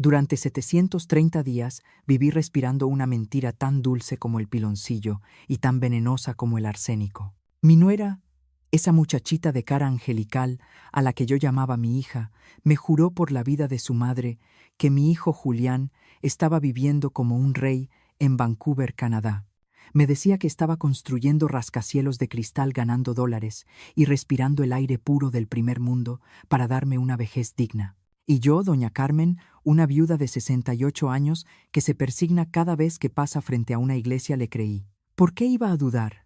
Durante 730 días viví respirando una mentira tan dulce como el piloncillo y tan venenosa como el arsénico. Mi nuera, esa muchachita de cara angelical a la que yo llamaba mi hija, me juró por la vida de su madre que mi hijo Julián estaba viviendo como un rey en Vancouver, Canadá. Me decía que estaba construyendo rascacielos de cristal ganando dólares y respirando el aire puro del primer mundo para darme una vejez digna. Y yo, doña Carmen, una viuda de 68 años que se persigna cada vez que pasa frente a una iglesia, le creí. ¿Por qué iba a dudar?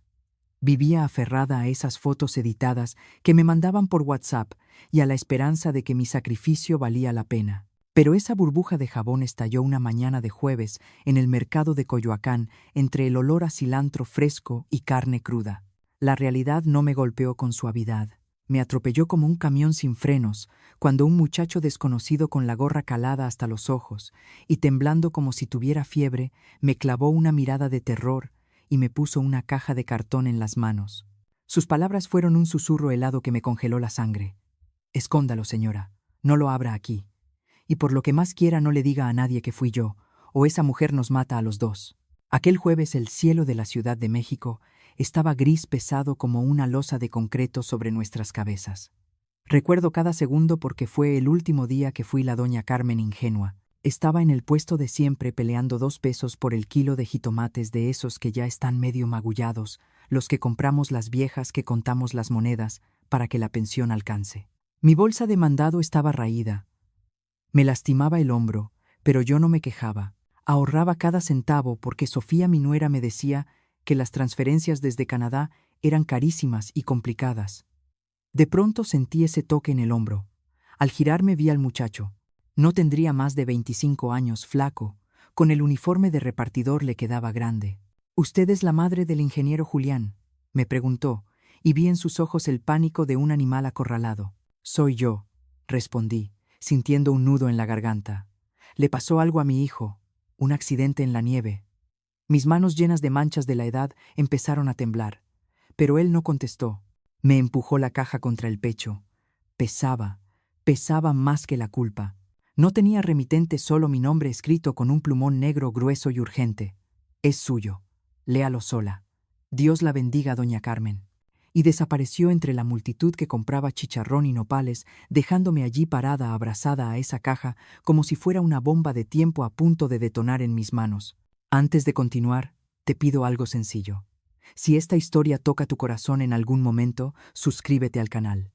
Vivía aferrada a esas fotos editadas que me mandaban por WhatsApp y a la esperanza de que mi sacrificio valía la pena. Pero esa burbuja de jabón estalló una mañana de jueves en el mercado de Coyoacán entre el olor a cilantro fresco y carne cruda. La realidad no me golpeó con suavidad. Me atropelló como un camión sin frenos, cuando un muchacho desconocido con la gorra calada hasta los ojos y temblando como si tuviera fiebre, me clavó una mirada de terror y me puso una caja de cartón en las manos. Sus palabras fueron un susurro helado que me congeló la sangre. «Escóndalo, señora. No lo abra aquí. Y por lo que más quiera no le diga a nadie que fui yo, o esa mujer nos mata a los dos». Aquel jueves el cielo de la Ciudad de México estaba gris pesado como una losa de concreto sobre nuestras cabezas. Recuerdo cada segundo porque fue el último día que fui la doña Carmen ingenua. Estaba en el puesto de siempre peleando 2 pesos por el kilo de jitomates de esos que ya están medio magullados, los que compramos las viejas que contamos las monedas para que la pensión alcance. Mi bolsa de mandado estaba raída. Me lastimaba el hombro, pero yo no me quejaba. Ahorraba cada centavo porque Sofía, mi nuera, me decía que las transferencias desde Canadá eran carísimas y complicadas. De pronto sentí ese toque en el hombro. Al girarme vi al muchacho. No tendría más de 25 años, flaco. Con el uniforme de repartidor le quedaba grande. «¿Usted es la madre del ingeniero Julián?», me preguntó, y vi en sus ojos el pánico de un animal acorralado. «Soy yo», respondí, sintiendo un nudo en la garganta. «Le pasó algo a mi hijo, un accidente en la nieve». Mis manos llenas de manchas de la edad empezaron a temblar, pero él no contestó. Me empujó la caja contra el pecho. Pesaba más que la culpa. No tenía remitente, solo mi nombre escrito con un plumón negro grueso y urgente. «Es suyo. Léalo sola. Dios la bendiga, doña Carmen». Y desapareció entre la multitud que compraba chicharrón y nopales, dejándome allí parada abrazada a esa caja como si fuera una bomba de tiempo a punto de detonar en mis manos. Antes de continuar, te pido algo sencillo. Si esta historia toca tu corazón en algún momento, suscríbete al canal.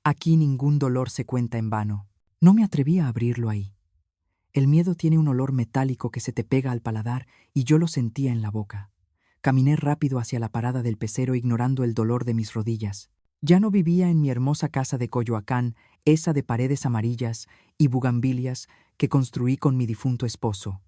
Aquí ningún dolor se cuenta en vano. No me atreví a abrirlo ahí. El miedo tiene un olor metálico que se te pega al paladar y yo lo sentía en la boca. Caminé rápido hacia la parada del pecero ignorando el dolor de mis rodillas. Ya no vivía en mi hermosa casa de Coyoacán, esa de paredes amarillas y bugambilias que construí con mi difunto esposo.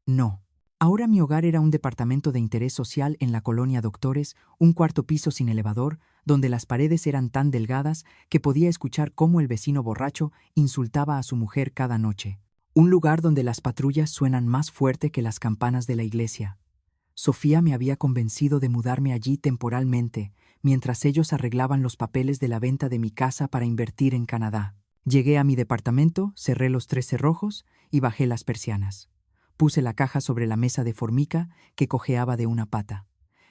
No. Ahora mi hogar era un departamento de interés social en la colonia Doctores, un 4º piso sin elevador, donde las paredes eran tan delgadas que podía escuchar cómo el vecino borracho insultaba a su mujer cada noche. Un lugar donde las patrullas suenan más fuerte que las campanas de la iglesia. Sofía me había convencido de mudarme allí temporalmente, mientras ellos arreglaban los papeles de la venta de mi casa para invertir en Canadá. Llegué a mi departamento, cerré los 3 cerrojos y bajé las persianas. Puse la caja sobre la mesa de formica que cojeaba de una pata.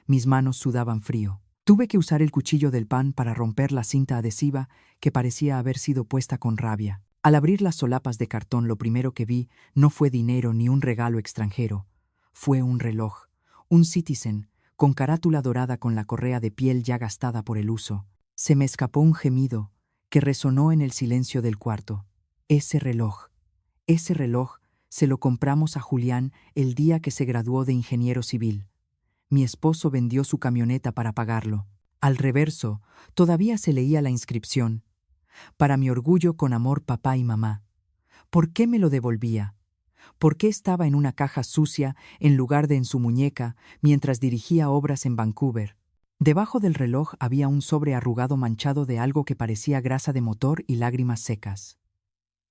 Mis manos sudaban frío. Tuve que usar el cuchillo del pan para romper la cinta adhesiva que parecía haber sido puesta con rabia. Al abrir las solapas de cartón, lo primero que vi no fue dinero ni un regalo extranjero. Fue un reloj, un Citizen, con carátula dorada con la correa de piel ya gastada por el uso. Se me escapó un gemido que resonó en el silencio del cuarto. Ese reloj se lo compramos a Julián el día que se graduó de ingeniero civil. Mi esposo vendió su camioneta para pagarlo. Al reverso, todavía se leía la inscripción: «Para mi orgullo, con amor, papá y mamá». ¿Por qué me lo devolvía? ¿Por qué estaba en una caja sucia en lugar de en su muñeca mientras dirigía obras en Vancouver? Debajo del reloj había un sobre arrugado manchado de algo que parecía grasa de motor y lágrimas secas.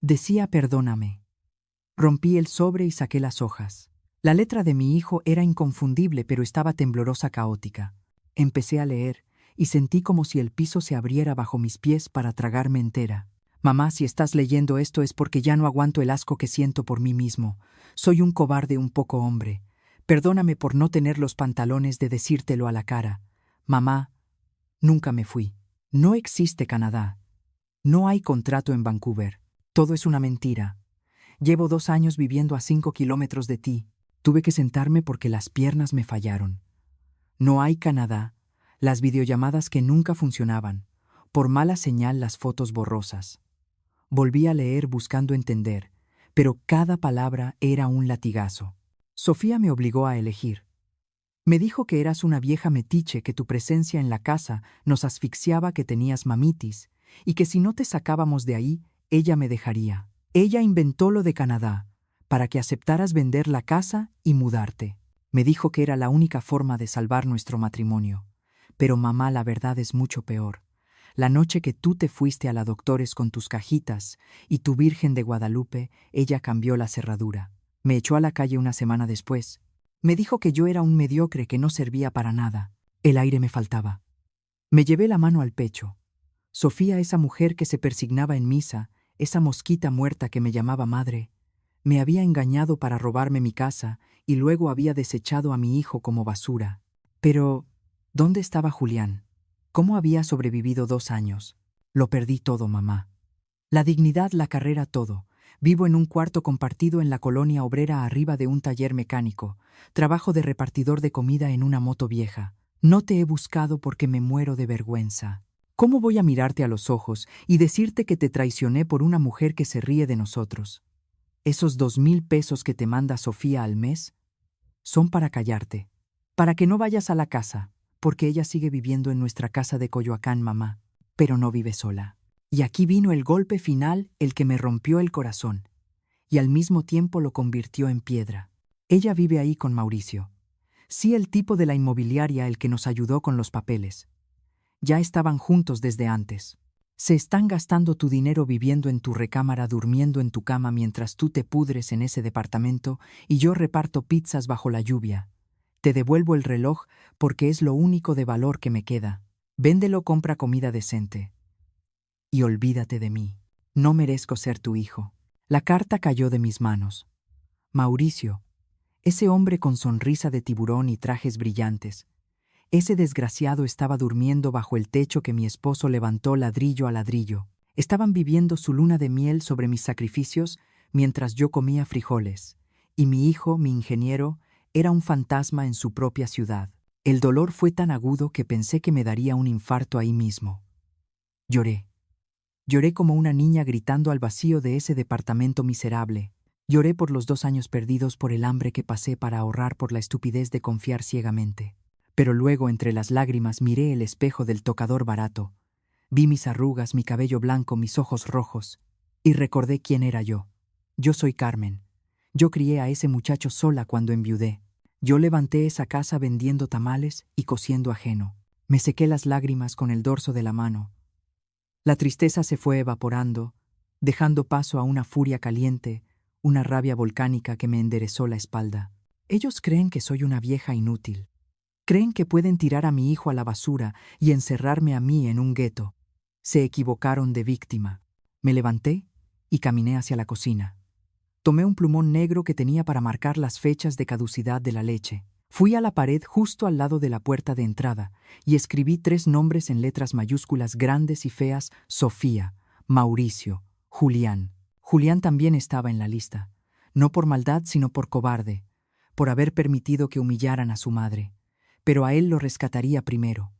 Decía «Perdóname». Rompí el sobre y saqué las hojas. La letra de mi hijo era inconfundible, pero estaba temblorosa, caótica. Empecé a leer y sentí como si el piso se abriera bajo mis pies para tragarme entera. Mamá, si estás leyendo esto es porque ya no aguanto el asco que siento por mí mismo. Soy un cobarde un poco hombre. Perdóname por no tener los pantalones de decírtelo a la cara. Mamá, nunca me fui. No existe Canadá. No hay contrato en Vancouver. Todo es una mentira. Llevo 2 años viviendo a 5 kilómetros de ti. Tuve que sentarme porque las piernas me fallaron. No hay Canadá. Las videollamadas que nunca funcionaban. Por mala señal las fotos borrosas. Volví a leer buscando entender, pero cada palabra era un latigazo. Sofía me obligó a elegir. Me dijo que eras una vieja metiche, que tu presencia en la casa nos asfixiaba, que tenías mamitis, y que si no te sacábamos de ahí, ella me dejaría. Ella inventó lo de Canadá, para que aceptaras vender la casa y mudarte. Me dijo que era la única forma de salvar nuestro matrimonio. Pero mamá, la verdad es mucho peor. La noche que tú te fuiste a la Doctores con tus cajitas y tu Virgen de Guadalupe, ella cambió la cerradura. Me echó a la calle una semana después. Me dijo que yo era un mediocre, que no servía para nada. El aire me faltaba. Me llevé la mano al pecho. Sofía, esa mujer que se persignaba en misa, esa mosquita muerta que me llamaba madre, me había engañado para robarme mi casa y luego había desechado a mi hijo como basura. Pero, ¿dónde estaba Julián? ¿Cómo había sobrevivido 2 años? Lo perdí todo, mamá. La dignidad, la carrera, todo. Vivo en un cuarto compartido en la colonia obrera arriba de un taller mecánico. Trabajo de repartidor de comida en una moto vieja. No te he buscado porque me muero de vergüenza. ¿Cómo voy a mirarte a los ojos y decirte que te traicioné por una mujer que se ríe de nosotros? Esos 2,000 pesos que te manda Sofía al mes son para callarte, para que no vayas a la casa, porque ella sigue viviendo en nuestra casa de Coyoacán, mamá, pero no vive sola. Y aquí vino el golpe final, el que me rompió el corazón, y al mismo tiempo lo convirtió en piedra. Ella vive ahí con Mauricio. Sí, el tipo de la inmobiliaria, el que nos ayudó con los papeles. Ya estaban juntos desde antes. Se están gastando tu dinero viviendo en tu recámara, durmiendo en tu cama mientras tú te pudres en ese departamento y yo reparto pizzas bajo la lluvia. Te devuelvo el reloj porque es lo único de valor que me queda. Véndelo, compra comida decente. Y olvídate de mí. No merezco ser tu hijo. La carta cayó de mis manos. Mauricio, ese hombre con sonrisa de tiburón y trajes brillantes, ese desgraciado estaba durmiendo bajo el techo que mi esposo levantó ladrillo a ladrillo. Estaban viviendo su luna de miel sobre mis sacrificios mientras yo comía frijoles. Y mi hijo, mi ingeniero, era un fantasma en su propia ciudad. El dolor fue tan agudo que pensé que me daría un infarto ahí mismo. Lloré. Lloré como una niña gritando al vacío de ese departamento miserable. Lloré por los 2 años perdidos, por el hambre que pasé para ahorrar, por la estupidez de confiar ciegamente. Pero luego, entre las lágrimas, miré el espejo del tocador barato. Vi mis arrugas, mi cabello blanco, mis ojos rojos, y recordé quién era yo. Yo soy Carmen. Yo crié a ese muchacho sola cuando enviudé. Yo levanté esa casa vendiendo tamales y cosiendo ajeno. Me sequé las lágrimas con el dorso de la mano. La tristeza se fue evaporando, dejando paso a una furia caliente, una rabia volcánica que me enderezó la espalda. Ellos creen que soy una vieja inútil. Creen que pueden tirar a mi hijo a la basura y encerrarme a mí en un gueto. Se equivocaron de víctima. Me levanté y caminé hacia la cocina. Tomé un plumón negro que tenía para marcar las fechas de caducidad de la leche. Fui a la pared justo al lado de la puerta de entrada y escribí 3 nombres en letras mayúsculas grandes y feas: Sofía, Mauricio, Julián. Julián también estaba en la lista, no por maldad sino por cobarde, por haber permitido que humillaran a su madre. Pero a él lo rescataría primero.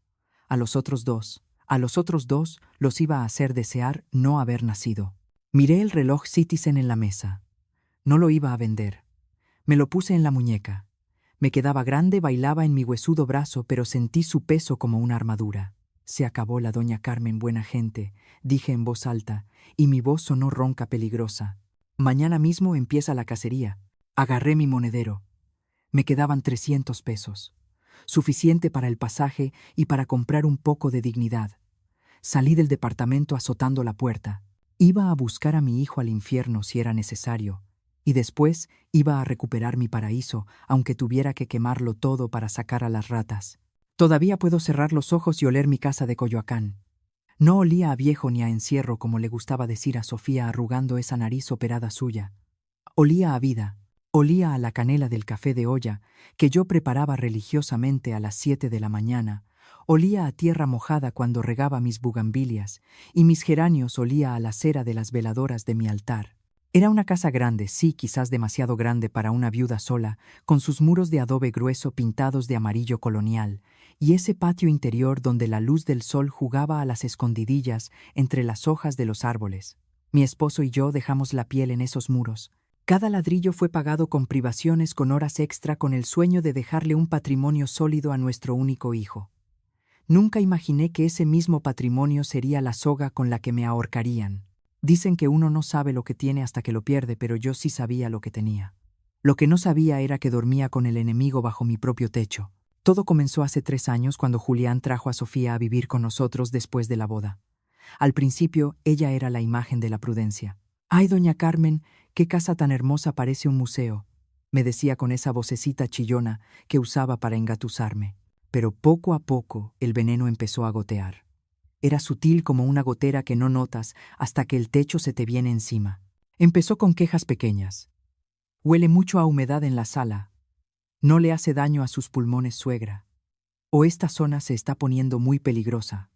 A los otros dos los iba a hacer desear no haber nacido. Miré el reloj Citizen en la mesa. No lo iba a vender. Me lo puse en la muñeca. Me quedaba grande, bailaba en mi huesudo brazo, pero sentí su peso como una armadura. Se acabó la doña Carmen, buena gente, dije en voz alta, y mi voz sonó ronca, peligrosa. Mañana mismo empieza la cacería. Agarré mi monedero. Me quedaban 300 pesos. Suficiente para el pasaje y para comprar un poco de dignidad. Salí del departamento azotando la puerta. Iba a buscar a mi hijo al infierno si era necesario, y después iba a recuperar mi paraíso, aunque tuviera que quemarlo todo para sacar a las ratas. Todavía puedo cerrar los ojos y oler mi casa de Coyoacán. No olía a viejo ni a encierro como le gustaba decir a Sofía arrugando esa nariz operada suya. Olía a vida, olía a la canela del café de olla que yo preparaba religiosamente a las 7 de la mañana, olía a tierra mojada cuando regaba mis bugambilias, y mis geranios olía a la cera de las veladoras de mi altar. Era una casa grande, sí, quizás demasiado grande para una viuda sola, con sus muros de adobe grueso pintados de amarillo colonial, y ese patio interior donde la luz del sol jugaba a las escondidillas entre las hojas de los árboles. Mi esposo y yo dejamos la piel en esos muros. Cada ladrillo fue pagado con privaciones, con horas extra, con el sueño de dejarle un patrimonio sólido a nuestro único hijo. Nunca imaginé que ese mismo patrimonio sería la soga con la que me ahorcarían. Dicen que uno no sabe lo que tiene hasta que lo pierde, pero yo sí sabía lo que tenía. Lo que no sabía era que dormía con el enemigo bajo mi propio techo. Todo comenzó hace 3 años cuando Julián trajo a Sofía a vivir con nosotros después de la boda. Al principio, ella era la imagen de la prudencia. «Ay, doña Carmen, qué casa tan hermosa, parece un museo», me decía con esa vocecita chillona que usaba para engatusarme. Pero poco a poco el veneno empezó a gotear. Era sutil como una gotera que no notas hasta que el techo se te viene encima. Empezó con quejas pequeñas. «Huele mucho a humedad en la sala. No le hace daño a sus pulmones, suegra. O esta zona se está poniendo muy peligrosa.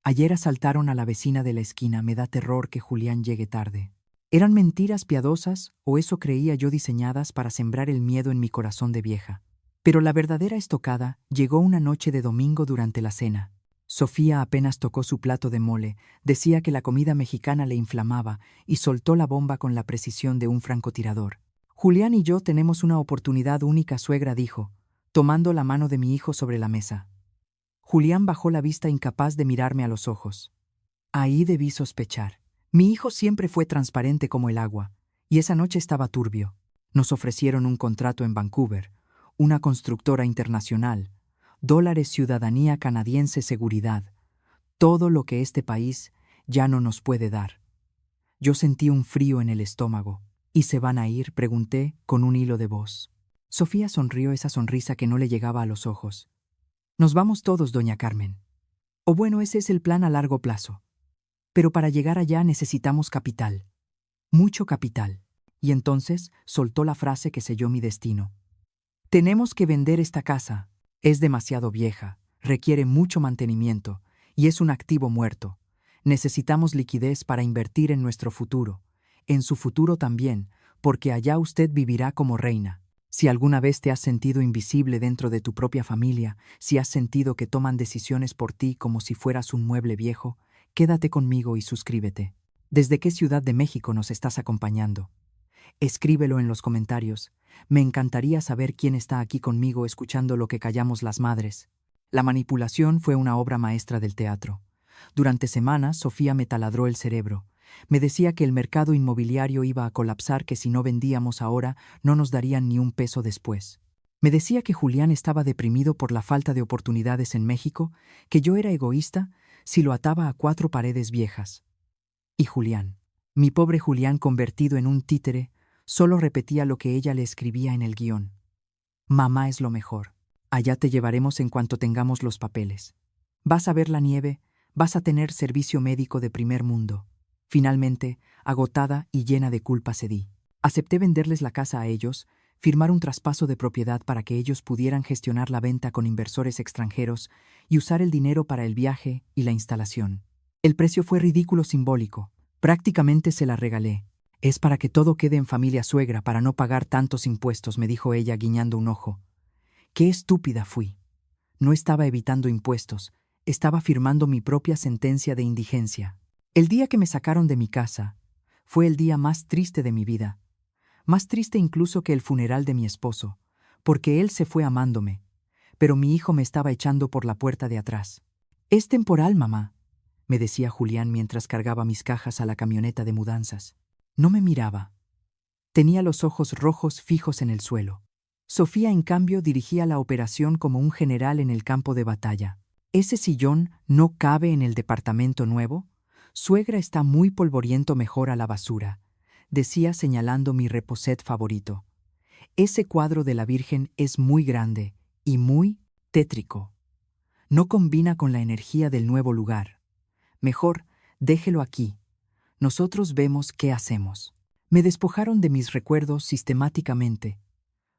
Ayer asaltaron a la vecina de la esquina, me da terror que Julián llegue tarde». ¿Eran mentiras piadosas o eso creía yo, diseñadas para sembrar el miedo en mi corazón de vieja? Pero la verdadera estocada llegó una noche de domingo durante la cena. Sofía apenas tocó su plato de mole, decía que la comida mexicana le inflamaba y soltó la bomba con la precisión de un francotirador. «Julián y yo tenemos una oportunidad única, suegra», dijo, tomando la mano de mi hijo sobre la mesa. Julián bajó la vista, incapaz de mirarme a los ojos. Ahí debí sospechar. Mi hijo siempre fue transparente como el agua, y esa noche estaba turbio. Nos ofrecieron un contrato en Vancouver, una constructora internacional, dólares, ciudadanía canadiense, seguridad, todo lo que este país ya no nos puede dar. Yo sentí un frío en el estómago. «¿Y se van a ir?», pregunté con un hilo de voz. Sofía sonrió, esa sonrisa que no le llegaba a los ojos. «Nos vamos todos, doña Carmen. O bueno, ese es el plan a largo plazo. Pero para llegar allá necesitamos capital. Mucho capital». Y entonces soltó la frase que selló mi destino. «Tenemos que vender esta casa. Es demasiado vieja, requiere mucho mantenimiento y es un activo muerto. Necesitamos liquidez para invertir en nuestro futuro, en su futuro también, porque allá usted vivirá como reina. Si alguna vez te has sentido invisible dentro de tu propia familia, si has sentido que toman decisiones por ti como si fueras un mueble viejo, quédate conmigo y suscríbete. ¿Desde qué ciudad de México nos estás acompañando? Escríbelo en los comentarios. Me encantaría saber quién está aquí conmigo escuchando lo que callamos las madres. La manipulación fue una obra maestra del teatro. Durante semanas, Sofía me taladró el cerebro. Me decía que el mercado inmobiliario iba a colapsar, que si no vendíamos ahora, no nos darían ni un peso después. Me decía que Julián estaba deprimido por la falta de oportunidades en México, que yo era egoísta si lo ataba a 4 paredes viejas. Y Julián, mi pobre Julián convertido en un títere, solo repetía lo que ella le escribía en el guión. «Mamá es lo mejor. Allá te llevaremos en cuanto tengamos los papeles. Vas a ver la nieve, vas a tener servicio médico de primer mundo». Finalmente, agotada y llena de culpa, cedí. Acepté venderles la casa a ellos, firmar un traspaso de propiedad para que ellos pudieran gestionar la venta con inversores extranjeros y usar el dinero para el viaje y la instalación. El precio fue ridículo, simbólico. Prácticamente se la regalé. «Es para que todo quede en familia, suegra, para no pagar tantos impuestos», me dijo ella guiñando un ojo. Qué estúpida fui. No estaba evitando impuestos, estaba firmando mi propia sentencia de indigencia. El día que me sacaron de mi casa fue el día más triste de mi vida, más triste incluso que el funeral de mi esposo, porque él se fue amándome, pero mi hijo me estaba echando por la puerta de atrás. «Es temporal, mamá», me decía Julián mientras cargaba mis cajas a la camioneta de mudanzas. No me miraba. Tenía los ojos rojos fijos en el suelo. Sofía, en cambio, dirigía la operación como un general en el campo de batalla. «¿Ese sillón no cabe en el departamento nuevo? Suegra, está muy polvoriento, mejor a la basura», decía señalando mi reposet favorito. «Ese cuadro de la Virgen es muy grande y muy tétrico. No combina con la energía del nuevo lugar. Mejor, déjelo aquí. Nosotros vemos qué hacemos. Me despojaron de mis recuerdos sistemáticamente.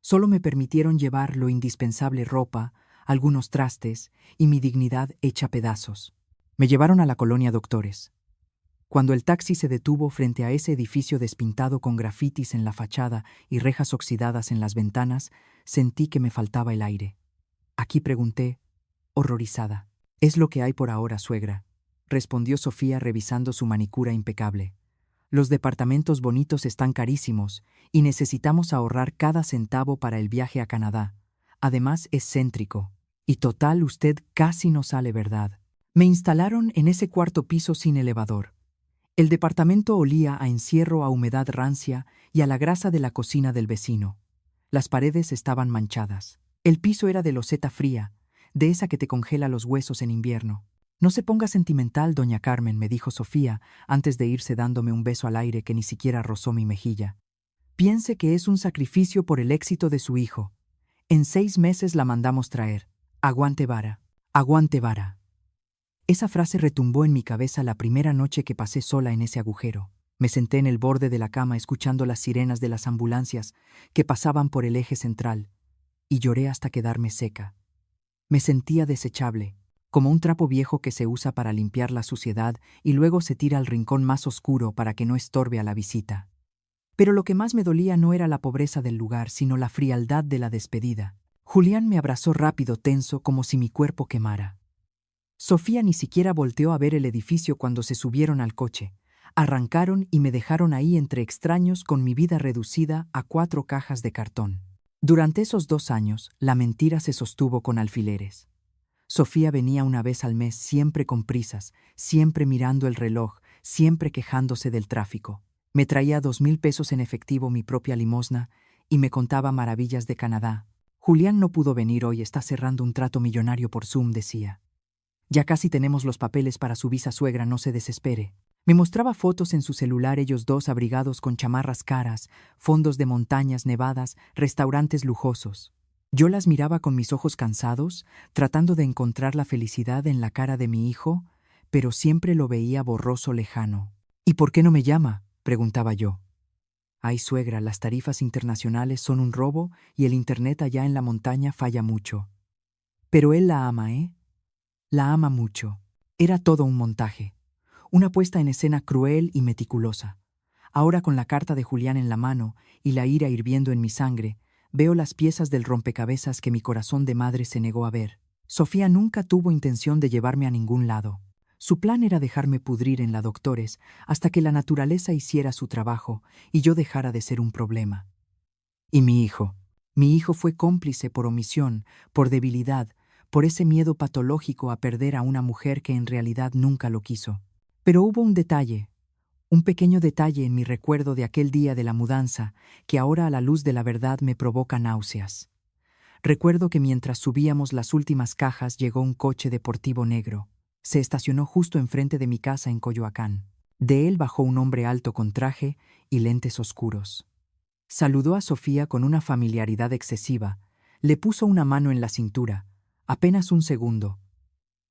Solo me permitieron llevar lo indispensable: ropa, algunos trastes y mi dignidad hecha pedazos. Me llevaron a la colonia Doctores. Cuando el taxi se detuvo frente a ese edificio despintado con grafitis en la fachada y rejas oxidadas en las ventanas, sentí que me faltaba el aire. Aquí, pregunté, horrorizada. «Es lo que hay por ahora, suegra», respondió Sofía revisando su manicura impecable. «Los departamentos bonitos están carísimos y necesitamos ahorrar cada centavo para el viaje a Canadá. Además, es céntrico. Y total, usted casi no sale, ¿verdad?». Me instalaron en ese cuarto piso sin elevador. El departamento olía a encierro, a humedad rancia y a la grasa de la cocina del vecino. Las paredes estaban manchadas. El piso era de loseta fría, de esa que te congela los huesos en invierno. «No se ponga sentimental, doña Carmen», me dijo Sofía, antes de irse dándome un beso al aire que ni siquiera rozó mi mejilla. «Piense que es un sacrificio por el éxito de su hijo. En 6 meses la mandamos traer. Aguante vara, aguante vara». Esa frase retumbó en mi cabeza la primera noche que pasé sola en ese agujero. Me senté en el borde de la cama escuchando las sirenas de las ambulancias que pasaban por el eje central, y lloré hasta quedarme seca. Me sentía desechable, como un trapo viejo que se usa para limpiar la suciedad y luego se tira al rincón más oscuro para que no estorbe a la visita. Pero lo que más me dolía no era la pobreza del lugar, sino la frialdad de la despedida. Julián me abrazó rápido, tenso, como si mi cuerpo quemara. Sofía ni siquiera volteó a ver el edificio cuando se subieron al coche. Arrancaron y me dejaron ahí entre extraños con mi vida reducida a 4 cajas de cartón. Durante esos 2 años, la mentira se sostuvo con alfileres. Sofía venía una vez al mes, siempre con prisas, siempre mirando el reloj, siempre quejándose del tráfico. Me traía 2,000 pesos en efectivo, mi propia limosna, y me contaba maravillas de Canadá. «Julián no pudo venir hoy, está cerrando un trato millonario por Zoom», decía. «Ya casi tenemos los papeles para su visa, suegra, no se desespere». Me mostraba fotos en su celular, ellos dos abrigados con chamarras caras, fondos de montañas nevadas, restaurantes lujosos. Yo las miraba con mis ojos cansados, tratando de encontrar la felicidad en la cara de mi hijo, pero siempre lo veía borroso, lejano. «¿Y por qué no me llama?», preguntaba yo. «Ay, suegra, las tarifas internacionales son un robo y el internet allá en la montaña falla mucho». «Pero él la ama, ¿eh? La ama mucho». Era todo un montaje. Una puesta en escena cruel y meticulosa. Ahora, con la carta de Julián en la mano y la ira hirviendo en mi sangre, veo las piezas del rompecabezas que mi corazón de madre se negó a ver. Sofía nunca tuvo intención de llevarme a ningún lado. Su plan era dejarme pudrir en la Doctores hasta que la naturaleza hiciera su trabajo y yo dejara de ser un problema. Y mi hijo. Mi hijo fue cómplice por omisión, por debilidad, por ese miedo patológico a perder a una mujer que en realidad nunca lo quiso. Pero hubo un detalle, un pequeño detalle en mi recuerdo de aquel día de la mudanza que ahora a la luz de la verdad me provoca náuseas. Recuerdo que mientras subíamos las últimas cajas llegó un coche deportivo negro. Se estacionó justo enfrente de mi casa en Coyoacán. De él bajó un hombre alto con traje y lentes oscuros. Saludó a Sofía con una familiaridad excesiva, le puso una mano en la cintura, apenas un segundo.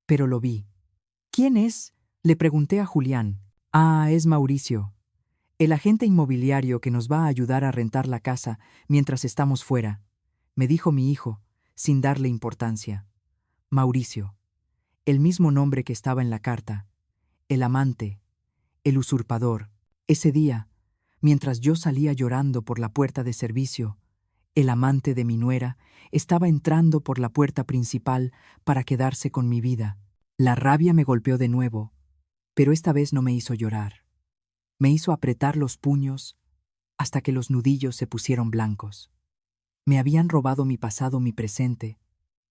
Pero lo vi. «¿Quién es?», le pregunté a Julián. «Ah, es Mauricio, el agente inmobiliario que nos va a ayudar a rentar la casa mientras estamos fuera», me dijo mi hijo, sin darle importancia. Mauricio, el mismo nombre que estaba en la carta, el amante, el usurpador. Ese día, mientras yo salía llorando por la puerta de servicio, el amante de mi nuera estaba entrando por la puerta principal para quedarse con mi vida. La rabia me golpeó de nuevo, pero esta vez no me hizo llorar. Me hizo apretar los puños hasta que los nudillos se pusieron blancos. Me habían robado mi pasado, mi presente,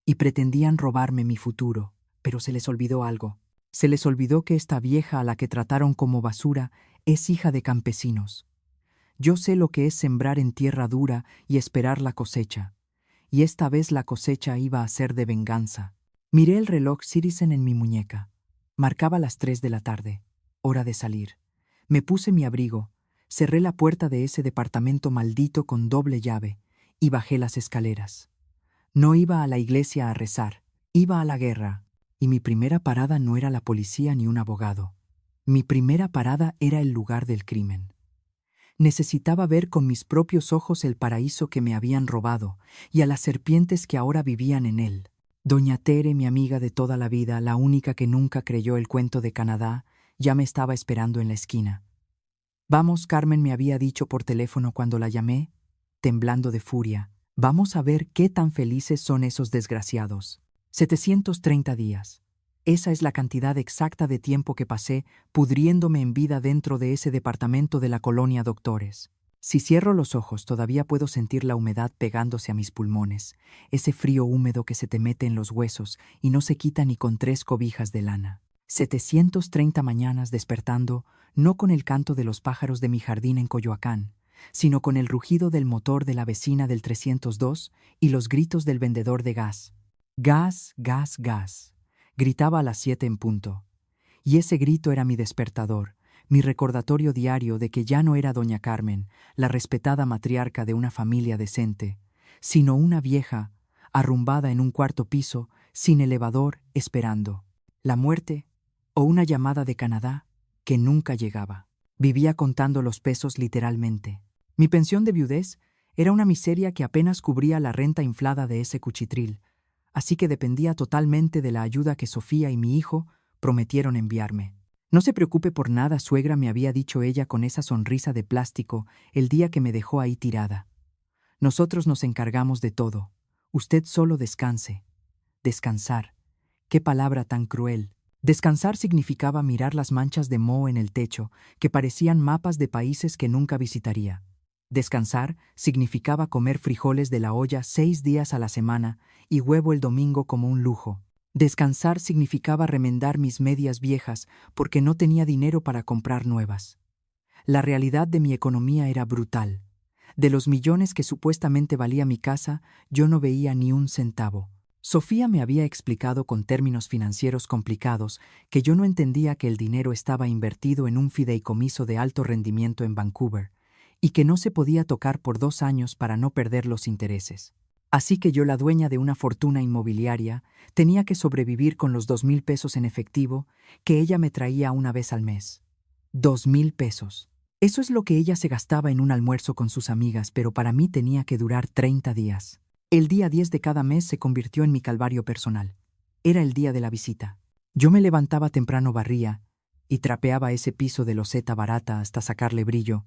y pretendían robarme mi futuro, pero se les olvidó algo. Se les olvidó que esta vieja a la que trataron como basura es hija de campesinos. Yo sé lo que es sembrar en tierra dura y esperar la cosecha, y esta vez la cosecha iba a ser de venganza. Miré el reloj Citizen en mi muñeca. Marcaba las 3 de la tarde, hora de salir. Me puse mi abrigo, cerré la puerta de ese departamento maldito con doble llave y bajé las escaleras. No iba a la iglesia a rezar, iba a la guerra, Y mi primera parada no era la policía ni un abogado. Mi primera parada era el lugar del crimen. Necesitaba ver con mis propios ojos el paraíso que me habían robado y a las serpientes que ahora vivían en él. Doña Tere, mi amiga de toda la vida, la única que nunca creyó el cuento de Canadá, ya me estaba esperando en la esquina. Vamos, Carmen me había dicho por teléfono cuando la llamé, temblando de furia. Vamos a ver qué tan felices son esos desgraciados. 730 días. Esa es la cantidad exacta de tiempo que pasé pudriéndome en vida dentro de ese departamento de la colonia Doctores. Si cierro los ojos, todavía puedo sentir la humedad pegándose a mis pulmones, ese frío húmedo que se te mete en los huesos y no se quita ni con 3 cobijas de lana. 730 mañanas despertando, no con el canto de los pájaros de mi jardín en Coyoacán, sino con el rugido del motor de la vecina del 302 y los gritos del vendedor de gas. Gas, gas, gas. Gritaba a las 7 en punto. Y ese grito era mi despertador, mi recordatorio diario de que ya no era doña Carmen, la respetada matriarca de una familia decente, sino una vieja, arrumbada en un cuarto piso, sin elevador, esperando la muerte o una llamada de Canadá que nunca llegaba. Vivía contando los pesos literalmente. Mi pensión de viudez era una miseria que apenas cubría la renta inflada de ese cuchitril, así que dependía totalmente de la ayuda que Sofía y mi hijo prometieron enviarme. No se preocupe por nada, suegra, me había dicho ella con esa sonrisa de plástico el día que me dejó ahí tirada. Nosotros nos encargamos de todo. Usted solo descanse. Descansar. Qué palabra tan cruel. Descansar significaba mirar las manchas de moho en el techo, que parecían mapas de países que nunca visitaría. Descansar significaba comer frijoles de la olla 6 días a la semana y huevo el domingo como un lujo. Descansar significaba remendar mis medias viejas porque no tenía dinero para comprar nuevas. La realidad de mi economía era brutal. De los millones que supuestamente valía mi casa, yo no veía ni un centavo. Sofía me había explicado con términos financieros complicados que yo no entendía que el dinero estaba invertido en un fideicomiso de alto rendimiento en Vancouver y que no se podía tocar por 2 años para no perder los intereses. Así que yo, la dueña de una fortuna inmobiliaria, tenía que sobrevivir con los 2,000 pesos en efectivo que ella me traía una vez al mes. 2,000 pesos. Eso es lo que ella se gastaba en un almuerzo con sus amigas, pero para mí tenía que durar 30 días. El día 10 de cada mes se convirtió en mi calvario personal. Era el día de la visita. Yo me levantaba temprano, barría y trapeaba ese piso de loseta barata hasta sacarle brillo.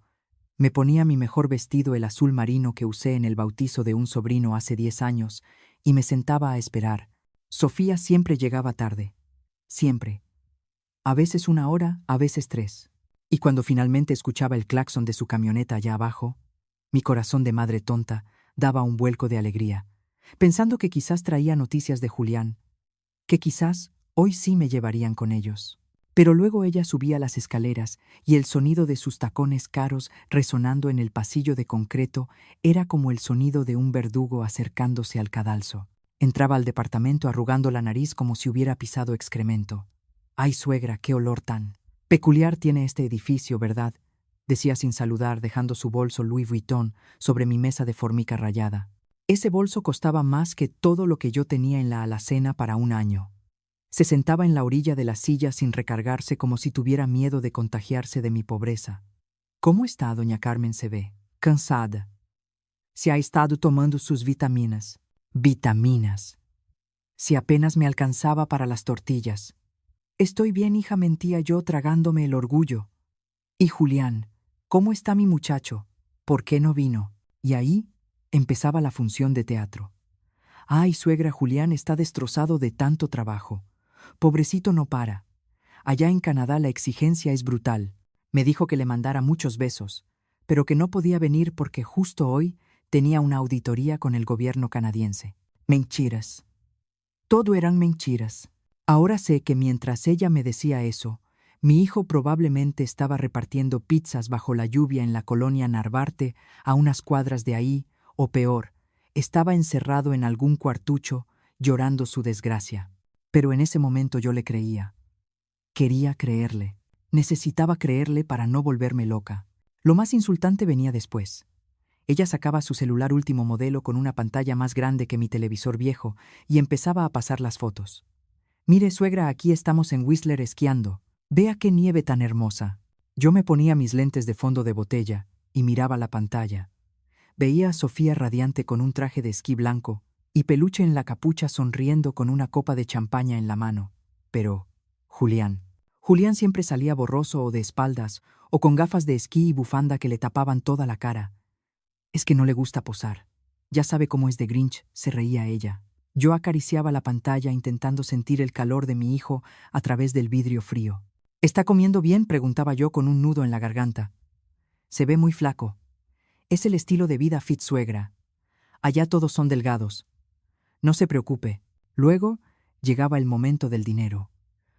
Me ponía mi mejor vestido, el azul marino que usé en el bautizo de un sobrino hace 10 años, y me sentaba a esperar. Sofía siempre llegaba tarde. Siempre. A veces 1 hora, a veces 3. Y cuando finalmente escuchaba el claxon de su camioneta allá abajo, mi corazón de madre tonta daba un vuelco de alegría, pensando que quizás traía noticias de Julián, que quizás hoy sí me llevarían con ellos. Pero luego ella subía las escaleras y el sonido de sus tacones caros resonando en el pasillo de concreto era como el sonido de un verdugo acercándose al cadalso. Entraba al departamento arrugando la nariz como si hubiera pisado excremento. «Ay, suegra, qué olor tan peculiar tiene este edificio, ¿verdad?», decía sin saludar, dejando su bolso Louis Vuitton sobre mi mesa de formica rayada. Ese bolso costaba más que todo lo que yo tenía en la alacena para 1 año. Se sentaba en la orilla de la silla sin recargarse, como si tuviera miedo de contagiarse de mi pobreza. «¿Cómo está, doña Carmen? Se ve cansada. Se ha estado tomando sus vitaminas». «Vitaminas. Si apenas me alcanzaba para las tortillas». «Estoy bien, hija», mentía yo, tragándome el orgullo. «¿Y Julián? ¿Cómo está mi muchacho? ¿Por qué no vino?». Y ahí empezaba la función de teatro. «Ay, suegra, Julián está destrozado de tanto trabajo. Pobrecito, no para. Allá en Canadá la exigencia es brutal. Me dijo que le mandara muchos besos, pero que no podía venir porque justo hoy tenía una auditoría con el gobierno canadiense». Mentiras. Todo eran mentiras. Ahora sé que mientras ella me decía eso, mi hijo probablemente estaba repartiendo pizzas bajo la lluvia en la colonia Narvarte, a unas cuadras de ahí, o peor, estaba encerrado en algún cuartucho, llorando su desgracia. Pero en ese momento yo le creía. Quería creerle. Necesitaba creerle para no volverme loca. Lo más insultante venía después. Ella sacaba su celular último modelo con una pantalla más grande que mi televisor viejo y empezaba a pasar las fotos. Mire, suegra, aquí estamos en Whistler esquiando. Vea qué nieve tan hermosa. Yo me ponía mis lentes de fondo de botella y miraba la pantalla. Veía a Sofía radiante con un traje de esquí blanco y Peluche en la capucha sonriendo con una copa de champaña en la mano. Pero, Julián. Julián siempre salía borroso o de espaldas, o con gafas de esquí y bufanda que le tapaban toda la cara. Es que no le gusta posar. Ya sabe cómo es de Grinch, se reía ella. Yo acariciaba la pantalla intentando sentir el calor de mi hijo a través del vidrio frío. ¿Está comiendo bien?, preguntaba yo con un nudo en la garganta. Se ve muy flaco. Es el estilo de vida fit, suegra. Allá todos son delgados. No se preocupe. Luego llegaba el momento del dinero.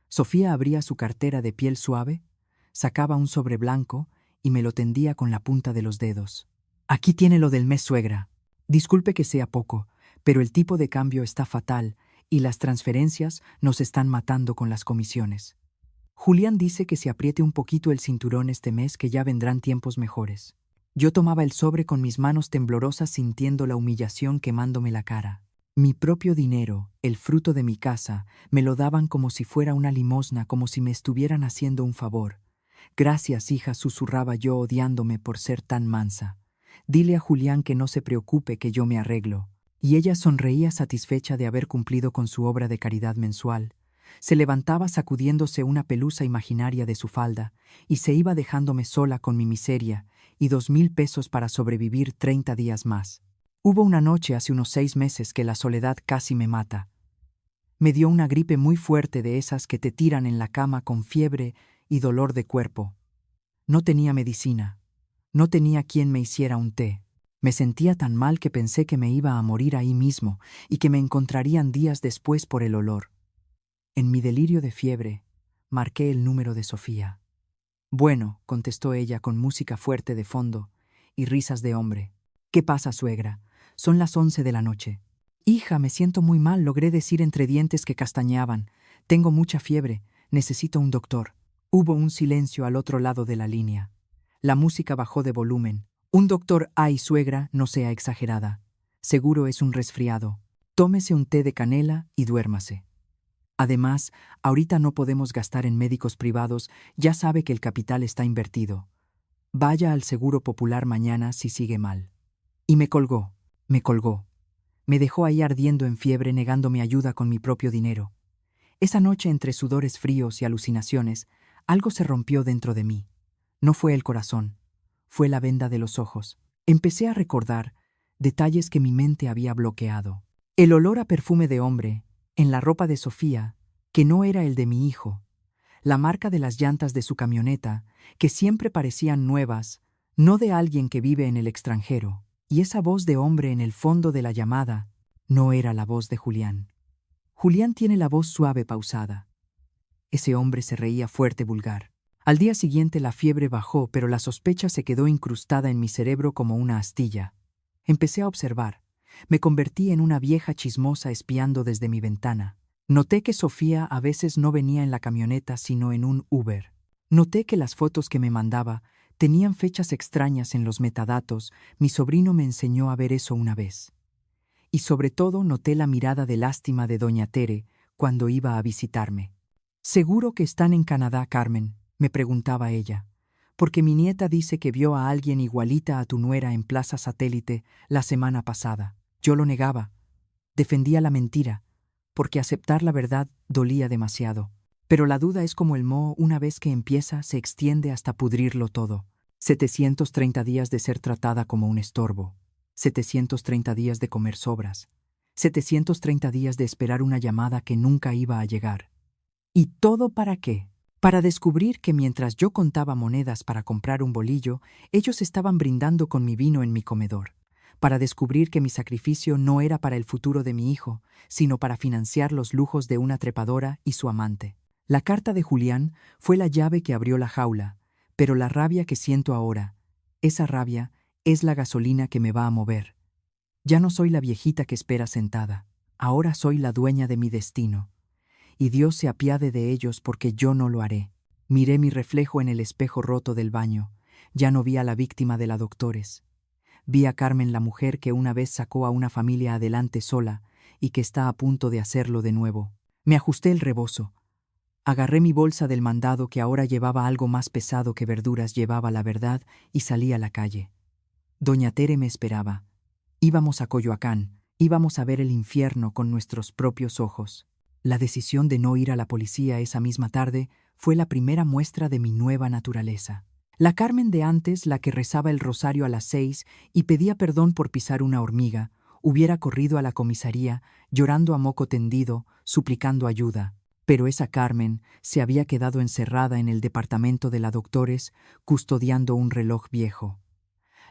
Sofía abría su cartera de piel suave, sacaba un sobre blanco y me lo tendía con la punta de los dedos. Aquí tiene lo del mes, suegra. Disculpe que sea poco, pero el tipo de cambio está fatal y las transferencias nos están matando con las comisiones. Julián dice que se apriete un poquito el cinturón este mes, que ya vendrán tiempos mejores. Yo tomaba el sobre con mis manos temblorosas sintiendo la humillación quemándome la cara. Mi propio dinero, el fruto de mi casa, me lo daban como si fuera una limosna, como si me estuvieran haciendo un favor. Gracias, hija, susurraba yo odiándome por ser tan mansa. Dile a Julián que no se preocupe, que yo me arreglo. Y ella sonreía satisfecha de haber cumplido con su obra de caridad mensual. Se levantaba sacudiéndose una pelusa imaginaria de su falda y se iba dejándome sola con mi miseria y 2,000 pesos para sobrevivir 30 días más. Hubo una noche hace unos 6 meses que la soledad casi me mata. Me dio una gripe muy fuerte, de esas que te tiran en la cama con fiebre y dolor de cuerpo. No tenía medicina. No tenía quien me hiciera un té. Me sentía tan mal que pensé que me iba a morir ahí mismo y que me encontrarían días después por el olor. En mi delirio de fiebre, marqué el número de Sofía. Bueno, contestó ella con música fuerte de fondo y risas de hombre. ¿Qué pasa, suegra? Son las 11 de la noche. Hija, me siento muy mal, logré decir entre dientes que castañeaban. Tengo mucha fiebre, necesito un doctor. Hubo un silencio al otro lado de la línea. La música bajó de volumen. Un doctor, ay, suegra, no sea exagerada. Seguro es un resfriado. Tómese un té de canela y duérmase. Además, ahorita no podemos gastar en médicos privados, ya sabe que el capital está invertido. Vaya al Seguro Popular mañana si sigue mal. Y me colgó. Me dejó ahí ardiendo en fiebre, negándome ayuda con mi propio dinero. Esa noche, entre sudores fríos y alucinaciones, algo se rompió dentro de mí. No fue el corazón, fue la venda de los ojos. Empecé a recordar detalles que mi mente había bloqueado. El olor a perfume de hombre, en la ropa de Sofía, que no era el de mi hijo. La marca de las llantas de su camioneta, que siempre parecían nuevas, no de alguien que vive en el extranjero. Y esa voz de hombre en el fondo de la llamada no era la voz de Julián. Julián tiene la voz suave, pausada. Ese hombre se reía fuerte, vulgar. Al día siguiente la fiebre bajó, pero la sospecha se quedó incrustada en mi cerebro como una astilla. Empecé a observar. Me convertí en una vieja chismosa espiando desde mi ventana. Noté que Sofía a veces no venía en la camioneta sino en un Uber. Noté que las fotos que me mandaba tenían fechas extrañas en los metadatos. Mi sobrino me enseñó a ver eso una vez. Y sobre todo noté la mirada de lástima de doña Tere cuando iba a visitarme. «¿Seguro que están en Canadá, Carmen?», me preguntaba ella, «porque mi nieta dice que vio a alguien igualita a tu nuera en Plaza Satélite la semana pasada». Yo lo negaba. Defendía la mentira, porque aceptar la verdad dolía demasiado. Pero la duda es como el moho, una vez que empieza, se extiende hasta pudrirlo todo. 730 días de ser tratada como un estorbo. 730 días de comer sobras. 730 días de esperar una llamada que nunca iba a llegar. ¿Y todo para qué? Para descubrir que mientras yo contaba monedas para comprar un bolillo, ellos estaban brindando con mi vino en mi comedor. Para descubrir que mi sacrificio no era para el futuro de mi hijo, sino para financiar los lujos de una trepadora y su amante. La carta de Julián fue la llave que abrió la jaula, pero la rabia que siento ahora, esa rabia es la gasolina que me va a mover. Ya no soy la viejita que espera sentada, ahora soy la dueña de mi destino. Y Dios se apiade de ellos porque yo no lo haré. Miré mi reflejo en el espejo roto del baño, ya no vi a la víctima de la doctores. Vi a Carmen, la mujer que una vez sacó a una familia adelante sola y que está a punto de hacerlo de nuevo. Me ajusté el rebozo. Agarré mi bolsa del mandado que ahora llevaba algo más pesado que verduras llevaba la verdad y salí a la calle. Doña Tere me esperaba. Íbamos a Coyoacán, íbamos a ver el infierno con nuestros propios ojos. La decisión de no ir a la policía esa misma tarde fue la primera muestra de mi nueva naturaleza. La Carmen de antes, la que rezaba el rosario a las 6 y pedía perdón por pisar una hormiga, hubiera corrido a la comisaría, llorando a moco tendido, suplicando ayuda. Pero esa Carmen se había quedado encerrada en el departamento de la doctores, custodiando un reloj viejo.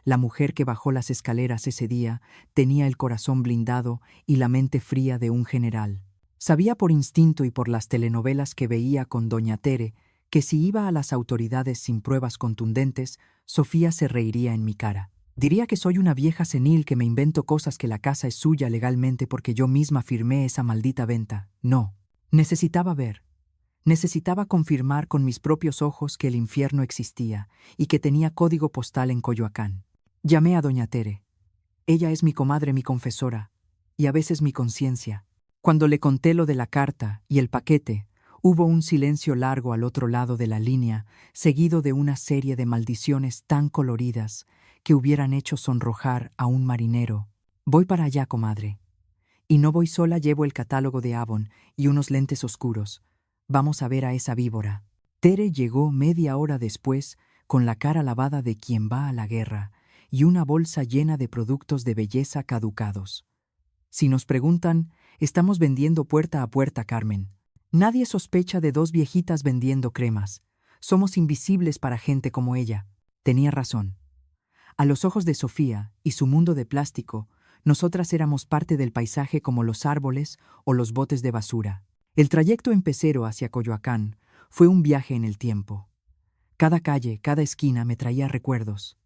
La mujer que bajó las escaleras ese día tenía el corazón blindado y la mente fría de un general. Sabía por instinto y por las telenovelas que veía con doña Tere que si iba a las autoridades sin pruebas contundentes, Sofía se reiría en mi cara. Diría que soy una vieja senil que me invento cosas que la casa es suya legalmente porque yo misma firmé esa maldita venta. No. Necesitaba ver. Necesitaba confirmar con mis propios ojos que el infierno existía y que tenía código postal en Coyoacán. Llamé a doña Tere. Ella es mi comadre, mi confesora, y a veces mi conciencia. Cuando le conté lo de la carta y el paquete, hubo un silencio largo al otro lado de la línea, seguido de una serie de maldiciones tan coloridas que hubieran hecho sonrojar a un marinero. Voy para allá, comadre. Y no voy sola, llevo el catálogo de Avon y unos lentes oscuros. Vamos a ver a esa víbora. Tere llegó media hora después, con la cara lavada de quien va a la guerra y una bolsa llena de productos de belleza caducados. Si nos preguntan, estamos vendiendo puerta a puerta, Carmen. Nadie sospecha de dos viejitas vendiendo cremas. Somos invisibles para gente como ella. Tenía razón. A los ojos de Sofía y su mundo de plástico, nosotras éramos parte del paisaje como los árboles o los botes de basura. El trayecto empecero hacia Coyoacán fue un viaje en el tiempo. Cada calle, cada esquina me traía recuerdos.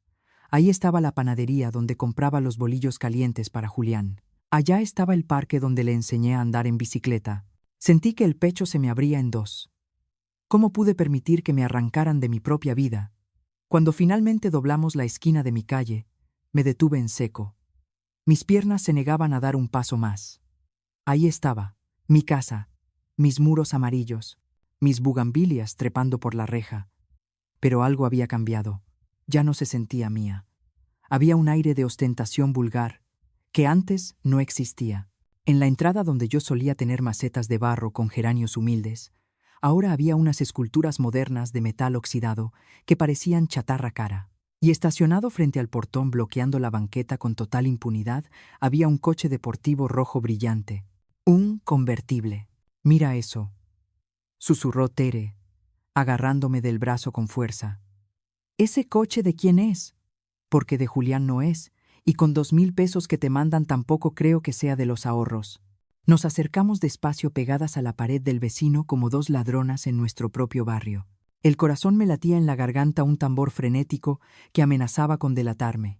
Ahí estaba la panadería donde compraba los bolillos calientes para Julián. Allá estaba el parque donde le enseñé a andar en bicicleta. Sentí que el pecho se me abría en dos. ¿Cómo pude permitir que me arrancaran de mi propia vida? Cuando finalmente doblamos la esquina de mi calle, me detuve en seco. Mis piernas se negaban a dar un paso más. Ahí estaba, mi casa, mis muros amarillos, mis bugambilias trepando por la reja. Pero algo había cambiado. Ya no se sentía mía. Había un aire de ostentación vulgar, que antes no existía. En la entrada donde yo solía tener macetas de barro con geranios humildes, ahora había unas esculturas modernas de metal oxidado que parecían chatarra cara. Y estacionado frente al portón bloqueando la banqueta con total impunidad, había un coche deportivo rojo brillante. Un convertible. «Mira eso», susurró Tere, agarrándome del brazo con fuerza. «¿Ese coche de quién es?» «Porque de Julián no es, y con 2,000 pesos que te mandan tampoco creo que sea de los ahorros». Nos acercamos despacio pegadas a la pared del vecino como dos ladronas en nuestro propio barrio. El corazón me latía en la garganta un tambor frenético que amenazaba con delatarme.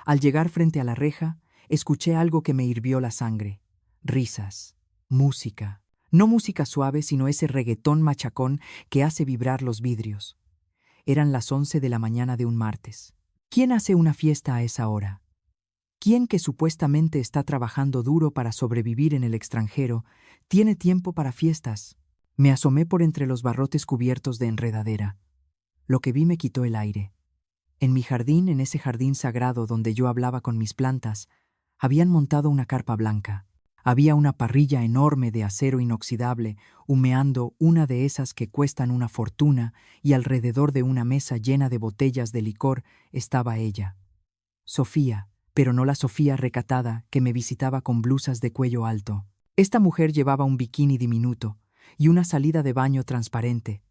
Al llegar frente a la reja, escuché algo que me hirvió la sangre. Risas. Música. No música suave, sino ese reggaetón machacón que hace vibrar los vidrios. Eran las 11 de la mañana de un martes. ¿Quién hace una fiesta a esa hora? ¿Quién que supuestamente está trabajando duro para sobrevivir en el extranjero tiene tiempo para fiestas? Me asomé por entre los barrotes cubiertos de enredadera. Lo que vi me quitó el aire. En mi jardín, en ese jardín sagrado donde yo hablaba con mis plantas, habían montado una carpa blanca. Había una parrilla enorme de acero inoxidable humeando, una de esas que cuestan una fortuna, y alrededor de una mesa llena de botellas de licor estaba ella. Sofía, pero no la Sofía recatada que me visitaba con blusas de cuello alto. Esta mujer llevaba un bikini diminuto y una salida de baño transparente,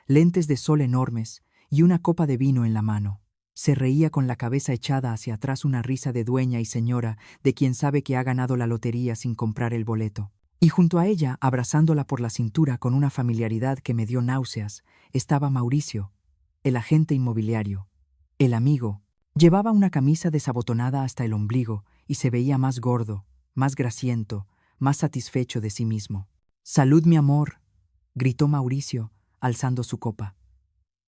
lentes de sol enormes y una copa de vino en la mano. Se reía con la cabeza echada hacia atrás, una risa de dueña y señora de quien sabe que ha ganado la lotería sin comprar el boleto. Y junto a ella, abrazándola por la cintura con una familiaridad que me dio náuseas, estaba Mauricio, el agente inmobiliario, el amigo. Llevaba una camisa desabotonada hasta el ombligo y se veía más gordo, más grasiento, más satisfecho de sí mismo. «Salud, mi amor», gritó Mauricio, alzando su copa.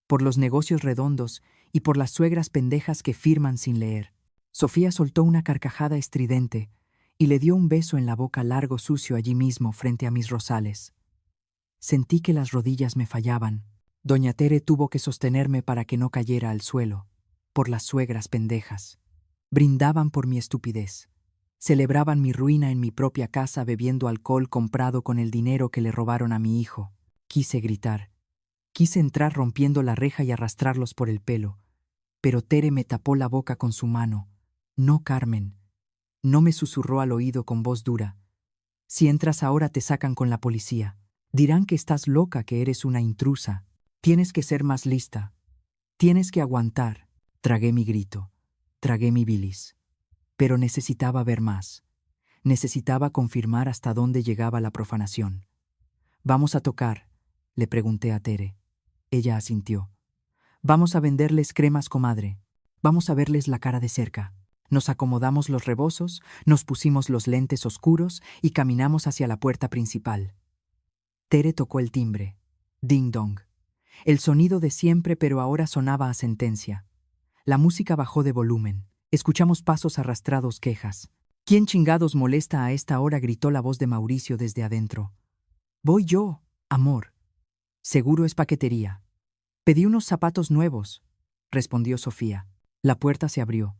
«Por los negocios redondos y por las suegras pendejas que firman sin leer». Sofía soltó una carcajada estridente y le dio un beso en la boca largo sucio allí mismo frente a mis rosales. Sentí que las rodillas me fallaban. Doña Tere tuvo que sostenerme para que no cayera al suelo. Por las suegras pendejas. Brindaban por mi estupidez. Celebraban mi ruina en mi propia casa bebiendo alcohol comprado con el dinero que le robaron a mi hijo. Quise gritar. Quise entrar rompiendo la reja y arrastrarlos por el pelo. Pero Tere me tapó la boca con su mano. No, Carmen. No, me susurró al oído con voz dura. Si entras ahora te sacan con la policía. Dirán que estás loca, que eres una intrusa. Tienes que ser más lista. Tienes que aguantar. Tragué mi grito. Tragué mi bilis. Pero necesitaba ver más. Necesitaba confirmar hasta dónde llegaba la profanación. «¿Vamos a tocar?», le pregunté a Tere. Ella asintió. «Vamos a venderles cremas, comadre. Vamos a verles la cara de cerca». Nos acomodamos los rebozos, nos pusimos los lentes oscuros y caminamos hacia la puerta principal. Tere tocó el timbre. Ding dong. El sonido de siempre, pero ahora sonaba a sentencia. La música bajó de volumen. Escuchamos pasos arrastrados, quejas. «¿Quién chingados molesta a esta hora?», gritó la voz de Mauricio desde adentro. «Voy yo, amor». «Seguro es paquetería». «Pedí unos zapatos nuevos», respondió Sofía. La puerta se abrió.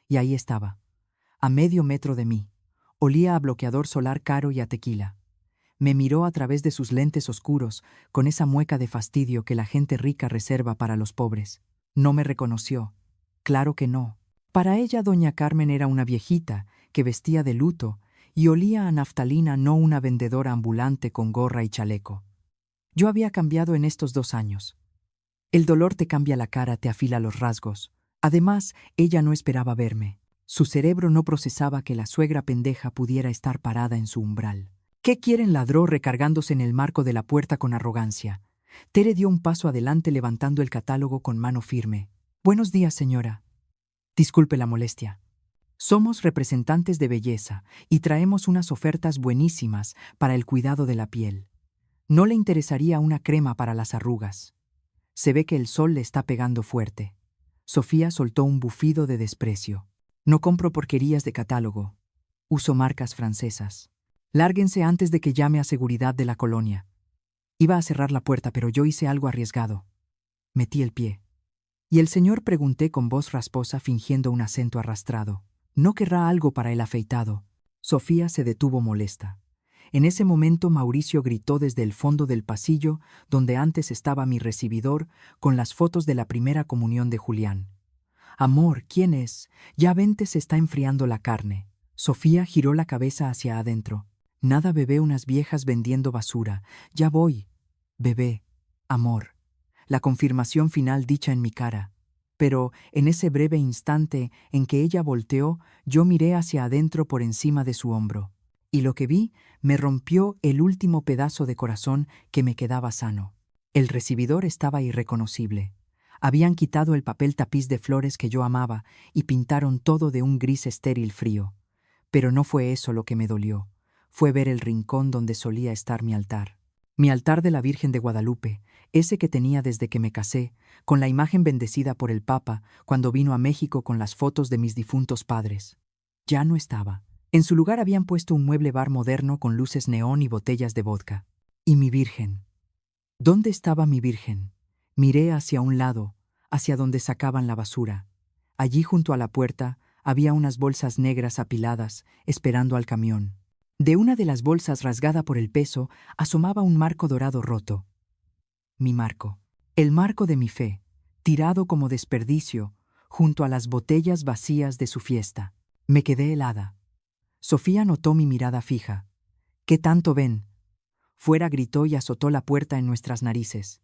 Y ahí estaba, a medio metro de mí. Olía a bloqueador solar caro y a tequila. Me miró a través de sus lentes oscuros, con esa mueca de fastidio que la gente rica reserva para los pobres. No me reconoció. Claro que no. Para ella doña Carmen era una viejita que vestía de luto y olía a naftalina, no una vendedora ambulante con gorra y chaleco. Yo había cambiado en estos 2 años. El dolor te cambia la cara, te afila los rasgos. Además, ella no esperaba verme. Su cerebro no procesaba que la suegra pendeja pudiera estar parada en su umbral. «¿Qué quieren?», ladró recargándose en el marco de la puerta con arrogancia. Tere dio un paso adelante levantando el catálogo con mano firme. «Buenos días, señora. Disculpe la molestia. Somos representantes de belleza y traemos unas ofertas buenísimas para el cuidado de la piel. ¿No le interesaría una crema para las arrugas? Se ve que el sol le está pegando fuerte». Sofía soltó un bufido de desprecio. «No compro porquerías de catálogo. Uso marcas francesas. Lárguense antes de que llame a seguridad de la colonia». Iba a cerrar la puerta, pero yo hice algo arriesgado. Metí el pie. «¿Y el señor?», pregunté con voz rasposa fingiendo un acento arrastrado. «¿No querrá algo para el afeitado?». Sofía se detuvo molesta. En ese momento Mauricio gritó desde el fondo del pasillo, donde antes estaba mi recibidor, con las fotos de la primera comunión de Julián. «Amor, ¿quién es? Ya vente, se está enfriando la carne». Sofía giró la cabeza hacia adentro. «Nada, bebé, unas viejas vendiendo basura. Ya voy. Bebé, amor». La confirmación final dicha en mi cara. Pero en ese breve instante en que ella volteó, yo miré hacia adentro por encima de su hombro. Y lo que vi me rompió el último pedazo de corazón que me quedaba sano. El recibidor estaba irreconocible. Habían quitado el papel tapiz de flores que yo amaba y pintaron todo de un gris estéril frío. Pero no fue eso lo que me dolió. Fue ver el rincón donde solía estar mi altar. Mi altar de la Virgen de Guadalupe, ese que tenía desde que me casé, con la imagen bendecida por el Papa cuando vino a México con las fotos de mis difuntos padres. Ya no estaba. En su lugar habían puesto un mueble bar moderno con luces neón y botellas de vodka. ¿Y mi Virgen? ¿Dónde estaba mi Virgen? Miré hacia un lado, hacia donde sacaban la basura. Allí junto a la puerta había unas bolsas negras apiladas, esperando al camión. De una de las bolsas, rasgada por el peso, asomaba un marco dorado roto. Mi marco. El marco de mi fe, tirado como desperdicio, junto a las botellas vacías de su fiesta. Me quedé helada. Sofía notó mi mirada fija. «¿Qué tanto ven?». Fuera, gritó y azotó la puerta en nuestras narices.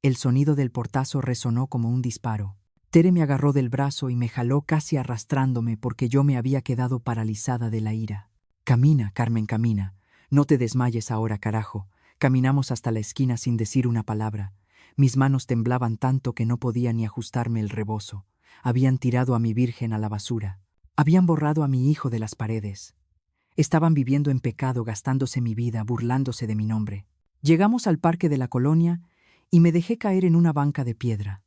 El sonido del portazo resonó como un disparo. Tere me agarró del brazo y me jaló casi arrastrándome porque yo me había quedado paralizada de la ira. «Camina, Carmen, camina. No te desmayes ahora, carajo». Caminamos hasta la esquina sin decir una palabra. Mis manos temblaban tanto que no podía ni ajustarme el rebozo. Habían tirado a mi Virgen a la basura. Habían borrado a mi hijo de las paredes. Estaban viviendo en pecado, gastándose mi vida, burlándose de mi nombre. Llegamos al parque de la colonia y me dejé caer en una banca de piedra.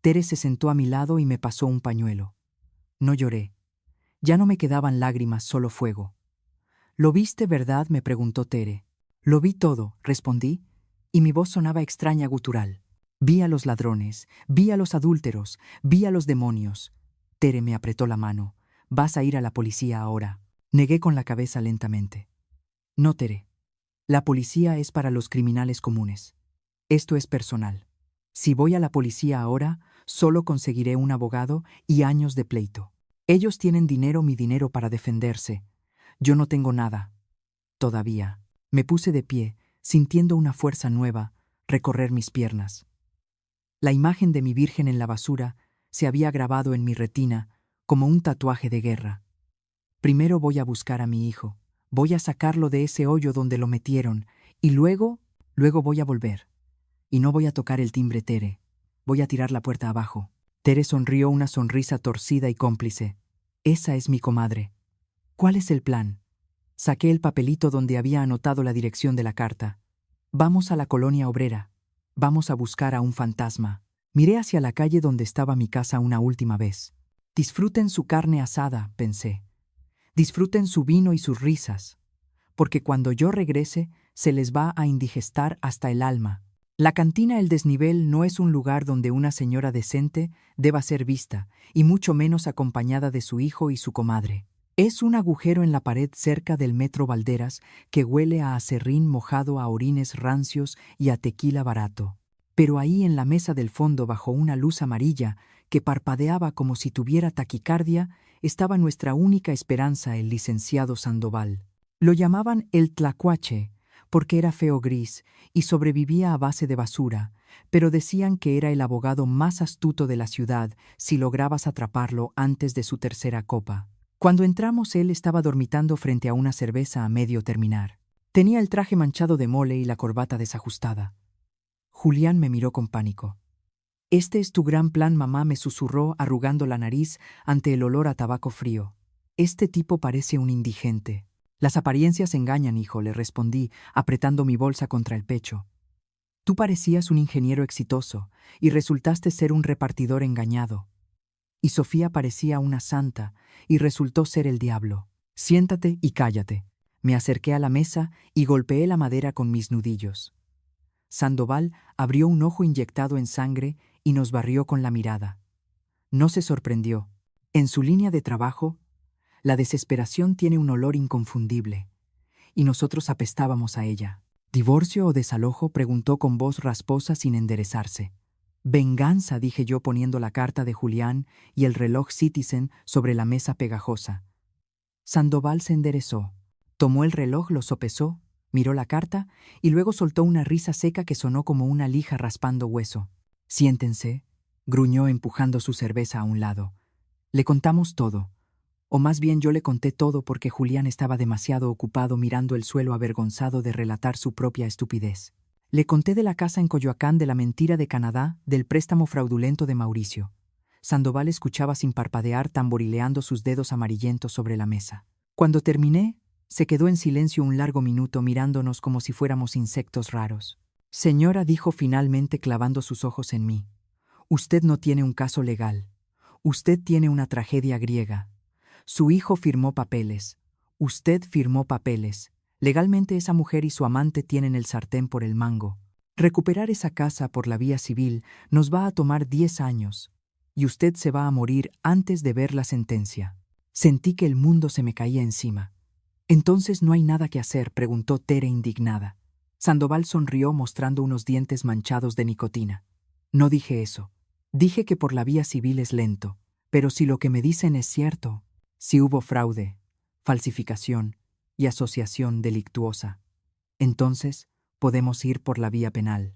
Tere se sentó a mi lado y me pasó un pañuelo. No lloré. Ya no me quedaban lágrimas, solo fuego. «¿Lo viste, verdad?», me preguntó Tere. «Lo vi todo», respondí, y mi voz sonaba extraña gutural. Vi a los ladrones, vi a los adúlteros, vi a los demonios. Tere me apretó la mano. Vas a ir a la policía ahora. Negué con la cabeza lentamente. No, Tere. La policía es para los criminales comunes. Esto es personal. Si voy a la policía ahora, solo conseguiré un abogado y años de pleito. Ellos tienen dinero, mi dinero para defenderse. Yo no tengo nada. Todavía. Me puse de pie, sintiendo una fuerza nueva recorrer mis piernas. La imagen de mi virgen en la basura se había grabado en mi retina como un tatuaje de guerra. Primero voy a buscar a mi hijo. Voy a sacarlo de ese hoyo donde lo metieron y luego voy a volver. Y no voy a tocar el timbre, Tere. Voy a tirar la puerta abajo. Tere sonrió una sonrisa torcida y cómplice. Esa es mi comadre. ¿Cuál es el plan? Saqué el papelito donde había anotado la dirección de la carta. Vamos a la colonia obrera. Vamos a buscar a un fantasma. Miré hacia la calle donde estaba mi casa una última vez. Disfruten su carne asada, pensé. Disfruten su vino y sus risas. Porque cuando yo regrese, se les va a indigestar hasta el alma. La cantina El Desnivel no es un lugar donde una señora decente deba ser vista, y mucho menos acompañada de su hijo y su comadre. Es un agujero en la pared cerca del Metro Valderas que huele a aserrín mojado, a orines rancios y a tequila barato. Pero ahí en la mesa del fondo, bajo una luz amarilla que parpadeaba como si tuviera taquicardia, estaba nuestra única esperanza, el licenciado Sandoval. Lo llamaban el Tlacuache, porque era feo gris y sobrevivía a base de basura, pero decían que era el abogado más astuto de la ciudad si lograbas atraparlo antes de su tercera copa. Cuando entramos, él estaba dormitando frente a una cerveza a medio terminar. Tenía el traje manchado de mole y la corbata desajustada. Julián me miró con pánico. «Este es tu gran plan, mamá», me susurró, arrugando la nariz ante el olor a tabaco frío. «Este tipo parece un indigente». «Las apariencias engañan, hijo», le respondí, apretando mi bolsa contra el pecho. «Tú parecías un ingeniero exitoso y resultaste ser un repartidor engañado. Y Sofía parecía una santa y resultó ser el diablo. Siéntate y cállate». Me acerqué a la mesa y golpeé la madera con mis nudillos. Sandoval abrió un ojo inyectado en sangre y nos barrió con la mirada. No se sorprendió. En su línea de trabajo, la desesperación tiene un olor inconfundible, y nosotros apestábamos a ella. «¿Divorcio o desalojo?», preguntó con voz rasposa sin enderezarse. «Venganza», dije yo poniendo la carta de Julián y el reloj Citizen sobre la mesa pegajosa. Sandoval se enderezó, tomó el reloj, lo sopesó, miró la carta y luego soltó una risa seca que sonó como una lija raspando hueso. «Siéntense», gruñó empujando su cerveza a un lado. Le contamos todo. O más bien yo le conté todo porque Julián estaba demasiado ocupado mirando el suelo avergonzado de relatar su propia estupidez. Le conté de la casa en Coyoacán, de la mentira de Canadá, del préstamo fraudulento de Mauricio. Sandoval escuchaba sin parpadear, tamborileando sus dedos amarillentos sobre la mesa. Cuando terminé, se quedó en silencio un largo minuto mirándonos como si fuéramos insectos raros. «Señora», dijo finalmente clavando sus ojos en mí, «usted no tiene un caso legal. Usted tiene una tragedia griega. Su hijo firmó papeles. Usted firmó papeles. Legalmente esa mujer y su amante tienen el sartén por el mango. Recuperar esa casa por la vía civil nos va a tomar 10 años, y usted se va a morir antes de ver la sentencia». Sentí que el mundo se me caía encima. «¿Entonces no hay nada que hacer?», preguntó Tere indignada. Sandoval sonrió mostrando unos dientes manchados de nicotina. «No dije eso. Dije que por la vía civil es lento, pero si lo que me dicen es cierto, si hubo fraude, falsificación y asociación delictuosa, entonces podemos ir por la vía penal.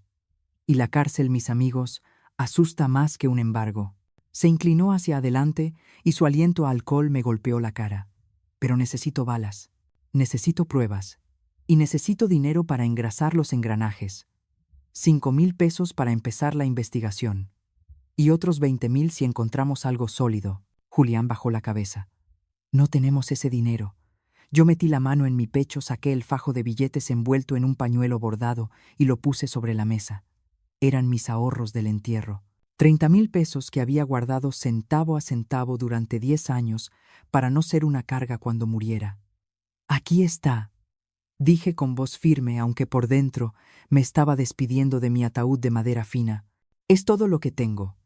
Y la cárcel, mis amigos, asusta más que un embargo». Se inclinó hacia adelante y su aliento a alcohol me golpeó la cara. «Pero necesito balas, necesito pruebas, y necesito dinero para engrasar los engranajes. 5,000 pesos para empezar la investigación. Y otros 20,000 si encontramos algo sólido». Julián bajó la cabeza. «No tenemos ese dinero». Yo metí la mano en mi pecho, saqué el fajo de billetes envuelto en un pañuelo bordado y lo puse sobre la mesa. Eran mis ahorros del entierro. 30,000 pesos que había guardado centavo a centavo durante 10 años para no ser una carga cuando muriera. «Aquí está». Dije con voz firme, aunque por dentro me estaba despidiendo de mi ataúd de madera fina. Es todo lo que tengo.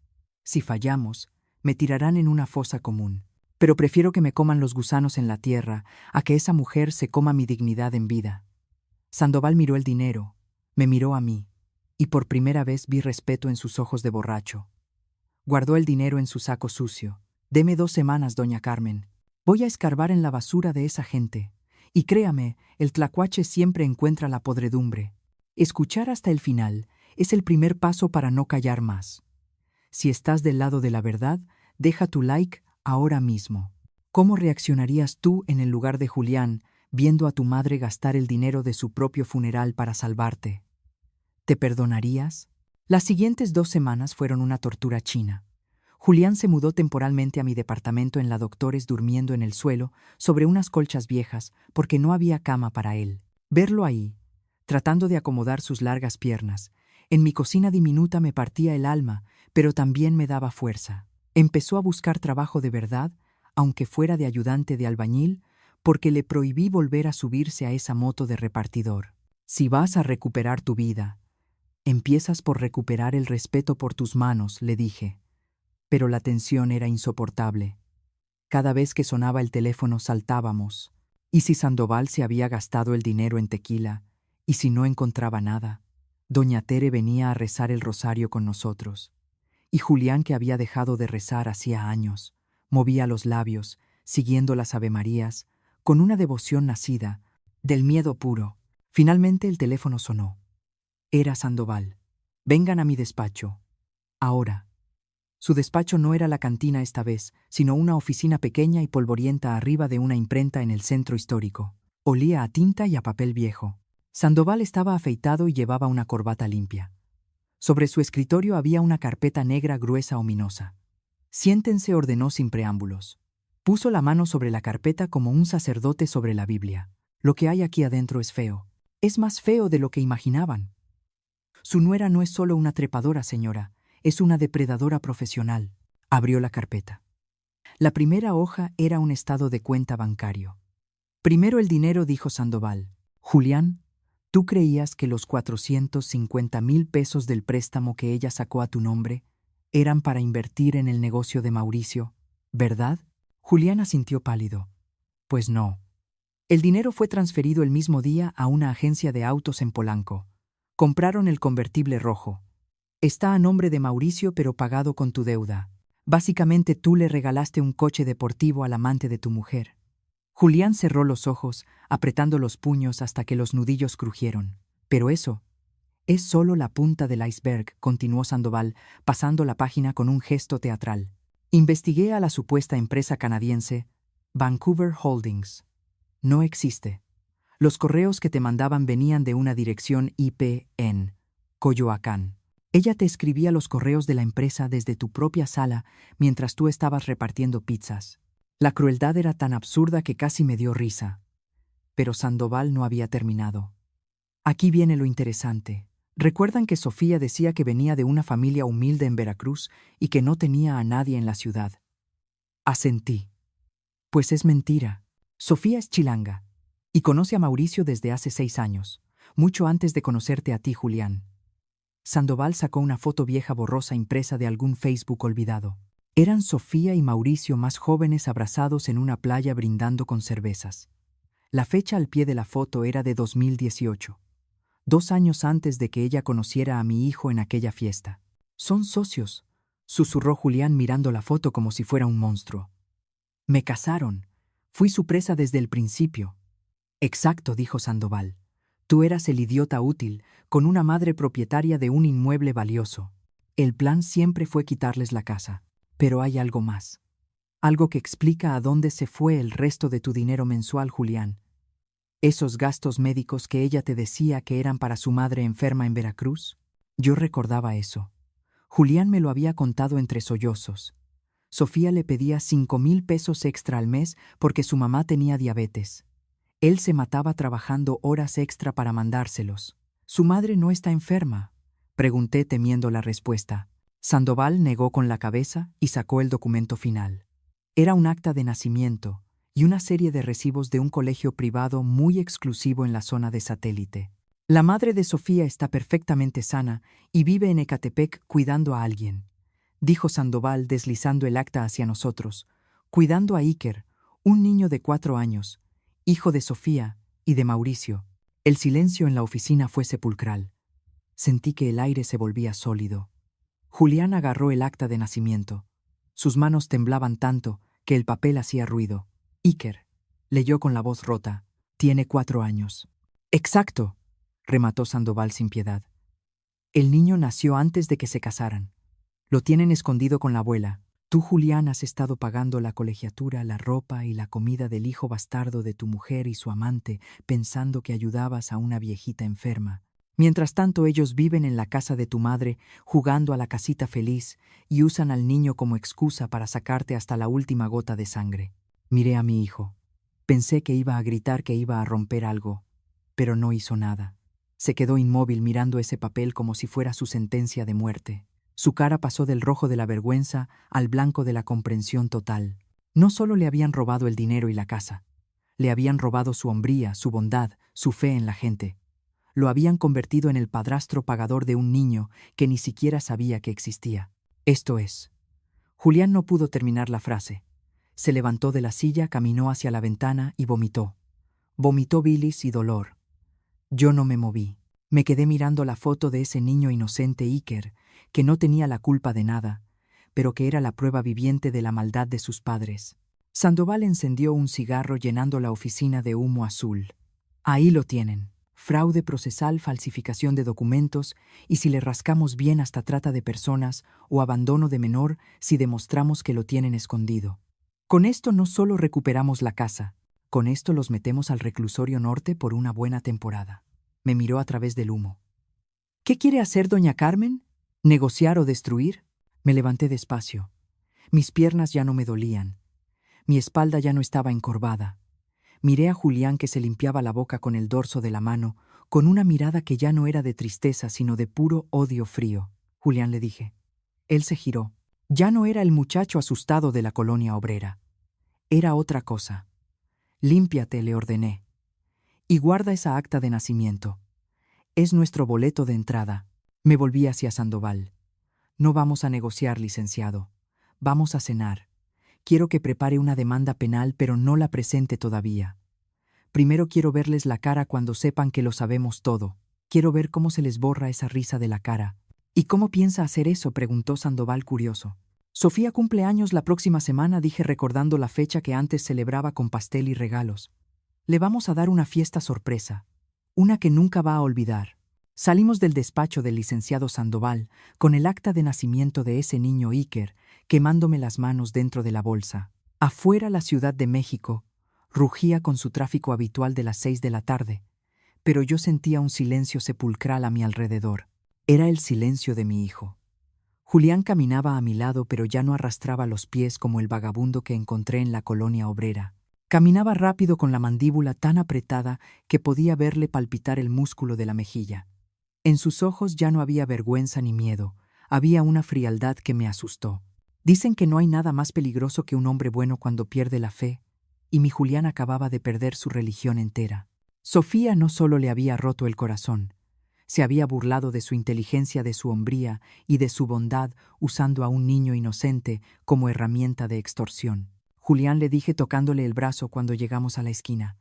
Si fallamos, me tirarán en una fosa común. Pero prefiero que me coman los gusanos en la tierra a que esa mujer se coma mi dignidad en vida. Sandoval miró el dinero, me miró a mí, y por primera vez vi respeto en sus ojos de borracho. Guardó el dinero en su saco sucio. Deme 2 semanas, doña Carmen. Voy a escarbar en la basura de esa gente. Y créame, el tlacuache siempre encuentra la podredumbre. Escuchar hasta el final es el primer paso para no callar más. Si estás del lado de la verdad, deja tu like ahora mismo. ¿Cómo reaccionarías tú en el lugar de Julián viendo a tu madre gastar el dinero de su propio funeral para salvarte? ¿Te perdonarías? Las siguientes 2 semanas fueron una tortura china. Julián se mudó temporalmente a mi departamento en la Doctores durmiendo en el suelo sobre unas colchas viejas porque no había cama para él. Verlo ahí, tratando de acomodar sus largas piernas, en mi cocina diminuta me partía el alma, pero también me daba fuerza. Empezó a buscar trabajo de verdad, aunque fuera de ayudante de albañil, porque le prohibí volver a subirse a esa moto de repartidor. Si vas a recuperar tu vida, empiezas por recuperar el respeto por tus manos, le dije. Pero la tensión era insoportable. Cada vez que sonaba el teléfono saltábamos. ¿Y si Sandoval se había gastado el dinero en tequila? ¿Y si no encontraba nada? Doña Tere venía a rezar el rosario con nosotros. Y Julián, que había dejado de rezar hacía años, movía los labios, siguiendo las avemarías, con una devoción nacida del miedo puro. Finalmente el teléfono sonó. Era Sandoval. Vengan a mi despacho. Ahora. Su despacho no era la cantina esta vez, sino una oficina pequeña y polvorienta arriba de una imprenta en el centro histórico. Olía a tinta y a papel viejo. Sandoval estaba afeitado y llevaba una corbata limpia. Sobre su escritorio había una carpeta negra gruesa ominosa. Siéntense, ordenó sin preámbulos. Puso la mano sobre la carpeta como un sacerdote sobre la Biblia. Lo que hay aquí adentro es feo. Es más feo de lo que imaginaban. Su nuera no es solo una trepadora, señora. Es una depredadora profesional. Abrió la carpeta. La primera hoja era un estado de cuenta bancario. Primero el dinero, dijo Sandoval. Julián, tú creías que los 450,000 pesos del préstamo que ella sacó a tu nombre eran para invertir en el negocio de Mauricio, ¿verdad? Julián asintió pálido. Pues no. El dinero fue transferido el mismo día a una agencia de autos en Polanco. Compraron el convertible rojo. Está a nombre de Mauricio, pero pagado con tu deuda. Básicamente tú le regalaste un coche deportivo al amante de tu mujer. Julián cerró los ojos, apretando los puños hasta que los nudillos crujieron. Pero eso es solo la punta del iceberg, continuó Sandoval, pasando la página con un gesto teatral. Investigué a la supuesta empresa canadiense Vancouver Holdings. No existe. Los correos que te mandaban venían de una dirección IP en Coyoacán. Ella te escribía los correos de la empresa desde tu propia sala mientras tú estabas repartiendo pizzas. La crueldad era tan absurda que casi me dio risa. Pero Sandoval no había terminado. Aquí viene lo interesante. ¿Recuerdan que Sofía decía que venía de una familia humilde en Veracruz y que no tenía a nadie en la ciudad? Asentí. Pues es mentira. Sofía es chilanga y conoce a Mauricio desde hace 6 años, mucho antes de conocerte a ti, Julián. Sandoval sacó una foto vieja borrosa impresa de algún Facebook olvidado. Eran Sofía y Mauricio más jóvenes abrazados en una playa brindando con cervezas. La fecha al pie de la foto era de 2018, 2 años antes de que ella conociera a mi hijo en aquella fiesta. Son socios, susurró Julián mirando la foto como si fuera un monstruo. Me casaron. Fui su presa desde el principio. Exacto, dijo Sandoval. Tú eras el idiota útil, con una madre propietaria de un inmueble valioso. El plan siempre fue quitarles la casa. Pero hay algo más. Algo que explica a dónde se fue el resto de tu dinero mensual, Julián. Esos gastos médicos que ella te decía que eran para su madre enferma en Veracruz. Yo recordaba eso. Julián me lo había contado entre sollozos. Sofía le pedía 5,000 pesos extra al mes porque su mamá tenía diabetes. Él se mataba trabajando horas extra para mandárselos. ¿Su madre no está enferma?, pregunté temiendo la respuesta. Sandoval negó con la cabeza y sacó el documento final. Era un acta de nacimiento, y una serie de recibos de un colegio privado muy exclusivo en la zona de Satélite. La madre de Sofía está perfectamente sana y vive en Ecatepec cuidando a alguien, dijo Sandoval deslizando el acta hacia nosotros, cuidando a Iker, un niño de 4 años, hijo de Sofía y de Mauricio. El silencio en la oficina fue sepulcral. Sentí que el aire se volvía sólido. Julián agarró el acta de nacimiento. Sus manos temblaban tanto que el papel hacía ruido. Iker, leyó con la voz rota, tiene 4 años. Exacto, remató Sandoval sin piedad. El niño nació antes de que se casaran. Lo tienen escondido con la abuela. Tú, Julián, has estado pagando la colegiatura, la ropa y la comida del hijo bastardo de tu mujer y su amante, pensando que ayudabas a una viejita enferma. Mientras tanto, ellos viven en la casa de tu madre, jugando a la casita feliz, y usan al niño como excusa para sacarte hasta la última gota de sangre. Miré a mi hijo. Pensé que iba a gritar, que iba a romper algo, pero no hizo nada. Se quedó inmóvil mirando ese papel como si fuera su sentencia de muerte. Su cara pasó del rojo de la vergüenza al blanco de la comprensión total. No solo le habían robado el dinero y la casa, le habían robado su hombría, su bondad, su fe en la gente. Lo habían convertido en el padrastro pagador de un niño que ni siquiera sabía que existía. Esto es. Julián no pudo terminar la frase. Se levantó de la silla, caminó hacia la ventana y vomitó. Vomitó bilis y dolor. Yo no me moví. Me quedé mirando la foto de ese niño inocente Iker, que no tenía la culpa de nada, pero que era la prueba viviente de la maldad de sus padres. Sandoval encendió un cigarro llenando la oficina de humo azul. Ahí lo tienen. Fraude procesal, falsificación de documentos, y si le rascamos bien hasta trata de personas o abandono de menor si demostramos que lo tienen escondido. Con esto no solo recuperamos la casa, con esto los metemos al reclusorio norte por una buena temporada. Me miró a través del humo. ¿Qué quiere hacer doña Carmen? ¿Negociar o destruir? Me levanté despacio. Mis piernas ya no me dolían. Mi espalda ya no estaba encorvada. Miré a Julián que se limpiaba la boca con el dorso de la mano, con una mirada que ya no era de tristeza, sino de puro odio frío. Julián, le dije. Él se giró. Ya no era el muchacho asustado de la colonia obrera. Era otra cosa. Límpiate, le ordené. Y guarda esa acta de nacimiento. Es nuestro boleto de entrada. Me volví hacia Sandoval. No vamos a negociar, licenciado. Vamos a cenar. Quiero que prepare una demanda penal, pero no la presente todavía. Primero quiero verles la cara cuando sepan que lo sabemos todo. Quiero ver cómo se les borra esa risa de la cara. ¿Y cómo piensa hacer eso?, preguntó Sandoval curioso. Sofía cumple años la próxima semana, dije recordando la fecha que antes celebraba con pastel y regalos. Le vamos a dar una fiesta sorpresa. Una que nunca va a olvidar. Salimos del despacho del licenciado Sandoval con el acta de nacimiento de ese niño Iker, quemándome las manos dentro de la bolsa. Afuera la Ciudad de México rugía con su tráfico habitual de las 6 de la tarde, pero yo sentía un silencio sepulcral a mi alrededor. Era el silencio de mi hijo. Julián caminaba a mi lado, pero ya no arrastraba los pies como el vagabundo que encontré en la colonia obrera. Caminaba rápido con la mandíbula tan apretada que podía verle palpitar el músculo de la mejilla. En sus ojos ya no había vergüenza ni miedo, había una frialdad que me asustó. Dicen que no hay nada más peligroso que un hombre bueno cuando pierde la fe, y mi Julián acababa de perder su religión entera. Sofía no solo le había roto el corazón, se había burlado de su inteligencia, de su hombría y de su bondad, usando a un niño inocente como herramienta de extorsión. Julián, le dije tocándole el brazo cuando llegamos a la esquina.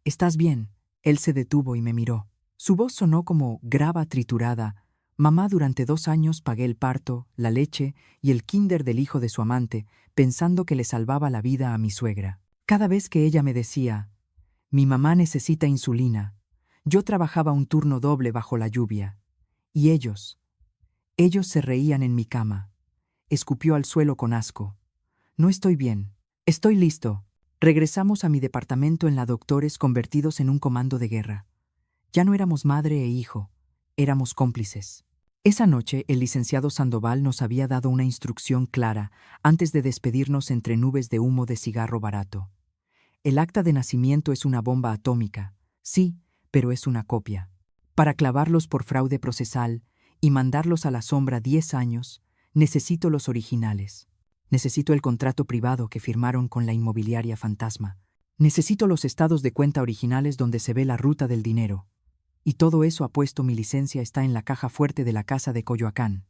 ¿Estás bien? Él se detuvo y me miró. Su voz sonó como grava triturada. Mamá, durante 2 años pagué el parto, la leche y el kinder del hijo de su amante, pensando que le salvaba la vida a mi suegra. Cada vez que ella me decía, mi mamá necesita insulina, yo trabajaba un turno doble bajo la lluvia. Y ellos se reían en mi cama. Escupió al suelo con asco. No estoy bien. Estoy listo. Regresamos a mi departamento en la Doctores, convertidos en un comando de guerra. Ya no éramos madre e hijo, éramos cómplices. Esa noche el licenciado Sandoval nos había dado una instrucción clara antes de despedirnos entre nubes de humo de cigarro barato. El acta de nacimiento es una bomba atómica, sí, pero es una copia. Para clavarlos por fraude procesal y mandarlos a la sombra 10 años, necesito los originales. Necesito el contrato privado que firmaron con la inmobiliaria fantasma. Necesito los estados de cuenta originales donde se ve la ruta del dinero. Y todo eso apuesto mi licencia está en la caja fuerte de la casa de Coyoacán.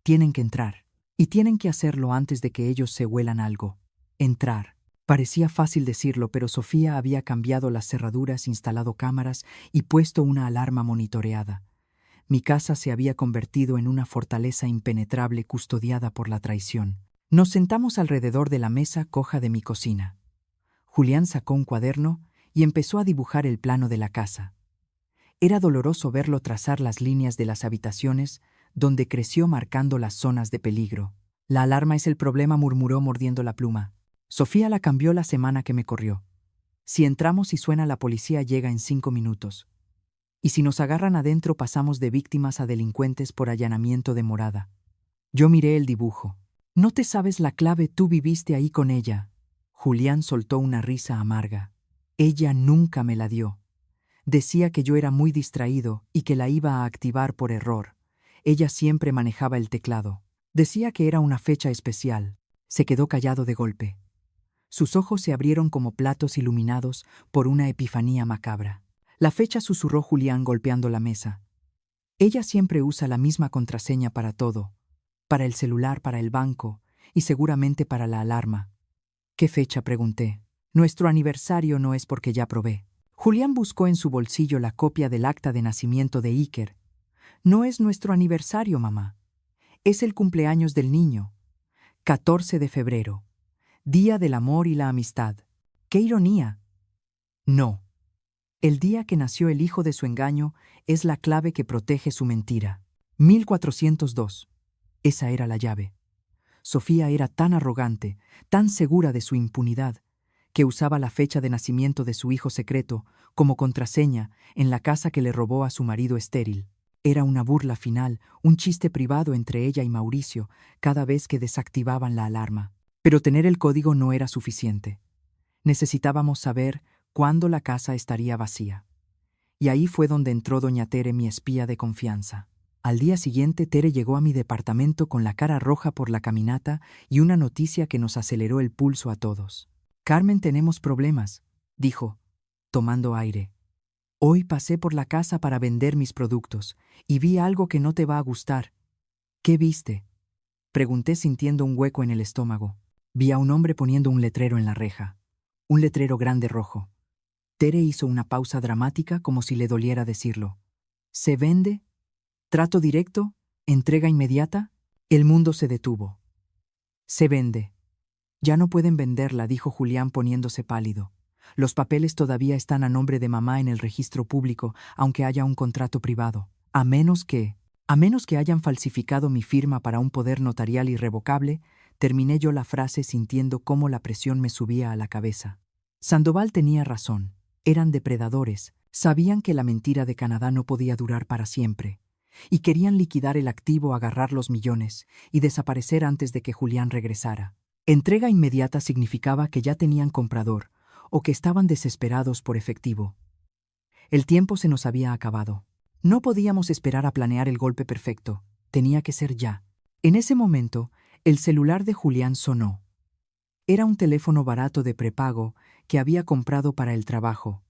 Tienen que entrar. Y tienen que hacerlo antes de que ellos se huelan algo. Entrar. Parecía fácil decirlo, pero Sofía había cambiado las cerraduras, instalado cámaras y puesto una alarma monitoreada. Mi casa se había convertido en una fortaleza impenetrable custodiada por la traición. Nos sentamos alrededor de la mesa coja de mi cocina. Julián sacó un cuaderno y empezó a dibujar el plano de la casa. Era doloroso verlo trazar las líneas de las habitaciones, donde creció marcando las zonas de peligro. La alarma es el problema, murmuró mordiendo la pluma. Sofía la cambió la semana que me corrió. Si entramos y suena la policía llega en 5 minutos. Y si nos agarran adentro pasamos de víctimas a delincuentes por allanamiento de morada. Yo miré el dibujo. No te sabes la clave, tú viviste ahí con ella. Julián soltó una risa amarga. Ella nunca me la dio. Decía que yo era muy distraído y que la iba a activar por error. Ella siempre manejaba el teclado. Decía que era una fecha especial. Se quedó callado de golpe. Sus ojos se abrieron como platos iluminados por una epifanía macabra. La fecha, susurró Julián golpeando la mesa. Ella siempre usa la misma contraseña para todo. Para el celular, para el banco y seguramente para la alarma. ¿Qué fecha?, pregunté. Nuestro aniversario no es porque ya probé. Julián buscó en su bolsillo la copia del acta de nacimiento de Iker. No es nuestro aniversario, mamá. Es el cumpleaños del niño. 14 de febrero. Día del amor y la amistad. ¡Qué ironía! No. El día que nació el hijo de su engaño es la clave que protege su mentira. 1402. Esa era la llave. Sofía era tan arrogante, tan segura de su impunidad, que usaba la fecha de nacimiento de su hijo secreto como contraseña en la casa que le robó a su marido estéril. Era una burla final, un chiste privado entre ella y Mauricio cada vez que desactivaban la alarma. Pero tener el código no era suficiente. Necesitábamos saber cuándo la casa estaría vacía. Y ahí fue donde entró doña Tere, mi espía de confianza. Al día siguiente, Tere llegó a mi departamento con la cara roja por la caminata y una noticia que nos aceleró el pulso a todos. «Carmen, tenemos problemas», dijo, tomando aire. «Hoy pasé por la casa para vender mis productos y vi algo que no te va a gustar». «¿Qué viste?», pregunté sintiendo un hueco en el estómago. Vi a un hombre poniendo un letrero en la reja. Un letrero grande rojo. Tere hizo una pausa dramática como si le doliera decirlo. «¿Se vende? ¿Trato directo? ¿Entrega inmediata?» El mundo se detuvo. «Se vende». «Ya no pueden venderla», dijo Julián poniéndose pálido. «Los papeles todavía están a nombre de mamá en el registro público, aunque haya un contrato privado. A menos que hayan falsificado mi firma para un poder notarial irrevocable», terminé yo la frase sintiendo cómo la presión me subía a la cabeza. Sandoval tenía razón. Eran depredadores. Sabían que la mentira de Canadá no podía durar para siempre. Y querían liquidar el activo, agarrar los millones y desaparecer antes de que Julián regresara. Entrega inmediata significaba que ya tenían comprador o que estaban desesperados por efectivo. El tiempo se nos había acabado. No podíamos esperar a planear el golpe perfecto. Tenía que ser ya. En ese momento, el celular de Julián sonó. Era un teléfono barato de prepago que había comprado para el trabajo.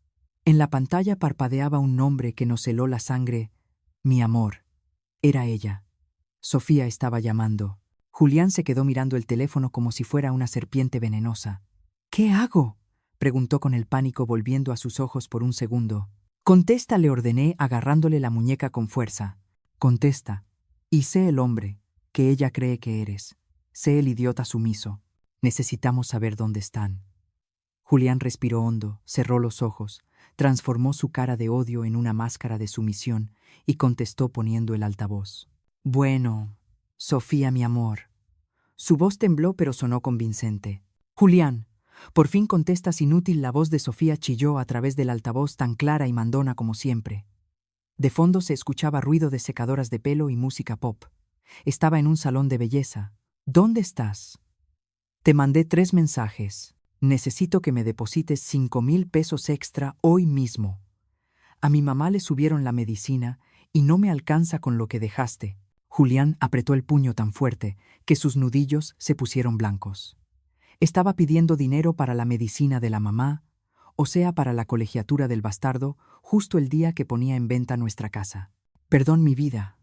En la pantalla parpadeaba un nombre que nos heló la sangre. Mi amor. Era ella. Sofía estaba llamando. Julián se quedó mirando el teléfono como si fuera una serpiente venenosa. «¿Qué hago?», preguntó con el pánico volviendo a sus ojos por un segundo. «Contesta», le ordené agarrándole la muñeca con fuerza. «Contesta. Y sé el hombre que ella cree que eres. Sé el idiota sumiso. Necesitamos saber dónde están». Julián respiró hondo, cerró los ojos, transformó su cara de odio en una máscara de sumisión y contestó poniendo el altavoz. «Bueno, Sofía, mi amor». Su voz tembló pero sonó convincente. «Julián, por fin contestas, inútil», la voz de Sofía chilló a través del altavoz tan clara y mandona como siempre. De fondo se escuchaba ruido de secadoras de pelo y música pop. Estaba en un salón de belleza. «¿Dónde estás? Te mandé 3 mensajes. Necesito que me deposites 5,000 pesos extra hoy mismo. A mi mamá le subieron la medicina y no me alcanza con lo que dejaste». Julián apretó el puño tan fuerte que sus nudillos se pusieron blancos. Estaba pidiendo dinero para la medicina de la mamá o sea, para la colegiatura del bastardo, justo el día que ponía en venta nuestra casa. Perdón mi vida,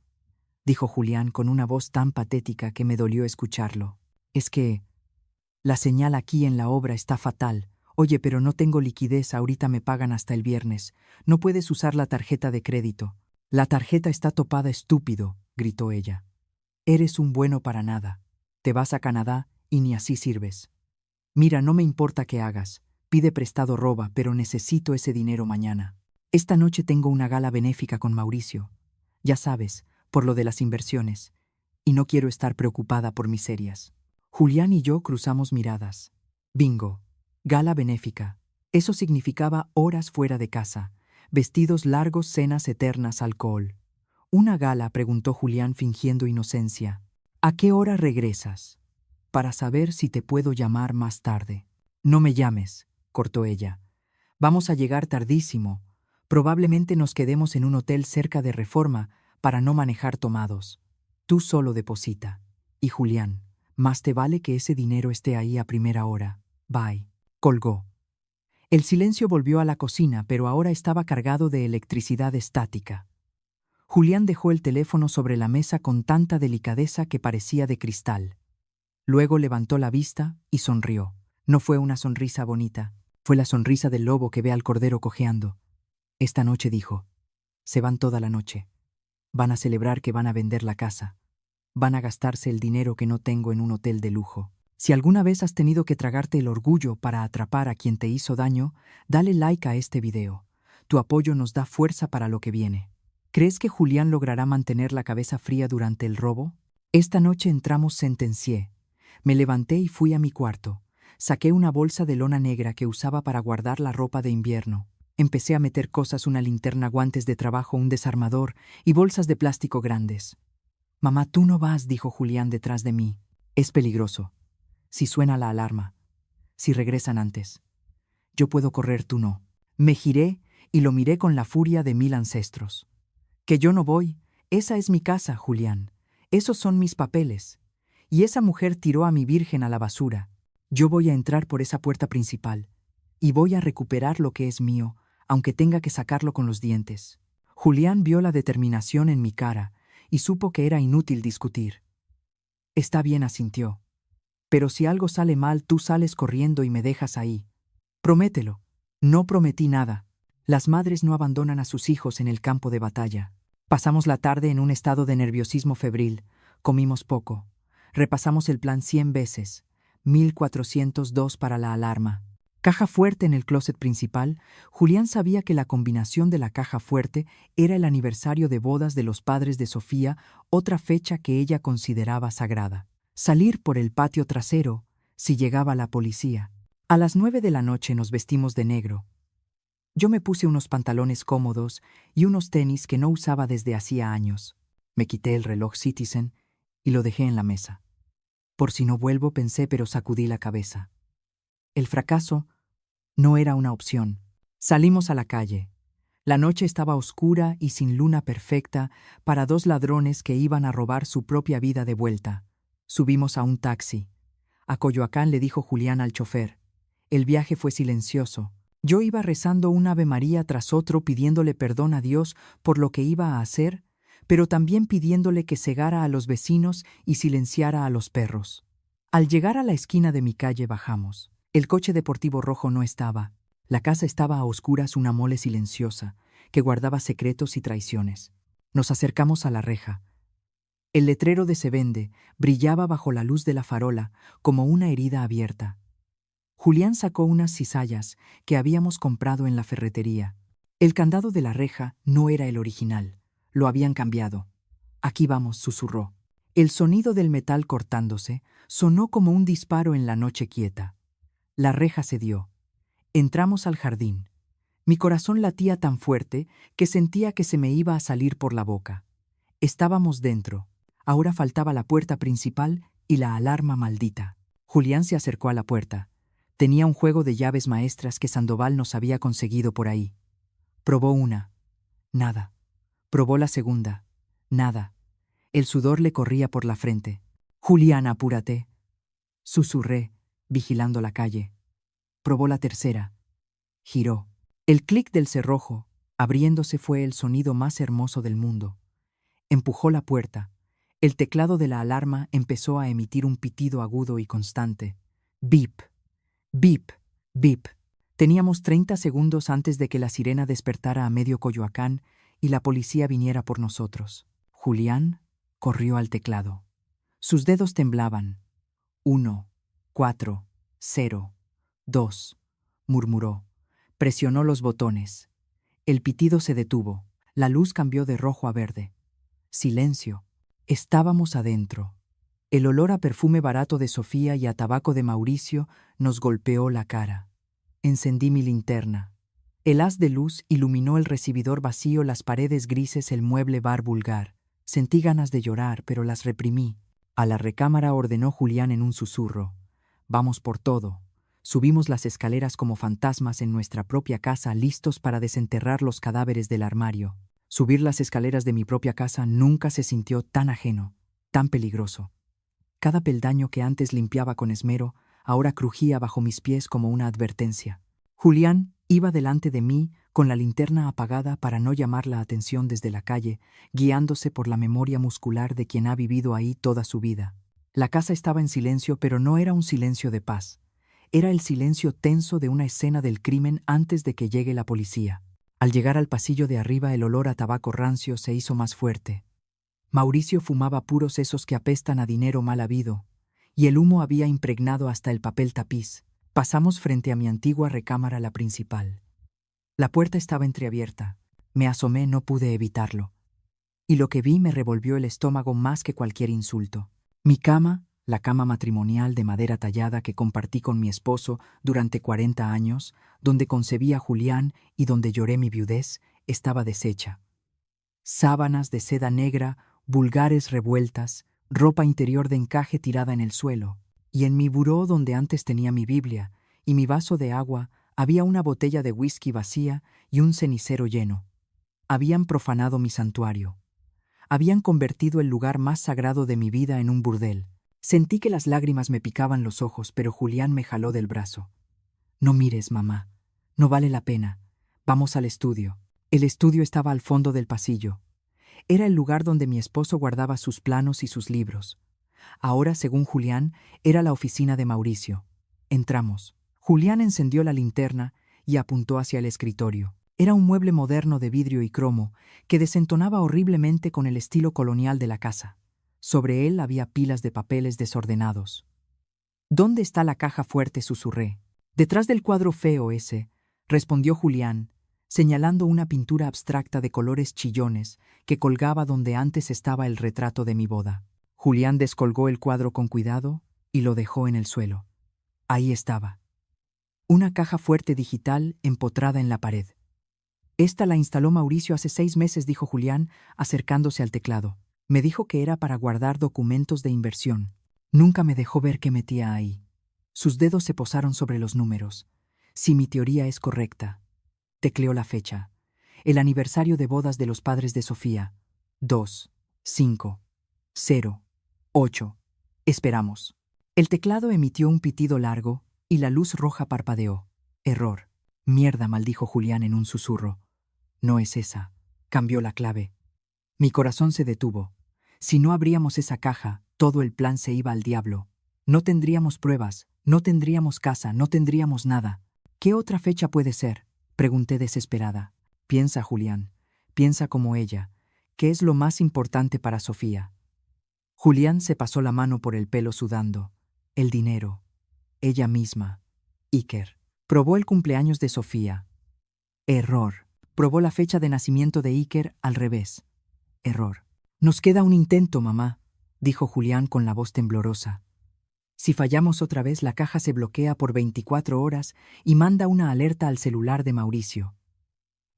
dijo Julián con una voz tan patética que me dolió escucharlo. Es que la señal aquí en la obra está fatal. Oye, pero no tengo liquidez, ahorita me pagan hasta el viernes. No puedes usar la tarjeta de crédito. La tarjeta está topada, estúpido, gritó ella. Eres un bueno para nada. Te vas a Canadá y ni así sirves. Mira, no me importa qué hagas. Pide prestado, roba, pero necesito ese dinero mañana. Esta noche tengo una gala benéfica con Mauricio. Ya sabes, por lo de las inversiones. Y no quiero estar preocupada por miserias. Julián y yo cruzamos miradas. Bingo. Gala benéfica. Eso significaba horas fuera de casa, vestidos largos, cenas eternas, alcohol. ¿Una gala?, preguntó Julián fingiendo inocencia. ¿A qué hora regresas? Para saber si te puedo llamar más tarde. No me llames, cortó ella. Vamos a llegar tardísimo. Probablemente nos quedemos en un hotel cerca de Reforma para no manejar tomados. Tú solo deposita. Y Julián, más te vale que ese dinero esté ahí a primera hora. Bye. Colgó. El silencio volvió a la cocina, pero ahora estaba cargado de electricidad estática. Julián dejó el teléfono sobre la mesa con tanta delicadeza que parecía de cristal. Luego levantó la vista y sonrió. No fue una sonrisa bonita, fue la sonrisa del lobo que ve al cordero cojeando. Esta noche, dijo, se van toda la noche. Van a celebrar que van a vender la casa. Van a gastarse el dinero que no tengo en un hotel de lujo. Si alguna vez has tenido que tragarte el orgullo para atrapar a quien te hizo daño, dale like a este video. Tu apoyo nos da fuerza para lo que viene. ¿Crees que Julián logrará mantener la cabeza fría durante el robo? Esta noche entramos, sentencié. Me levanté y fui a mi cuarto. Saqué una bolsa de lona negra que usaba para guardar la ropa de invierno. Empecé a meter cosas, una linterna, guantes de trabajo, un desarmador y bolsas de plástico grandes. Mamá, tú no vas, dijo Julián detrás de mí. Es peligroso. Si suena la alarma. Si regresan antes. Yo puedo correr, tú no. Me giré y lo miré con la furia de 1000 ancestros. Que yo no voy. Esa es mi casa, Julián. Esos son mis papeles. Y esa mujer tiró a mi virgen a la basura. Yo voy a entrar por esa puerta principal. Y voy a recuperar lo que es mío, aunque tenga que sacarlo con los dientes. Julián vio la determinación en mi cara y supo que era inútil discutir. Está bien, asintió. Pero si algo sale mal, tú sales corriendo y me dejas ahí. Promételo. No prometí nada. Las madres no abandonan a sus hijos en el campo de batalla. Pasamos la tarde en un estado de nerviosismo febril. Comimos poco. Repasamos el plan 100 veces. 1402 para la alarma. Caja fuerte en el closet principal. Julián sabía que la combinación de la caja fuerte era el aniversario de bodas de los padres de Sofía, otra fecha que ella consideraba sagrada. Salir por el patio trasero, si llegaba la policía. A las 9 de la noche nos vestimos de negro. Yo me puse unos pantalones cómodos y unos tenis que no usaba desde hacía años. Me quité el reloj Citizen y lo dejé en la mesa. Por si no vuelvo, pensé, pero sacudí la cabeza. El fracaso no era una opción. Salimos a la calle. La noche estaba oscura y sin luna perfecta para dos ladrones que iban a robar su propia vida de vuelta. Subimos a un taxi. A Coyoacán, le dijo Julián al chofer. El viaje fue silencioso. Yo iba rezando un Ave María tras otro, pidiéndole perdón a Dios por lo que iba a hacer, pero también pidiéndole que cegara a los vecinos y silenciara a los perros. Al llegar a la esquina de mi calle bajamos. El coche deportivo rojo no estaba. La casa estaba a oscuras, una mole silenciosa, que guardaba secretos y traiciones. Nos acercamos a la reja. El letrero de "Se vende" brillaba bajo la luz de la farola como una herida abierta. Julián sacó unas cizallas que habíamos comprado en la ferretería. El candado de la reja no era el original. Lo habían cambiado. Aquí vamos, susurró. El sonido del metal cortándose sonó como un disparo en la noche quieta. La reja cedió. Entramos al jardín. Mi corazón latía tan fuerte que sentía que se me iba a salir por la boca. Estábamos dentro. Ahora faltaba la puerta principal y la alarma maldita. Julián se acercó a la puerta. Tenía un juego de llaves maestras que Sandoval nos había conseguido por ahí. Probó una. Nada. Probó la segunda. Nada. El sudor le corría por la frente. Julián, apúrate. Susurré, vigilando la calle. Probó la tercera. Giró. El clic del cerrojo, abriéndose, fue el sonido más hermoso del mundo. Empujó la puerta. El teclado de la alarma empezó a emitir un pitido agudo y constante. Bip, bip, bip. Teníamos 30 segundos antes de que la sirena despertara a medio Coyoacán y la policía viniera por nosotros. Julián corrió al teclado. Sus dedos temblaban. 1, 4, 0, 2, murmuró. Presionó los botones. El pitido se detuvo. La luz cambió de rojo a verde. Silencio. Estábamos adentro. El olor a perfume barato de Sofía y a tabaco de Mauricio nos golpeó la cara. Encendí mi linterna. El haz de luz iluminó el recibidor vacío, las paredes grises, el mueble bar vulgar. Sentí ganas de llorar, pero las reprimí. A la recámara ordenó Julián en un susurro. Vamos por todo. Subimos las escaleras como fantasmas en nuestra propia casa, listos para desenterrar los cadáveres del armario. Subir las escaleras de mi propia casa nunca se sintió tan ajeno, tan peligroso. Cada peldaño que antes limpiaba con esmero, ahora crujía bajo mis pies como una advertencia. Julián iba delante de mí con la linterna apagada para no llamar la atención desde la calle, guiándose por la memoria muscular de quien ha vivido ahí toda su vida. La casa estaba en silencio, pero no era un silencio de paz. Era el silencio tenso de una escena del crimen antes de que llegue la policía. Al llegar al pasillo de arriba, el olor a tabaco rancio se hizo más fuerte. Mauricio fumaba puros esos que apestan a dinero mal habido, y el humo había impregnado hasta el papel tapiz. Pasamos frente a mi antigua recámara, la principal. La puerta estaba entreabierta. Me asomé, no pude evitarlo. Y lo que vi me revolvió el estómago más que cualquier insulto. Mi cama, la cama matrimonial de madera tallada que compartí con mi esposo durante 40 años, donde concebí a Julián y donde lloré mi viudez, estaba deshecha. Sábanas de seda negra, vulgares revueltas, ropa interior de encaje tirada en el suelo, y en mi buró, donde antes tenía mi Biblia y mi vaso de agua, había una botella de whisky vacía y un cenicero lleno. Habían profanado mi santuario. Habían convertido el lugar más sagrado de mi vida en un burdel. Sentí que las lágrimas me picaban los ojos, pero Julián me jaló del brazo. No mires, mamá. No vale la pena. Vamos al estudio. El estudio estaba al fondo del pasillo. Era el lugar donde mi esposo guardaba sus planos y sus libros. Ahora, según Julián, era la oficina de Mauricio. Entramos. Julián encendió la linterna y apuntó hacia el escritorio. Era un mueble moderno de vidrio y cromo que desentonaba horriblemente con el estilo colonial de la casa. Sobre él había pilas de papeles desordenados. ¿Dónde está la caja fuerte?, susurré. Detrás del cuadro feo ese, respondió Julián, señalando una pintura abstracta de colores chillones que colgaba donde antes estaba el retrato de mi boda. Julián descolgó el cuadro con cuidado y lo dejó en el suelo. Ahí estaba. Una caja fuerte digital empotrada en la pared. Esta la instaló Mauricio hace 6 meses, dijo Julián, acercándose al teclado. Me dijo que era para guardar documentos de inversión. Nunca me dejó ver qué metía ahí. Sus dedos se posaron sobre los números. Si mi teoría es correcta. Tecleó la fecha. El aniversario de bodas de los padres de Sofía. 2, 5, 0, 8. Esperamos. El teclado emitió un pitido largo y la luz roja parpadeó. Error. Mierda, maldijo Julián en un susurro. No es esa. Cambió la clave. Mi corazón se detuvo. Si no abríamos esa caja, todo el plan se iba al diablo. No tendríamos pruebas, no tendríamos casa, no tendríamos nada. ¿Qué otra fecha puede ser?, pregunté desesperada. Piensa, Julián. Piensa como ella. ¿Qué es lo más importante para Sofía? Julián se pasó la mano por el pelo sudando. El dinero. Ella misma. Iker. Probó el cumpleaños de Sofía. Error. Probó la fecha de nacimiento de Iker al revés. Error. Nos queda un intento, mamá, dijo Julián con la voz temblorosa. Si fallamos otra vez, la caja se bloquea por 24 horas y manda una alerta al celular de Mauricio.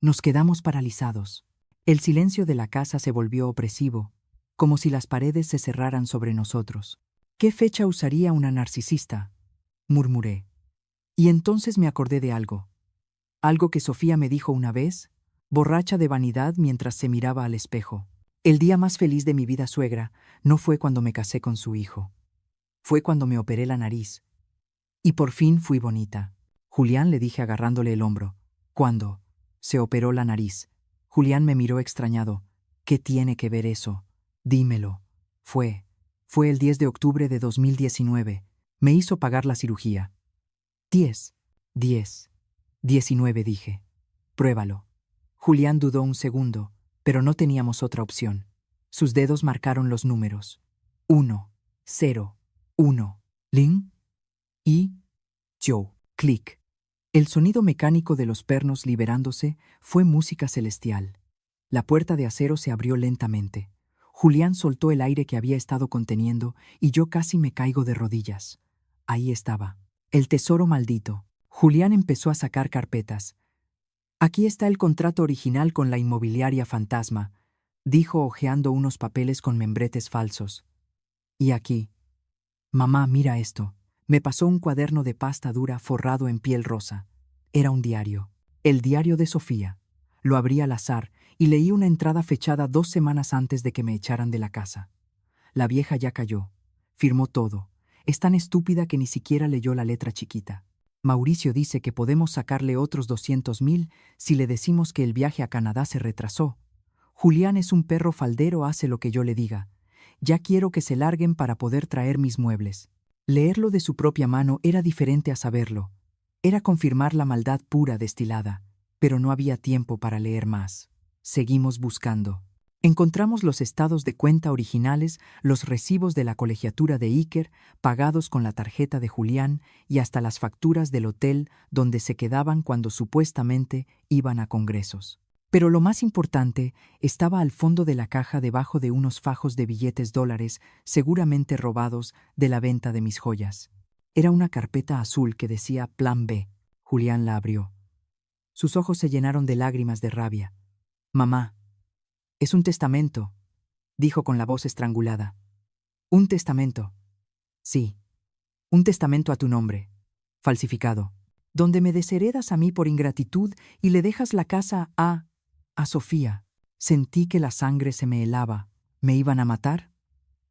Nos quedamos paralizados. El silencio de la casa se volvió opresivo, como si las paredes se cerraran sobre nosotros. ¿Qué fecha usaría una narcisista?, murmuré. Y entonces me acordé de algo. Algo que Sofía me dijo una vez, borracha de vanidad mientras se miraba al espejo. El día más feliz de mi vida, suegra, no fue cuando me casé con su hijo. Fue cuando me operé la nariz. Y por fin fui bonita. Julián, le dije agarrándole el hombro. ¿Cuándo? Se operó la nariz. Julián me miró extrañado. ¿Qué tiene que ver eso? Dímelo. Fue el 10 de octubre de 2019. Me hizo pagar la cirugía. 10, 19 dije. Pruébalo. Julián dudó un segundo, pero no teníamos otra opción. Sus dedos marcaron los números. 1, 0, 1. Ling. Y. Joe. Clic. El sonido mecánico de los pernos liberándose fue música celestial. La puerta de acero se abrió lentamente. Julián soltó el aire que había estado conteniendo y yo casi me caigo de rodillas. Ahí estaba. El tesoro maldito. Julián empezó a sacar carpetas. Aquí está el contrato original con la inmobiliaria fantasma, dijo hojeando unos papeles con membretes falsos. Y aquí. Mamá, mira esto. Me pasó un cuaderno de pasta dura forrado en piel rosa. Era un diario. El diario de Sofía. Lo abrí al azar y leí una entrada fechada 2 semanas antes de que me echaran de la casa. La vieja ya cayó. Firmó todo. Es tan estúpida que ni siquiera leyó la letra chiquita. Mauricio dice que podemos sacarle otros 200,000 si le decimos que el viaje a Canadá se retrasó. Julián es un perro faldero, hace lo que yo le diga. Ya quiero que se larguen para poder traer mis muebles. Leerlo de su propia mano era diferente a saberlo. Era confirmar la maldad pura destilada, pero no había tiempo para leer más. Seguimos buscando. Encontramos los estados de cuenta originales, los recibos de la colegiatura de Iker, pagados con la tarjeta de Julián y hasta las facturas del hotel donde se quedaban cuando supuestamente iban a congresos. Pero lo más importante estaba al fondo de la caja debajo de unos fajos de billetes dólares, seguramente robados de la venta de mis joyas. Era una carpeta azul que decía Plan B. Julián la abrió. Sus ojos se llenaron de lágrimas de rabia. Mamá, es un testamento, dijo con la voz estrangulada. Un testamento. Sí, un testamento a tu nombre, falsificado, donde me desheredas a mí por ingratitud y le dejas la casa a Sofía. Sentí que la sangre se me helaba. ¿Me iban a matar?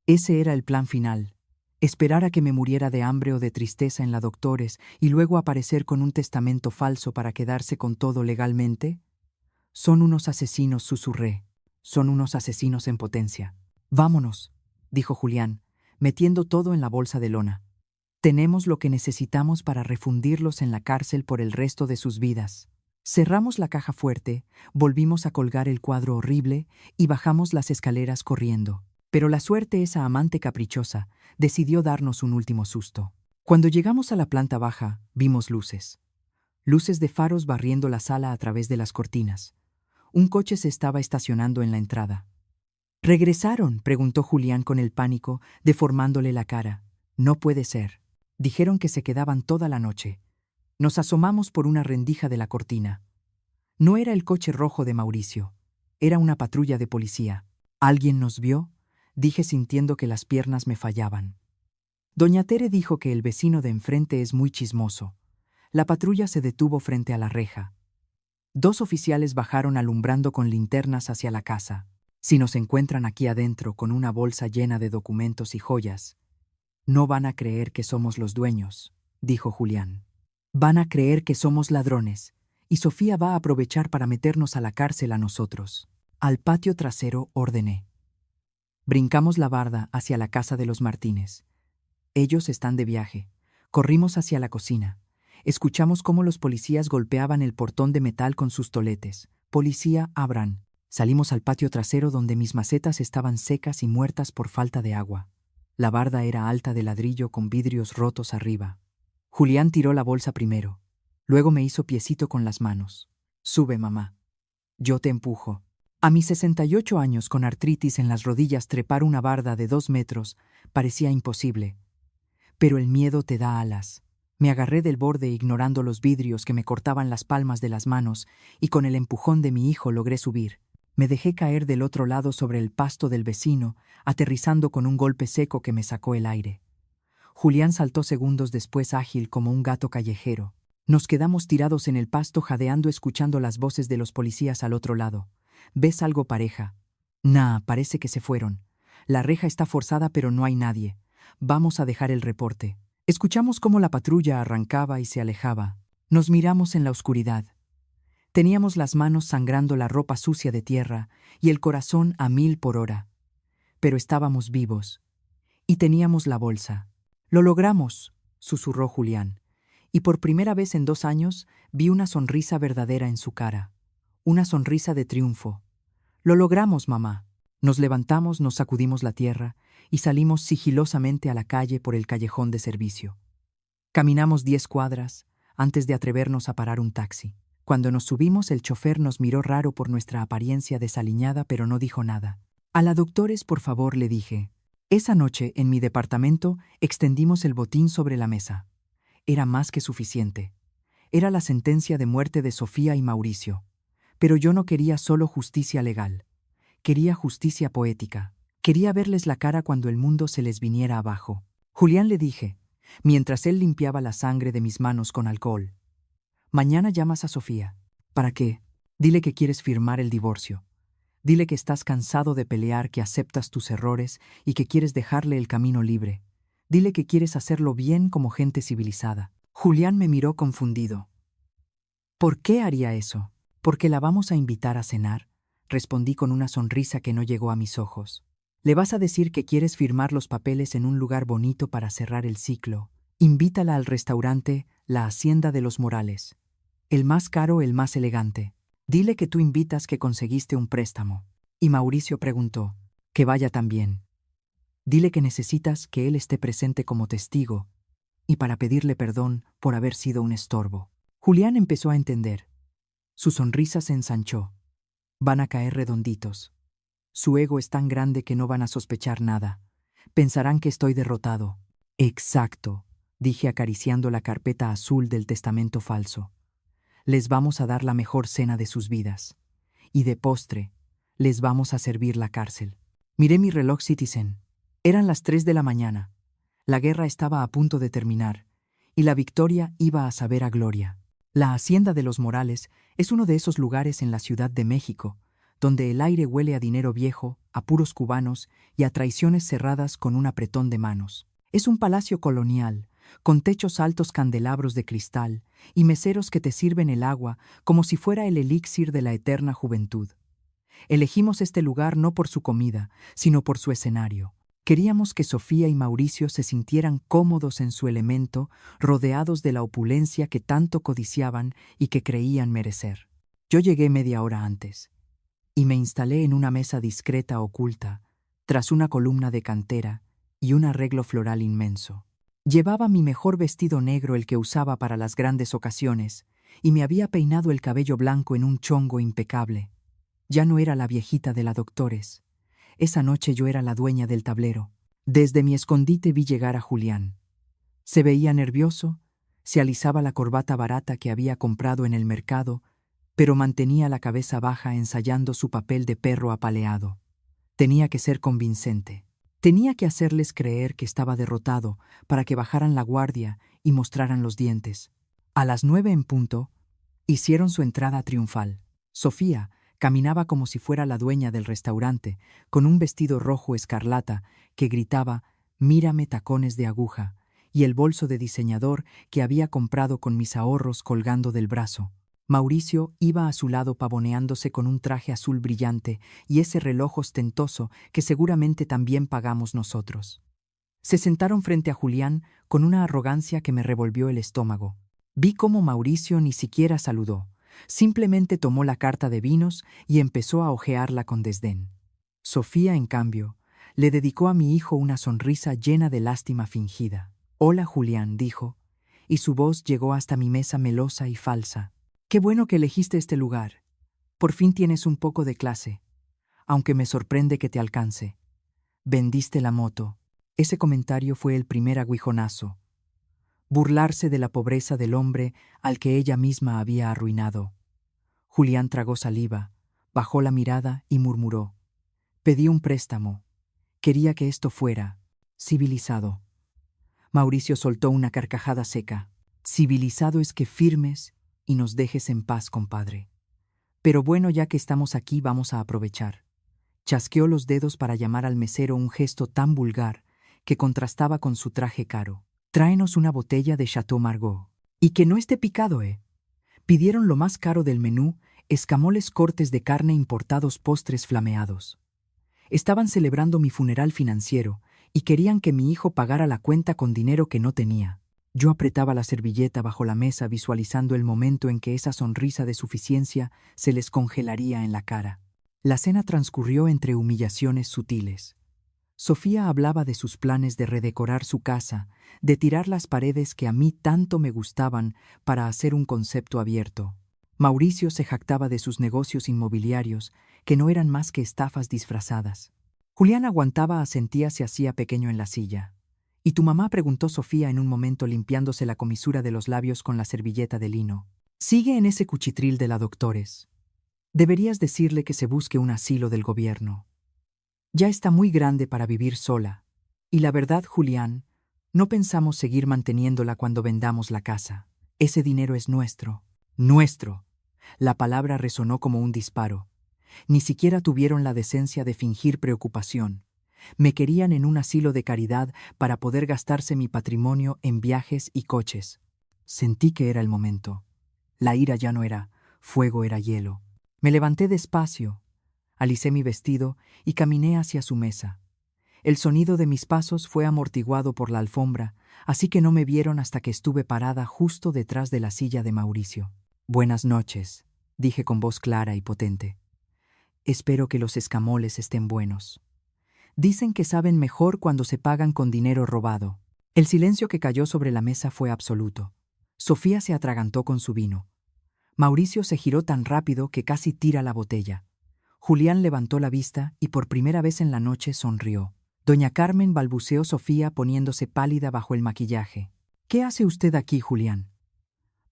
Ese era el plan final. Esperar a que me muriera de hambre o de tristeza en la doctores y luego aparecer con un testamento falso para quedarse con todo legalmente. Son unos asesinos, susurré. Son unos asesinos en potencia. Vámonos, dijo Julián, metiendo todo en la bolsa de lona. Tenemos lo que necesitamos para refundirlos en la cárcel por el resto de sus vidas. Cerramos la caja fuerte, volvimos a colgar el cuadro horrible y bajamos las escaleras corriendo. Pero la suerte, esa amante caprichosa, decidió darnos un último susto. Cuando llegamos a la planta baja, vimos luces. Luces de faros barriendo la sala a través de las cortinas. Un coche se estaba estacionando en la entrada. ¿Regresaron?, preguntó Julián con el pánico, deformándole la cara. No puede ser. Dijeron que se quedaban toda la noche. Nos asomamos por una rendija de la cortina. No era el coche rojo de Mauricio. Era una patrulla de policía. ¿Alguien nos vio?, dije sintiendo que las piernas me fallaban. Doña Tere dijo que el vecino de enfrente es muy chismoso. La patrulla se detuvo frente a la reja. 2 oficiales bajaron alumbrando con linternas hacia la casa. Si nos encuentran aquí adentro con una bolsa llena de documentos y joyas, no van a creer que somos los dueños, dijo Julián. Van a creer que somos ladrones, y Sofía va a aprovechar para meternos a la cárcel a nosotros. Al patio trasero, ordené. Brincamos la barda hacia la casa de los Martínez. Ellos están de viaje. Corrimos hacia la cocina. Escuchamos cómo los policías golpeaban el portón de metal con sus toletes. Policía, abran. Salimos al patio trasero donde mis macetas estaban secas y muertas por falta de agua. La barda era alta de ladrillo con vidrios rotos arriba. Julián tiró la bolsa primero. Luego me hizo piecito con las manos. Sube, mamá. Yo te empujo. A mis 68 años con artritis en las rodillas trepar una barda de 2 metros parecía imposible. Pero el miedo te da alas. Me agarré del borde ignorando los vidrios que me cortaban las palmas de las manos y con el empujón de mi hijo logré subir. Me dejé caer del otro lado sobre el pasto del vecino, aterrizando con un golpe seco que me sacó el aire. Julián saltó segundos después ágil como un gato callejero. Nos quedamos tirados en el pasto jadeando escuchando las voces de los policías al otro lado. ¿Ves algo, pareja? Nah, parece que se fueron. La reja está forzada pero no hay nadie. Vamos a dejar el reporte. Escuchamos cómo la patrulla arrancaba y se alejaba. Nos miramos en la oscuridad. Teníamos las manos sangrando la ropa sucia de tierra y el corazón a 1000 por hora. Pero estábamos vivos. Y teníamos la bolsa. «Lo logramos», susurró Julián. Y por primera vez en 2 años vi una sonrisa verdadera en su cara. Una sonrisa de triunfo. «Lo logramos, mamá». Nos levantamos, nos sacudimos la tierra y salimos sigilosamente a la calle por el callejón de servicio. Caminamos 10 cuadras antes de atrevernos a parar un taxi. Cuando nos subimos, el chofer nos miró raro por nuestra apariencia desaliñada, pero no dijo nada. «A la doctores, por favor», le dije. Esa noche, en mi departamento, extendimos el botín sobre la mesa. Era más que suficiente. Era la sentencia de muerte de Sofía y Mauricio. Pero yo no quería solo justicia legal. Quería justicia poética. Quería verles la cara cuando el mundo se les viniera abajo. «Julián», le dije, mientras él limpiaba la sangre de mis manos con alcohol. «Mañana llamas a Sofía». «¿Para qué?» «Dile que quieres firmar el divorcio. Dile que estás cansado de pelear, que aceptas tus errores y que quieres dejarle el camino libre. Dile que quieres hacerlo bien como gente civilizada». Julián me miró confundido. «¿Por qué haría eso?» «Porque la vamos a invitar a cenar», respondí con una sonrisa que no llegó a mis ojos. «Le vas a decir que quieres firmar los papeles en un lugar bonito para cerrar el ciclo. Invítala al restaurante La Hacienda de los Morales. El más caro, el más elegante. Dile que tú invitas, que conseguiste un préstamo». Y Mauricio preguntó: «Que vaya también». «Dile que necesitas que él esté presente como testigo y para pedirle perdón por haber sido un estorbo». Julián empezó a entender. Su sonrisa se ensanchó. «Van a caer redonditos. Su ego es tan grande que no van a sospechar nada. Pensarán que estoy derrotado». «Exacto», dije acariciando la carpeta azul del testamento falso. «Les vamos a dar la mejor cena de sus vidas. Y de postre, les vamos a servir la cárcel». Miré mi reloj Citizen. Eran las 3 de la mañana. La guerra estaba a punto de terminar, y la victoria iba a saber a gloria. La Hacienda de los Morales es uno de esos lugares en la Ciudad de México, donde el aire huele a dinero viejo, a puros cubanos y a traiciones cerradas con un apretón de manos. Es un palacio colonial, con techos altos, candelabros de cristal y meseros que te sirven el agua como si fuera el elixir de la eterna juventud. Elegimos este lugar no por su comida, sino por su escenario. Queríamos que Sofía y Mauricio se sintieran cómodos en su elemento, rodeados de la opulencia que tanto codiciaban y que creían merecer. Yo llegué media hora antes y me instalé en una mesa discreta oculta, tras una columna de cantera y un arreglo floral inmenso. Llevaba mi mejor vestido negro, el que usaba para las grandes ocasiones, y me había peinado el cabello blanco en un chongo impecable. Ya no era la viejita de la doctores. Esa noche yo era la dueña del tablero. Desde mi escondite vi llegar a Julián. Se veía nervioso, se alisaba la corbata barata que había comprado en el mercado, pero mantenía la cabeza baja ensayando su papel de perro apaleado. Tenía que ser convincente. Tenía que hacerles creer que estaba derrotado para que bajaran la guardia y mostraran los dientes. A las 9 en punto, hicieron su entrada triunfal. Sofía caminaba como si fuera la dueña del restaurante, con un vestido rojo escarlata que gritaba «Mírame, tacones de aguja», y el bolso de diseñador que había comprado con mis ahorros colgando del brazo. Mauricio iba a su lado pavoneándose con un traje azul brillante y ese reloj ostentoso que seguramente también pagamos nosotros. Se sentaron frente a Julián con una arrogancia que me revolvió el estómago. Vi cómo Mauricio ni siquiera saludó. Simplemente tomó la carta de vinos y empezó a hojearla con desdén. Sofía, en cambio, le dedicó a mi hijo una sonrisa llena de lástima fingida. «Hola, Julián», dijo, y su voz llegó hasta mi mesa melosa y falsa. «Qué bueno que elegiste este lugar. Por fin tienes un poco de clase, aunque me sorprende que te alcance. Vendiste la moto». Ese comentario fue el primer aguijonazo. Burlarse de la pobreza del hombre al que ella misma había arruinado. Julián tragó saliva, bajó la mirada y murmuró: «Pedí un préstamo. Quería que esto fuera civilizado». Mauricio soltó una carcajada seca. «Civilizado es que firmes y nos dejes en paz, compadre. Pero bueno, ya que estamos aquí, vamos a aprovechar». Chasqueó los dedos para llamar al mesero, un gesto tan vulgar que contrastaba con su traje caro. «Tráenos una botella de Chateau Margaux. Y que no esté picado, ¿eh?». Pidieron lo más caro del menú escamoles, cortes de carne importados, postres flameados. Estaban celebrando mi funeral financiero y querían que mi hijo pagara la cuenta con dinero que no tenía. Yo apretaba la servilleta bajo la mesa visualizando el momento en que esa sonrisa de suficiencia se les congelaría en la cara. La cena transcurrió entre humillaciones sutiles. Sofía hablaba de sus planes de redecorar su casa, de tirar las paredes que a mí tanto me gustaban para hacer un concepto abierto. Mauricio se jactaba de sus negocios inmobiliarios, que no eran más que estafas disfrazadas. Julián aguantaba, asentía, se hacía pequeño en la silla. ¿Y tu mamá?, preguntó Sofía en un momento limpiándose la comisura de los labios con la servilleta de lino. Sigue en ese cuchitril de la doctores. Deberías decirle que se busque un asilo del gobierno. Ya está muy grande para vivir sola. Y la verdad, Julián, no pensamos seguir manteniéndola cuando vendamos la casa. Ese dinero es nuestro. ¡Nuestro! La palabra resonó como un disparo. Ni siquiera tuvieron la decencia de fingir preocupación. Me querían en un asilo de caridad para poder gastarse mi patrimonio en viajes y coches. Sentí que era el momento. La ira ya no era fuego, era hielo. Me levanté despacio, alicé mi vestido y caminé hacia su mesa. El sonido de mis pasos fue amortiguado por la alfombra, así que no me vieron hasta que estuve parada justo detrás de la silla de Mauricio. «Buenas noches», dije con voz clara y potente. «Espero que los escamoles estén buenos. Dicen que saben mejor cuando se pagan con dinero robado». El silencio que cayó sobre la mesa fue absoluto. Sofía se atragantó con su vino. Mauricio se giró tan rápido que casi tira la botella. Julián levantó la vista y por primera vez en la noche sonrió. «Doña Carmen», balbuceó Sofía poniéndose pálida bajo el maquillaje. «¿Qué hace usted aquí, Julián?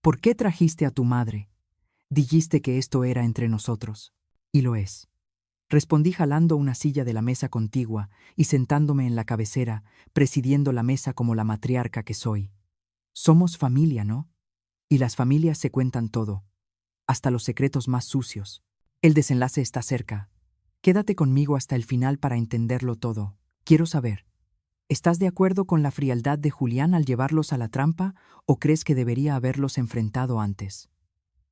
¿Por qué trajiste a tu madre? Dijiste que esto era entre nosotros». «Y lo es», respondí jalando una silla de la mesa contigua y sentándome en la cabecera, presidiendo la mesa como la matriarca que soy. «Somos familia, ¿no? Y las familias se cuentan todo, hasta los secretos más sucios. El desenlace está cerca. Quédate conmigo hasta el final para entenderlo todo. Quiero saber, ¿estás de acuerdo con la frialdad de Julián al llevarlos a la trampa o crees que debería haberlos enfrentado antes?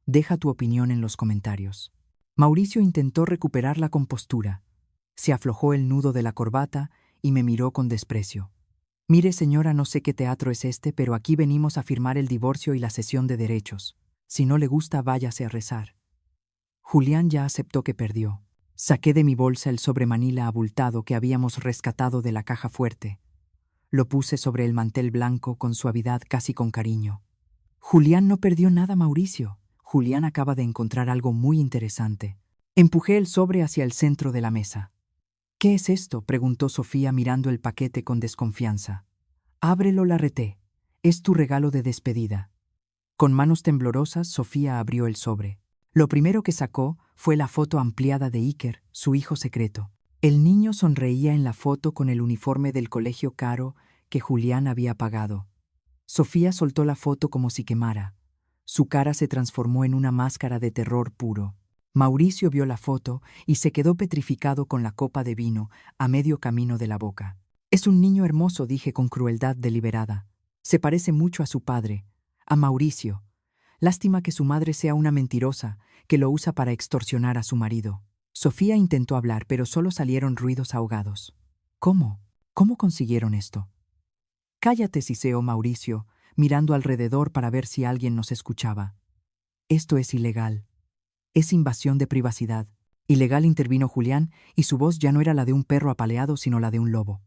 Deja tu opinión en los comentarios». Mauricio intentó recuperar la compostura. Se aflojó el nudo de la corbata y me miró con desprecio. «Mire, señora, no sé qué teatro es este, pero aquí venimos a firmar el divorcio y la cesión de derechos. Si no le gusta, váyase a rezar». Julián ya aceptó que perdió. Saqué de mi bolsa el sobremanila abultado que habíamos rescatado de la caja fuerte. Lo puse sobre el mantel blanco con suavidad, casi con cariño. «Julián no perdió nada, Mauricio. Julián acaba de encontrar algo muy interesante». Empujé el sobre hacia el centro de la mesa. «¿Qué es esto?», preguntó Sofía mirando el paquete con desconfianza. «Ábrelo», la reté. «Es tu regalo de despedida». Con manos temblorosas, Sofía abrió el sobre. Lo primero que sacó fue la foto ampliada de Iker, su hijo secreto. El niño sonreía en la foto con el uniforme del colegio caro que Julián había pagado. Sofía soltó la foto como si quemara. Su cara se transformó en una máscara de terror puro. Mauricio vio la foto y se quedó petrificado con la copa de vino a medio camino de la boca. «Es un niño hermoso», dije con crueldad deliberada. «Se parece mucho a su padre, a Mauricio. Lástima que su madre sea una mentirosa que lo usa para extorsionar a su marido». Sofía intentó hablar, pero solo salieron ruidos ahogados. «¿Cómo? ¿Cómo consiguieron esto?» «Cállate», siseó Mauricio, mirando alrededor para ver si alguien nos escuchaba. «Esto es ilegal. Es invasión de privacidad». «Ilegal», intervino Julián, y su voz ya no era la de un perro apaleado, sino la de un lobo.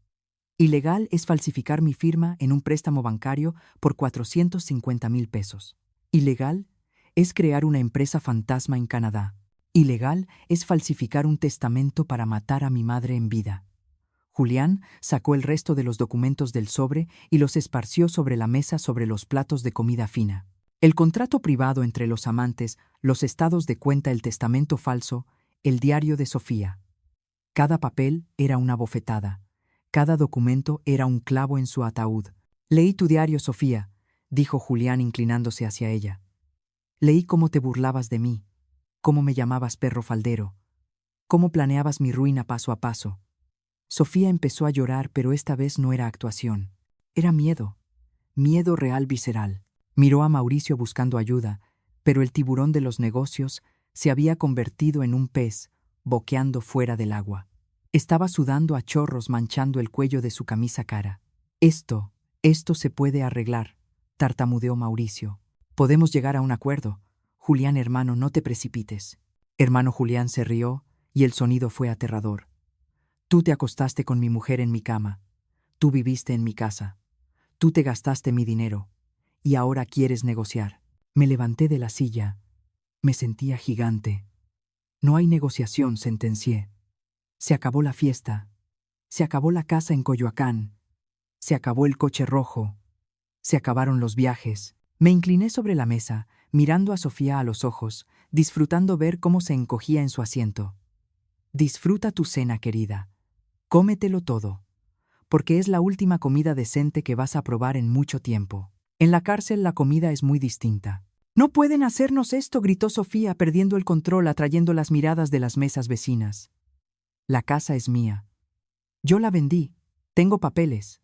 «Ilegal es falsificar mi firma en un préstamo bancario por 450,000 pesos. Ilegal es crear una empresa fantasma en Canadá. Ilegal es falsificar un testamento para matar a mi madre en vida». Julián sacó el resto de los documentos del sobre y los esparció sobre la mesa sobre los platos de comida fina. El contrato privado entre los amantes, los estados de cuenta, el testamento falso, el diario de Sofía. Cada papel era una bofetada. Cada documento era un clavo en su ataúd. «Leí tu diario, Sofía», dijo Julián inclinándose hacia ella. «Leí cómo te burlabas de mí, cómo me llamabas perro faldero, cómo planeabas mi ruina paso a paso». Sofía empezó a llorar, pero esta vez no era actuación. Era miedo, miedo real, visceral. Miró a Mauricio buscando ayuda, pero el tiburón de los negocios Se había convertido en un pez, boqueando fuera del agua. Estaba sudando a chorros manchando el cuello de su camisa cara. Esto se puede arreglar, tartamudeó Mauricio. Podemos llegar a un acuerdo. Julián, hermano, no te precipites. Hermano Julián se rió y el sonido fue aterrador. Tú te acostaste con mi mujer en mi cama. Tú viviste en mi casa. Tú te gastaste mi dinero. Y ahora quieres negociar. Me levanté de la silla. Me sentía gigante. No hay negociación, sentencié. Se acabó la fiesta. Se acabó la casa en Coyoacán. Se acabó el coche rojo. Se acabaron los viajes. Me incliné sobre la mesa, mirando a Sofía a los ojos, disfrutando ver cómo se encogía en su asiento. Disfruta tu cena, querida. Cómetelo todo. Porque es la última comida decente que vas a probar en mucho tiempo. En la cárcel la comida es muy distinta. No pueden hacernos esto, gritó Sofía, perdiendo el control, atrayendo las miradas de las mesas vecinas. La casa es mía. Yo la vendí. Tengo papeles.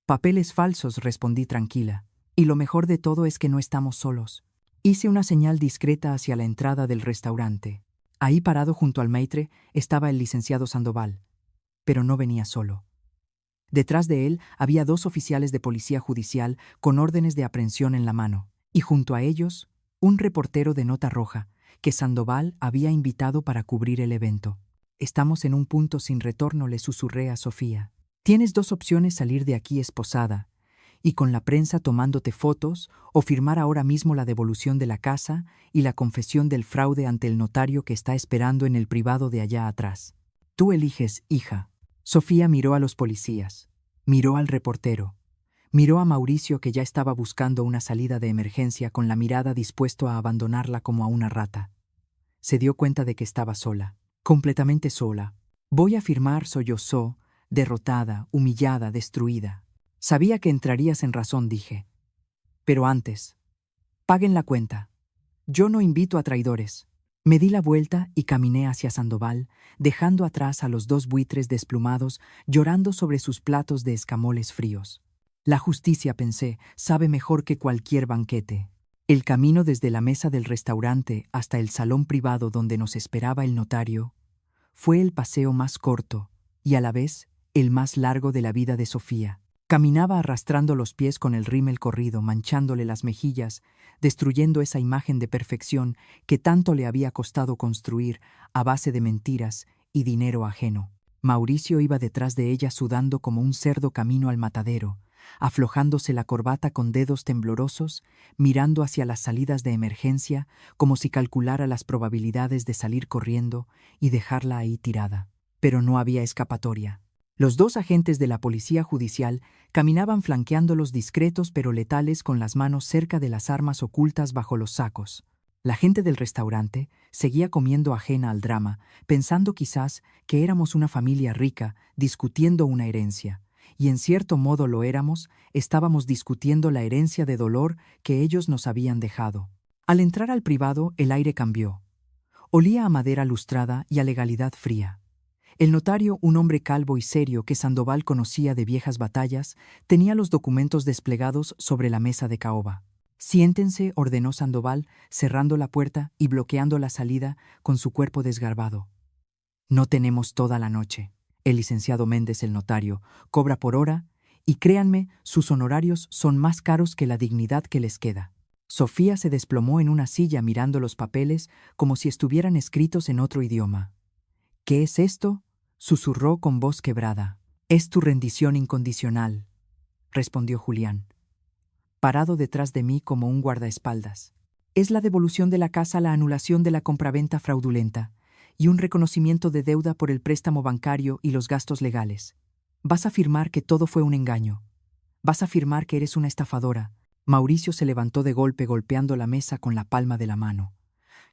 Papeles falsos, respondí tranquila. Y lo mejor de todo es que no estamos solos. Hice una señal discreta hacia la entrada del restaurante. Ahí parado junto al maitre estaba el licenciado Sandoval. Pero no venía solo. Detrás de él había 2 oficiales de policía judicial con órdenes de aprehensión en la mano, y junto a ellos, un reportero de nota roja que Sandoval había invitado para cubrir el evento. Estamos en un punto sin retorno, le susurré a Sofía. Tienes 2 opciones: salir de aquí esposada, y con la prensa tomándote fotos, o firmar ahora mismo la devolución de la casa y la confesión del fraude ante el notario que está esperando en el privado de allá atrás. Tú eliges, hija. Sofía miró a los policías, miró al reportero, miró a Mauricio, que ya estaba buscando una salida de emergencia con la mirada dispuesto a abandonarla como a una rata. Se dio cuenta de que estaba sola, completamente sola. Voy a firmar, sollozó, derrotada, humillada, destruida. Sabía que entrarías en razón, dije. Pero antes, paguen la cuenta. Yo no invito a traidores. Me di la vuelta y caminé hacia Sandoval, dejando atrás a los 2 buitres desplumados llorando sobre sus platos de escamoles fríos. La justicia, pensé, sabe mejor que cualquier banquete. El camino desde la mesa del restaurante hasta el salón privado donde nos esperaba el notario fue el paseo más corto y a la vez el más largo de la vida de Sofía. Caminaba arrastrando los pies con el rímel corrido, manchándole las mejillas, destruyendo esa imagen de perfección que tanto le había costado construir a base de mentiras y dinero ajeno. Mauricio iba detrás de ella sudando como un cerdo camino al matadero, aflojándose la corbata con dedos temblorosos, mirando hacia las salidas de emergencia como si calculara las probabilidades de salir corriendo y dejarla ahí tirada. Pero no había escapatoria. Los 2 agentes de la policía judicial caminaban flanqueándolos, discretos pero letales, con las manos cerca de las armas ocultas bajo los sacos. La gente del restaurante seguía comiendo ajena al drama, pensando quizás que éramos una familia rica discutiendo una herencia. Y en cierto modo lo éramos, estábamos discutiendo la herencia de dolor que ellos nos habían dejado. Al entrar al privado, el aire cambió. Olía a madera lustrada y a legalidad fría. El notario, un hombre calvo y serio que Sandoval conocía de viejas batallas, tenía los documentos desplegados sobre la mesa de caoba. Siéntense, ordenó Sandoval, cerrando la puerta y bloqueando la salida con su cuerpo desgarbado. No tenemos toda la noche. El licenciado Méndez, el notario, cobra por hora y créanme, sus honorarios son más caros que la dignidad que les queda. Sofía se desplomó en una silla mirando los papeles como si estuvieran escritos en otro idioma. ¿Qué es esto?, susurró con voz quebrada. Es tu rendición incondicional, respondió Julián, parado detrás de mí como un guardaespaldas. Es la devolución de la casa, la anulación de la compraventa fraudulenta y un reconocimiento de deuda por el préstamo bancario y los gastos legales. Vas a afirmar que todo fue un engaño. Vas a afirmar que eres una estafadora. Mauricio se levantó de golpe, golpeando la mesa con la palma de la mano.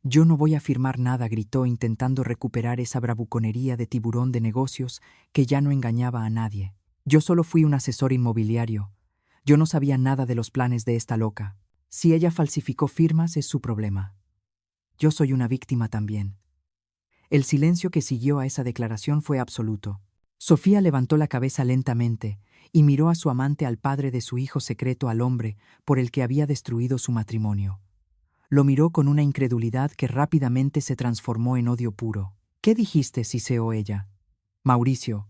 Yo no voy a firmar nada, gritó, intentando recuperar esa bravuconería de tiburón de negocios que ya no engañaba a nadie. Yo solo fui un asesor inmobiliario. Yo no sabía nada de los planes de esta loca. Si ella falsificó firmas, es su problema. Yo soy una víctima también. El silencio que siguió a esa declaración fue absoluto. Sofía levantó la cabeza lentamente y miró a su amante, al padre de su hijo secreto, al hombre por el que había destruido su matrimonio. Lo miró con una incredulidad que rápidamente se transformó en odio puro. ¿Qué dijiste? Siseó ella. Mauricio,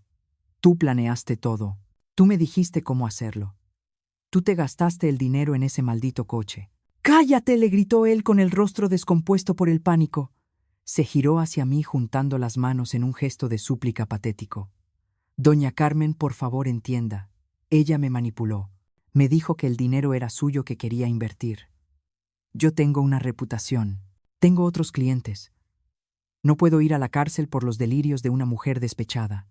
tú planeaste todo. Tú me dijiste cómo hacerlo. Tú te gastaste el dinero en ese maldito coche. ¡Cállate!, le gritó él con el rostro descompuesto por el pánico. Se giró hacia mí juntando las manos en un gesto de súplica patético. Doña Carmen, por favor, entienda. Ella me manipuló. Me dijo que el dinero era suyo, que quería invertir. Yo tengo una reputación. Tengo otros clientes. No puedo ir a la cárcel por los delirios de una mujer despechada.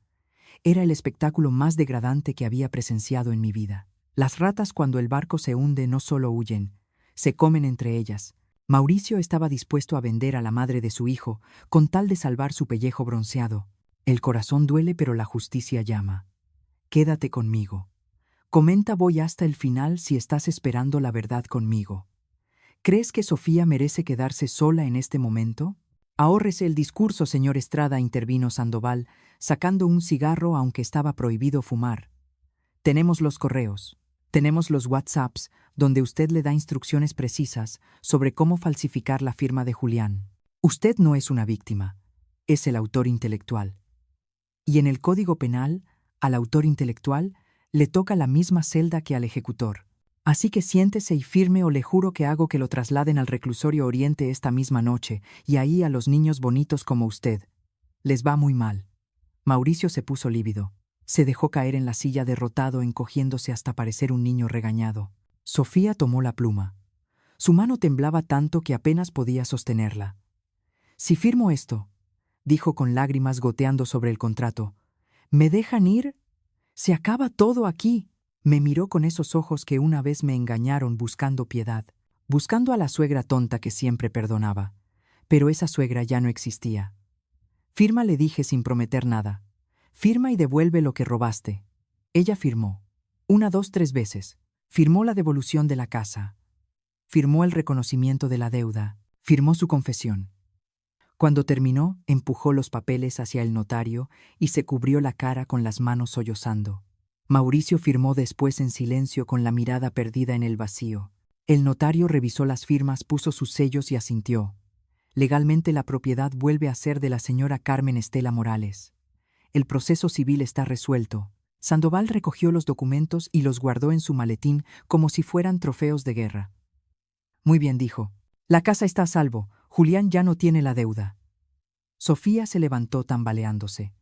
Era el espectáculo más degradante que había presenciado en mi vida. Las ratas, cuando el barco se hunde, no solo huyen, se comen entre ellas. Mauricio estaba dispuesto a vender a la madre de su hijo con tal de salvar su pellejo bronceado. El corazón duele, pero la justicia llama. Quédate conmigo. Comenta, voy hasta el final si estás esperando la verdad conmigo. ¿Crees que Sofía merece quedarse sola en este momento? Ahórrese el discurso, señor Estrada, intervino Sandoval, sacando un cigarro aunque estaba prohibido fumar. Tenemos los correos, tenemos los WhatsApps, donde usted le da instrucciones precisas sobre cómo falsificar la firma de Julián. Usted no es una víctima, es el autor intelectual. Y en el Código Penal, al autor intelectual le toca la misma celda que al ejecutor. Así que siéntese y firme, o le juro que hago que lo trasladen al reclusorio Oriente esta misma noche, y ahí a los niños bonitos como usted. Les va muy mal. Mauricio se puso lívido. Se dejó caer en la silla derrotado, encogiéndose hasta parecer un niño regañado. Sofía tomó la pluma. Su mano temblaba tanto que apenas podía sostenerla. Si firmo esto, dijo con lágrimas goteando sobre el contrato, ¿me dejan ir? Se acaba todo aquí. Me miró con esos ojos que una vez me engañaron buscando piedad, buscando a la suegra tonta que siempre perdonaba. Pero esa suegra ya no existía. Firma, le dije sin prometer nada. Firma y devuelve lo que robaste. Ella firmó. 1, 2, 3 veces. Firmó la devolución de la casa. Firmó el reconocimiento de la deuda. Firmó su confesión. Cuando terminó, empujó los papeles hacia el notario y se cubrió la cara con las manos sollozando. Mauricio firmó después en silencio, con la mirada perdida en el vacío. El notario revisó las firmas, puso sus sellos y asintió. Legalmente la propiedad vuelve a ser de la señora Carmen Estela Morales. El proceso civil está resuelto. Sandoval recogió los documentos y los guardó en su maletín como si fueran trofeos de guerra. Muy bien, dijo. La casa está a salvo. Julián ya no tiene la deuda. Sofía se levantó tambaleándose.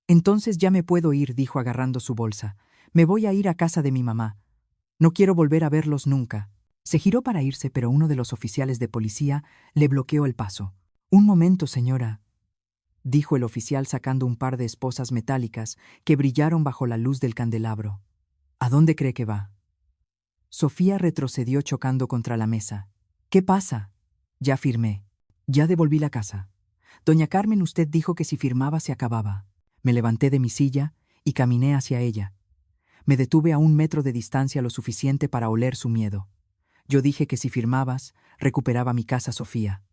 Entonces ya me puedo ir, dijo agarrando su bolsa. Me voy a ir a casa de mi mamá. No quiero volver a verlos nunca. Se giró para irse, pero uno de los oficiales de policía le bloqueó el paso. Un momento, señora, dijo el oficial sacando un par de esposas metálicas que brillaron bajo la luz del candelabro. ¿A dónde cree que va? Sofía retrocedió chocando contra la mesa. ¿Qué pasa? Ya firmé. Ya devolví la casa. Doña Carmen, usted dijo que si firmaba se acababa. Me levanté de mi silla y caminé hacia ella. Me detuve a 1 metro de distancia, lo suficiente para oler su miedo. Yo dije que si firmabas, recuperaba mi casa, Sofía.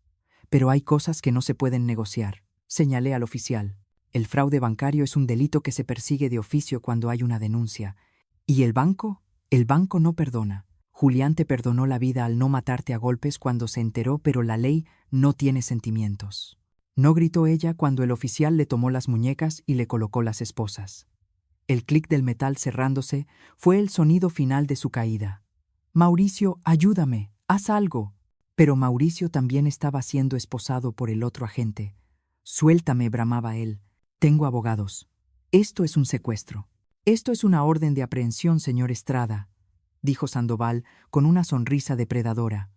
Pero hay cosas que no se pueden negociar. Señalé al oficial. El fraude bancario es un delito que se persigue de oficio cuando hay una denuncia. ¿Y el banco? El banco no perdona. Julián te perdonó la vida al no matarte a golpes cuando se enteró, pero la ley no tiene sentimientos. No, gritó ella cuando el oficial le tomó las muñecas y le colocó las esposas. El clic del metal cerrándose fue el sonido final de su caída. Mauricio, ayúdame, haz algo. Pero Mauricio también estaba siendo esposado por el otro agente. Suéltame, bramaba él. Tengo abogados. Esto es un secuestro. Esto es una orden de aprehensión, señor Estrada, dijo Sandoval con una sonrisa depredadora.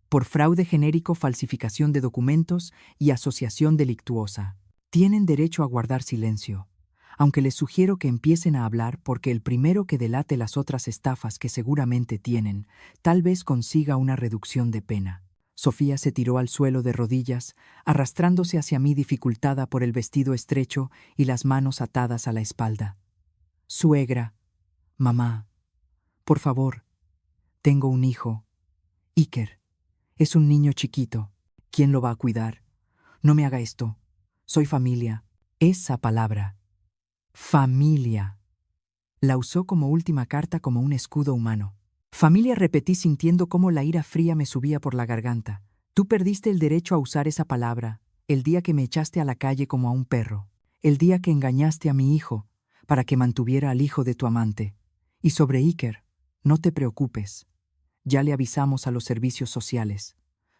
Por fraude genérico, falsificación de documentos y asociación delictuosa. Tienen derecho a guardar silencio, aunque les sugiero que empiecen a hablar, porque el primero que delate las otras estafas que seguramente tienen, tal vez consiga una reducción de pena. Sofía se tiró al suelo de rodillas, arrastrándose hacia mí dificultada por el vestido estrecho y las manos atadas a la espalda. Suegra, mamá, por favor, tengo un hijo, Iker. Es un niño chiquito. ¿Quién lo va a cuidar? No me haga esto. Soy familia. Esa palabra. Familia. La usó como última carta, como un escudo humano. Familia, repetí sintiendo cómo la ira fría me subía por la garganta. Tú perdiste el derecho a usar esa palabra, el día que me echaste a la calle como a un perro, el día que engañaste a mi hijo para que mantuviera al hijo de tu amante. Y sobre Iker, no te preocupes. Ya le avisamos a los servicios sociales.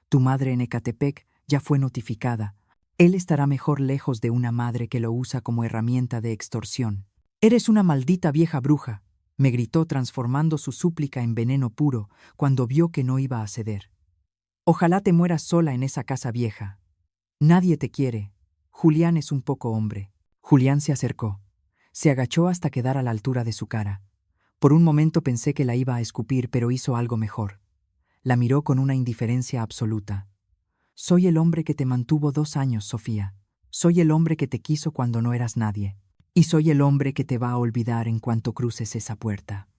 Tu madre en Ecatepec ya fue notificada. Él estará mejor lejos de una madre que lo usa como herramienta de extorsión. Eres una maldita vieja bruja, me gritó transformando su súplica en veneno puro cuando vio que no iba a ceder. Ojalá te mueras sola en esa casa vieja. Nadie te quiere. Julián es un poco hombre. Julián se acercó. Se agachó hasta quedar a la altura de su cara. Por un momento pensé que la iba a escupir, pero hizo algo mejor. La miró con una indiferencia absoluta. Soy el hombre que te mantuvo 2 años, Sofía. Soy el hombre que te quiso cuando no eras nadie. Y soy el hombre que te va a olvidar en cuanto cruces esa puerta.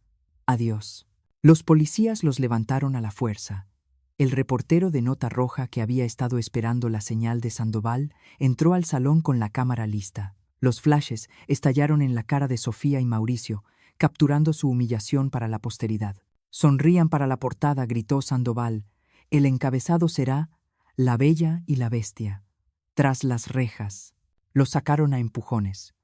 Adiós. Los policías los levantaron a la fuerza. El reportero de Nota Roja, que había estado esperando la señal de Sandoval, entró al salón con la cámara lista. Los flashes estallaron en la cara de Sofía y Mauricio, capturando su humillación para la posteridad. Sonrían para la portada, gritó Sandoval. El encabezado será La Bella y la Bestia. Tras las rejas. Los sacaron a empujones.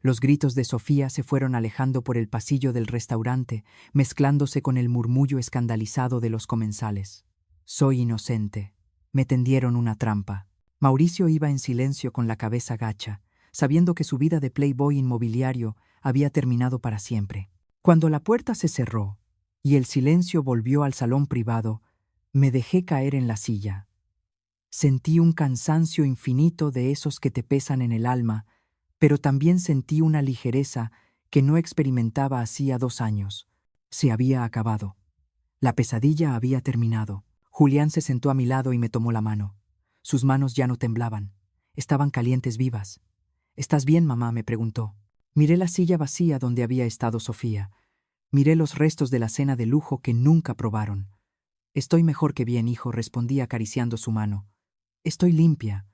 Los gritos de Sofía se fueron alejando por el pasillo del restaurante, mezclándose con el murmullo escandalizado de los comensales. Soy inocente. Me tendieron una trampa. Mauricio iba en silencio con la cabeza gacha, sabiendo que su vida de playboy inmobiliario había terminado para siempre. Cuando la puerta se cerró y el silencio volvió al salón privado, me dejé caer en la silla. Sentí un cansancio infinito de esos que te pesan en el alma, pero también sentí una ligereza que no experimentaba hacía 2 años. Se había acabado. La pesadilla había terminado. Julián se sentó a mi lado y me tomó la mano. Sus manos ya no temblaban. Estaban calientes, vivas. ¿Estás bien, mamá?, me preguntó. Miré la silla vacía donde había estado Sofía. Miré los restos de la cena de lujo que nunca probaron. Estoy mejor que bien, hijo, respondí acariciando su mano. Estoy limpia.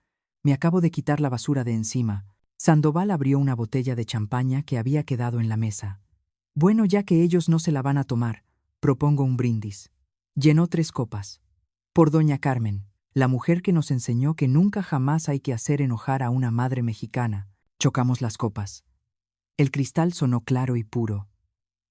Me acabo de quitar la basura de encima. Sandoval abrió una botella de champaña que había quedado en la mesa. Bueno, ya que ellos no se la van a tomar, propongo un brindis. Llenó 3 copas. Por doña Carmen, la mujer que nos enseñó que nunca jamás hay que hacer enojar a una madre mexicana. Chocamos las copas. El cristal sonó claro y puro.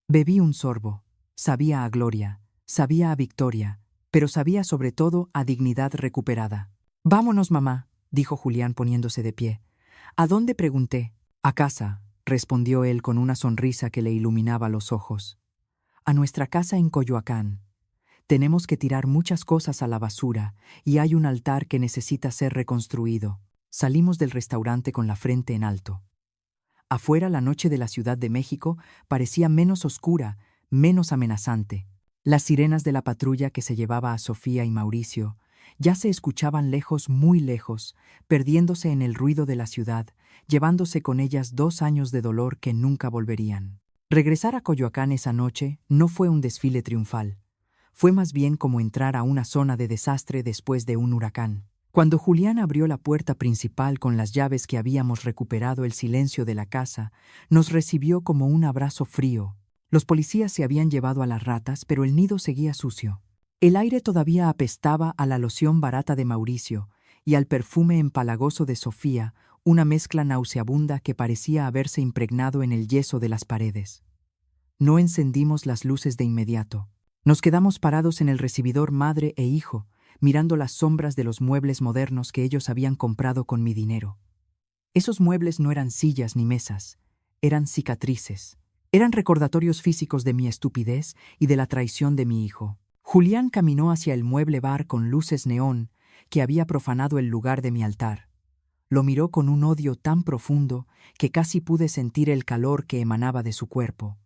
Bebí un sorbo. Sabía a gloria, sabía a victoria, pero sabía sobre todo a dignidad recuperada. Vámonos, mamá, dijo Julián poniéndose de pie. ¿A dónde?, pregunté. A casa, respondió él con una sonrisa que le iluminaba los ojos. A nuestra casa en Coyoacán. Tenemos que tirar muchas cosas a la basura y hay un altar que necesita ser reconstruido. Salimos del restaurante con la frente en alto. Afuera, la noche de la Ciudad de México parecía menos oscura, menos amenazante. Las sirenas de la patrulla que se llevaba a Sofía y Mauricio ya se escuchaban lejos, muy lejos, perdiéndose en el ruido de la ciudad, llevándose con ellas 2 años de dolor que nunca volverían. Regresar a Coyoacán esa noche no fue un desfile triunfal. Fue más bien como entrar a una zona de desastre después de un huracán. Cuando Julián abrió la puerta principal con las llaves que habíamos recuperado, el silencio de la casa nos recibió como un abrazo frío. Los policías se habían llevado a las ratas, pero el nido seguía sucio. El aire todavía apestaba a la loción barata de Mauricio y al perfume empalagoso de Sofía, una mezcla nauseabunda que parecía haberse impregnado en el yeso de las paredes. No encendimos las luces de inmediato. Nos quedamos parados en el recibidor, madre e hijo, mirando las sombras de los muebles modernos que ellos habían comprado con mi dinero. Esos muebles no eran sillas ni mesas, eran cicatrices. Eran recordatorios físicos de mi estupidez y de la traición de mi hijo. Julián caminó hacia el mueble bar con luces neón que había profanado el lugar de mi altar. Lo miró con un odio tan profundo que casi pude sentir el calor que emanaba de su cuerpo.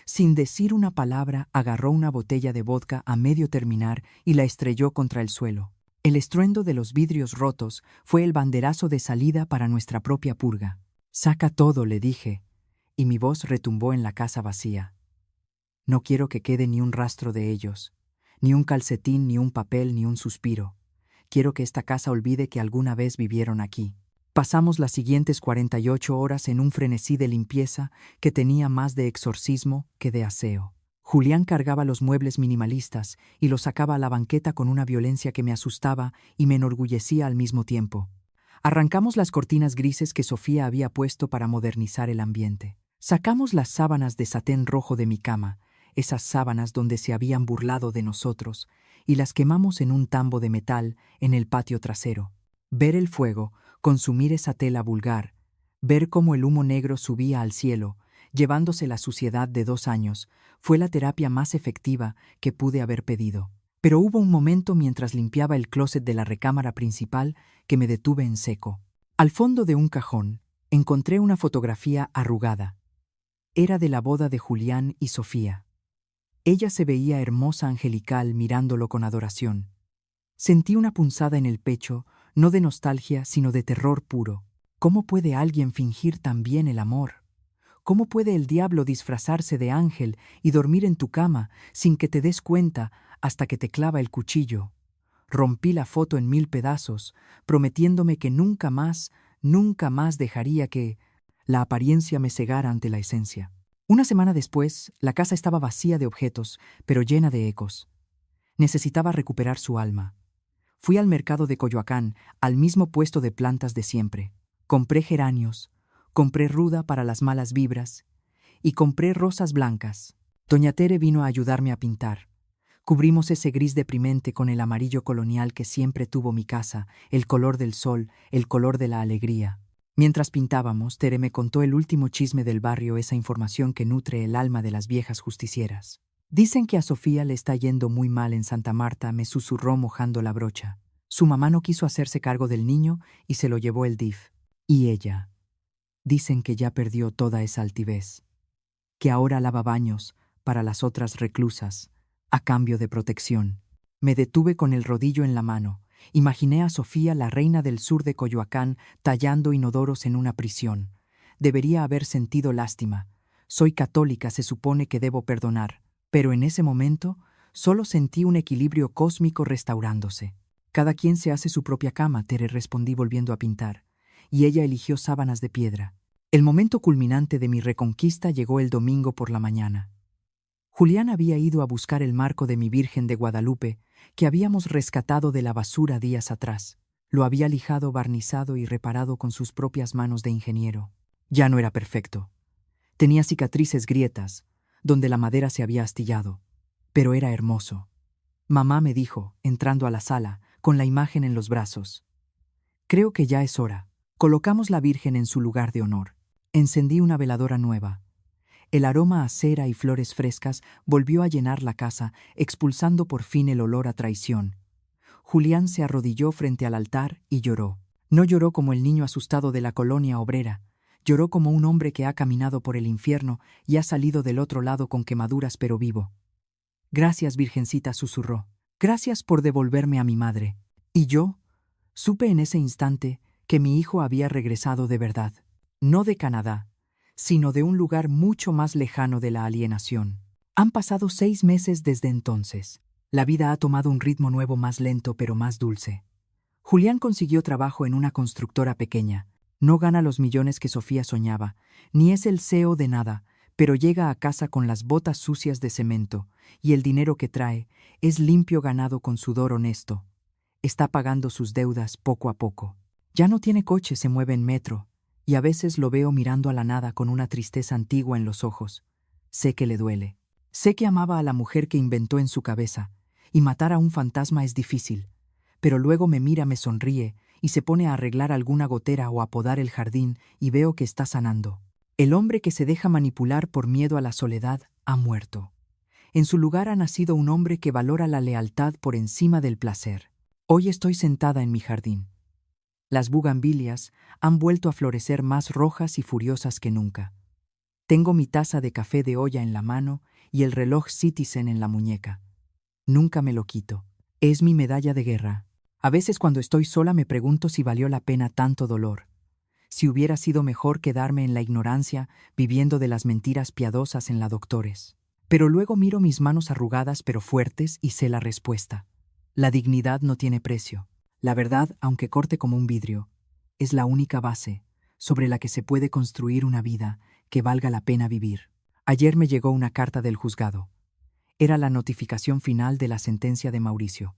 Sin decir una palabra, agarró una botella de vodka a medio terminar y la estrelló contra el suelo. El estruendo de los vidrios rotos fue el banderazo de salida para nuestra propia purga. «Saca todo», le dije, y mi voz retumbó en la casa vacía. «No quiero que quede ni un rastro de ellos, ni un calcetín, ni un papel, ni un suspiro. Quiero que esta casa olvide que alguna vez vivieron aquí». Pasamos las siguientes 48 horas en un frenesí de limpieza que tenía más de exorcismo que de aseo. Julián cargaba los muebles minimalistas y los sacaba a la banqueta con una violencia que me asustaba y me enorgullecía al mismo tiempo. Arrancamos las cortinas grises que Sofía había puesto para modernizar el ambiente. Sacamos las sábanas de satén rojo de mi cama, esas sábanas donde se habían burlado de nosotros, y las quemamos en un tambo de metal en el patio trasero. Ver el fuego, consumir esa tela vulgar, ver cómo el humo negro subía al cielo, llevándose la suciedad de 2 años, fue la terapia más efectiva que pude haber pedido. Pero hubo un momento mientras limpiaba el closet de la recámara principal que me detuve en seco. Al fondo de un cajón, encontré una fotografía arrugada. Era de la boda de Julián y Sofía. Ella se veía hermosa angelical mirándolo con adoración. Sentí una punzada en el pecho, no de nostalgia, sino de terror puro. ¿Cómo puede alguien fingir tan bien el amor? ¿Cómo puede el diablo disfrazarse de ángel y dormir en tu cama sin que te des cuenta hasta que te clava el cuchillo? Rompí la foto en 1000 pedazos, prometiéndome que nunca más dejaría que la apariencia me cegara ante la esencia. Una semana después, la casa estaba vacía de objetos, pero llena de ecos. Necesitaba recuperar su alma. Fui al mercado de Coyoacán, al mismo puesto de plantas de siempre. Compré geranios, compré ruda para las malas vibras y compré rosas blancas. Doña Tere vino a ayudarme a pintar. Cubrimos ese gris deprimente con el amarillo colonial que siempre tuvo mi casa, el color del sol, el color de la alegría. Mientras pintábamos, Tere me contó el último chisme del barrio, esa información que nutre el alma de las viejas justicieras. Dicen que a Sofía le está yendo muy mal en Santa Marta, me susurró mojando la brocha. Su mamá no quiso hacerse cargo del niño y se lo llevó el DIF. Y ella. Dicen que ya perdió toda esa altivez, que ahora lava baños para las otras reclusas, a cambio de protección. Me detuve con el rodillo en la mano. Imaginé a Sofía, la reina del sur de Coyoacán, tallando inodoros en una prisión. Debería haber sentido lástima. Soy católica, se supone que debo perdonar. Pero en ese momento, solo sentí un equilibrio cósmico restaurándose. Cada quien se hace su propia cama, Tere, respondí volviendo a pintar. Y ella eligió sábanas de piedra. El momento culminante de mi reconquista llegó el domingo por la mañana. Julián había ido a buscar el marco de mi Virgen de Guadalupe, que habíamos rescatado de la basura días atrás. Lo había lijado, barnizado y reparado con sus propias manos de ingeniero. Ya no era perfecto. Tenía cicatrices, grietas, donde la madera se había astillado. Pero era hermoso. Mamá me dijo, entrando a la sala, con la imagen en los brazos. Creo que ya es hora. Colocamos la Virgen en su lugar de honor. Encendí una veladora nueva. El aroma a cera y flores frescas volvió a llenar la casa, expulsando por fin el olor a traición. Julián se arrodilló frente al altar y lloró. No lloró como el niño asustado de la colonia obrera. Lloró como un hombre que ha caminado por el infierno y ha salido del otro lado con quemaduras pero vivo. Gracias, Virgencita, susurró. Gracias por devolverme a mi madre. Y yo supe en ese instante que mi hijo había regresado de verdad. No de Canadá, sino de un lugar mucho más lejano de la alienación. Han pasado 6 meses desde entonces. La vida ha tomado un ritmo nuevo, más lento pero más dulce. Julián consiguió trabajo en una constructora pequeña. No gana los millones que Sofía soñaba, ni es el CEO de nada, pero llega a casa con las botas sucias de cemento, y el dinero que trae es limpio, ganado con sudor honesto. Está pagando sus deudas poco a poco. Ya no tiene coche, se mueve en metro, y a veces lo veo mirando a la nada con una tristeza antigua en los ojos. Sé que le duele. Sé que amaba a la mujer que inventó en su cabeza, y matar a un fantasma es difícil. Pero luego me mira, me sonríe, y se pone a arreglar alguna gotera o a podar el jardín, y veo que está sanando. El hombre que se deja manipular por miedo a la soledad ha muerto. En su lugar ha nacido un hombre que valora la lealtad por encima del placer. Hoy estoy sentada en mi jardín. Las bugambilias han vuelto a florecer más rojas y furiosas que nunca. Tengo mi taza de café de olla en la mano y el reloj Citizen en la muñeca. Nunca me lo quito. Es mi medalla de guerra. A veces cuando estoy sola me pregunto si valió la pena tanto dolor. Si hubiera sido mejor quedarme en la ignorancia, viviendo de las mentiras piadosas en la doctores. Pero luego miro mis manos arrugadas pero fuertes y sé la respuesta. La dignidad no tiene precio. La verdad, aunque corte como un vidrio, es la única base sobre la que se puede construir una vida que valga la pena vivir. Ayer me llegó una carta del juzgado. Era la notificación final de la sentencia de Mauricio.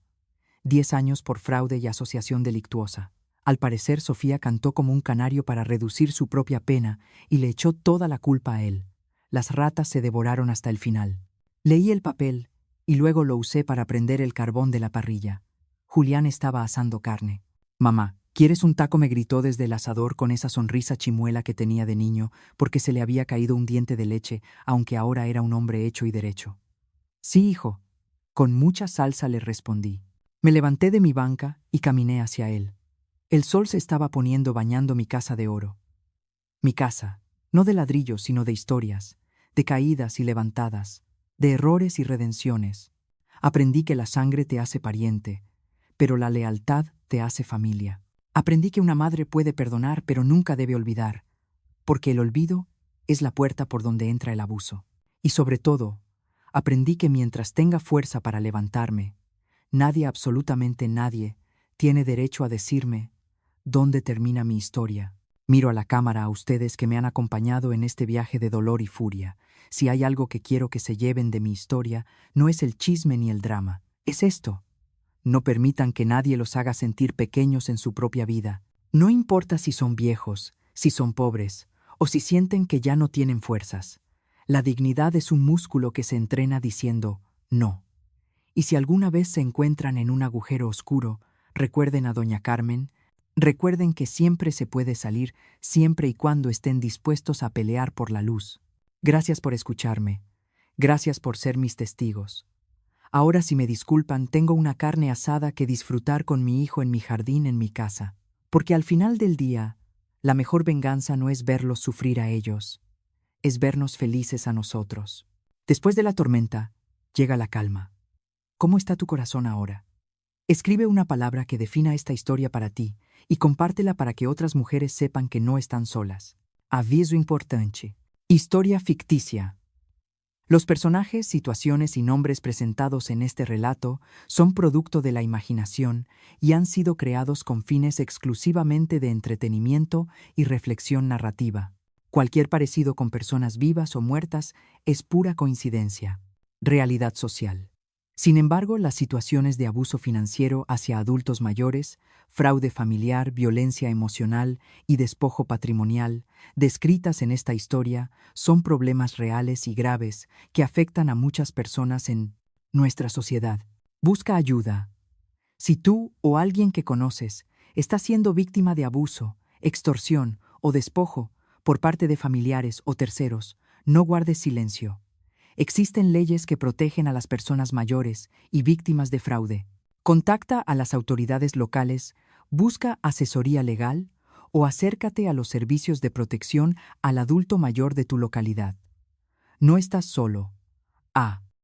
10 años por fraude y asociación delictuosa. Al parecer, Sofía cantó como un canario para reducir su propia pena y le echó toda la culpa a él. Las ratas se devoraron hasta el final. Leí el papel y luego lo usé para prender el carbón de la parrilla. Julián estaba asando carne. «Mamá, ¿quieres un taco?», me gritó desde el asador con esa sonrisa chimuela que tenía de niño porque se le había caído un diente de leche, aunque ahora era un hombre hecho y derecho. «Sí, hijo». Con mucha salsa le respondí. Me levanté de mi banca y caminé hacia él. El sol se estaba poniendo bañando mi casa de oro. Mi casa, no de ladrillos, sino de historias, de caídas y levantadas, de errores y redenciones. Aprendí que la sangre te hace pariente, pero la lealtad te hace familia. Aprendí que una madre puede perdonar, pero nunca debe olvidar, porque el olvido es la puerta por donde entra el abuso. Y sobre todo, aprendí que mientras tenga fuerza para levantarme, nadie, absolutamente nadie, tiene derecho a decirme dónde termina mi historia. Miro a la cámara, a ustedes que me han acompañado en este viaje de dolor y furia. Si hay algo que quiero que se lleven de mi historia, no es el chisme ni el drama, es esto. No permitan que nadie los haga sentir pequeños en su propia vida. No importa si son viejos, si son pobres, o si sienten que ya no tienen fuerzas. La dignidad es un músculo que se entrena diciendo no. Y si alguna vez se encuentran en un agujero oscuro, recuerden a doña Carmen, recuerden que siempre se puede salir, siempre y cuando estén dispuestos a pelear por la luz. Gracias por escucharme. Gracias por ser mis testigos. Ahora, si me disculpan, tengo una carne asada que disfrutar con mi hijo en mi jardín, en mi casa. Porque al final del día, la mejor venganza no es verlos sufrir a ellos, es vernos felices a nosotros. Después de la tormenta, llega la calma. ¿Cómo está tu corazón ahora? Escribe una palabra que defina esta historia para ti y compártela para que otras mujeres sepan que no están solas. Aviso importante. Historia ficticia. Los personajes, situaciones y nombres presentados en este relato son producto de la imaginación y han sido creados con fines exclusivamente de entretenimiento y reflexión narrativa. Cualquier parecido con personas vivas o muertas es pura coincidencia. Realidad social. Sin embargo, las situaciones de abuso financiero hacia adultos mayores, fraude familiar, violencia emocional y despojo patrimonial, descritas en esta historia, son problemas reales y graves que afectan a muchas personas en nuestra sociedad. Busca ayuda. Si tú o alguien que conoces está siendo víctima de abuso, extorsión o despojo por parte de familiares o terceros, no guardes silencio. Existen leyes que protegen a las personas mayores y víctimas de fraude. Contacta a las autoridades locales, busca asesoría legal o acércate a los servicios de protección al adulto mayor de tu localidad. No estás solo. A.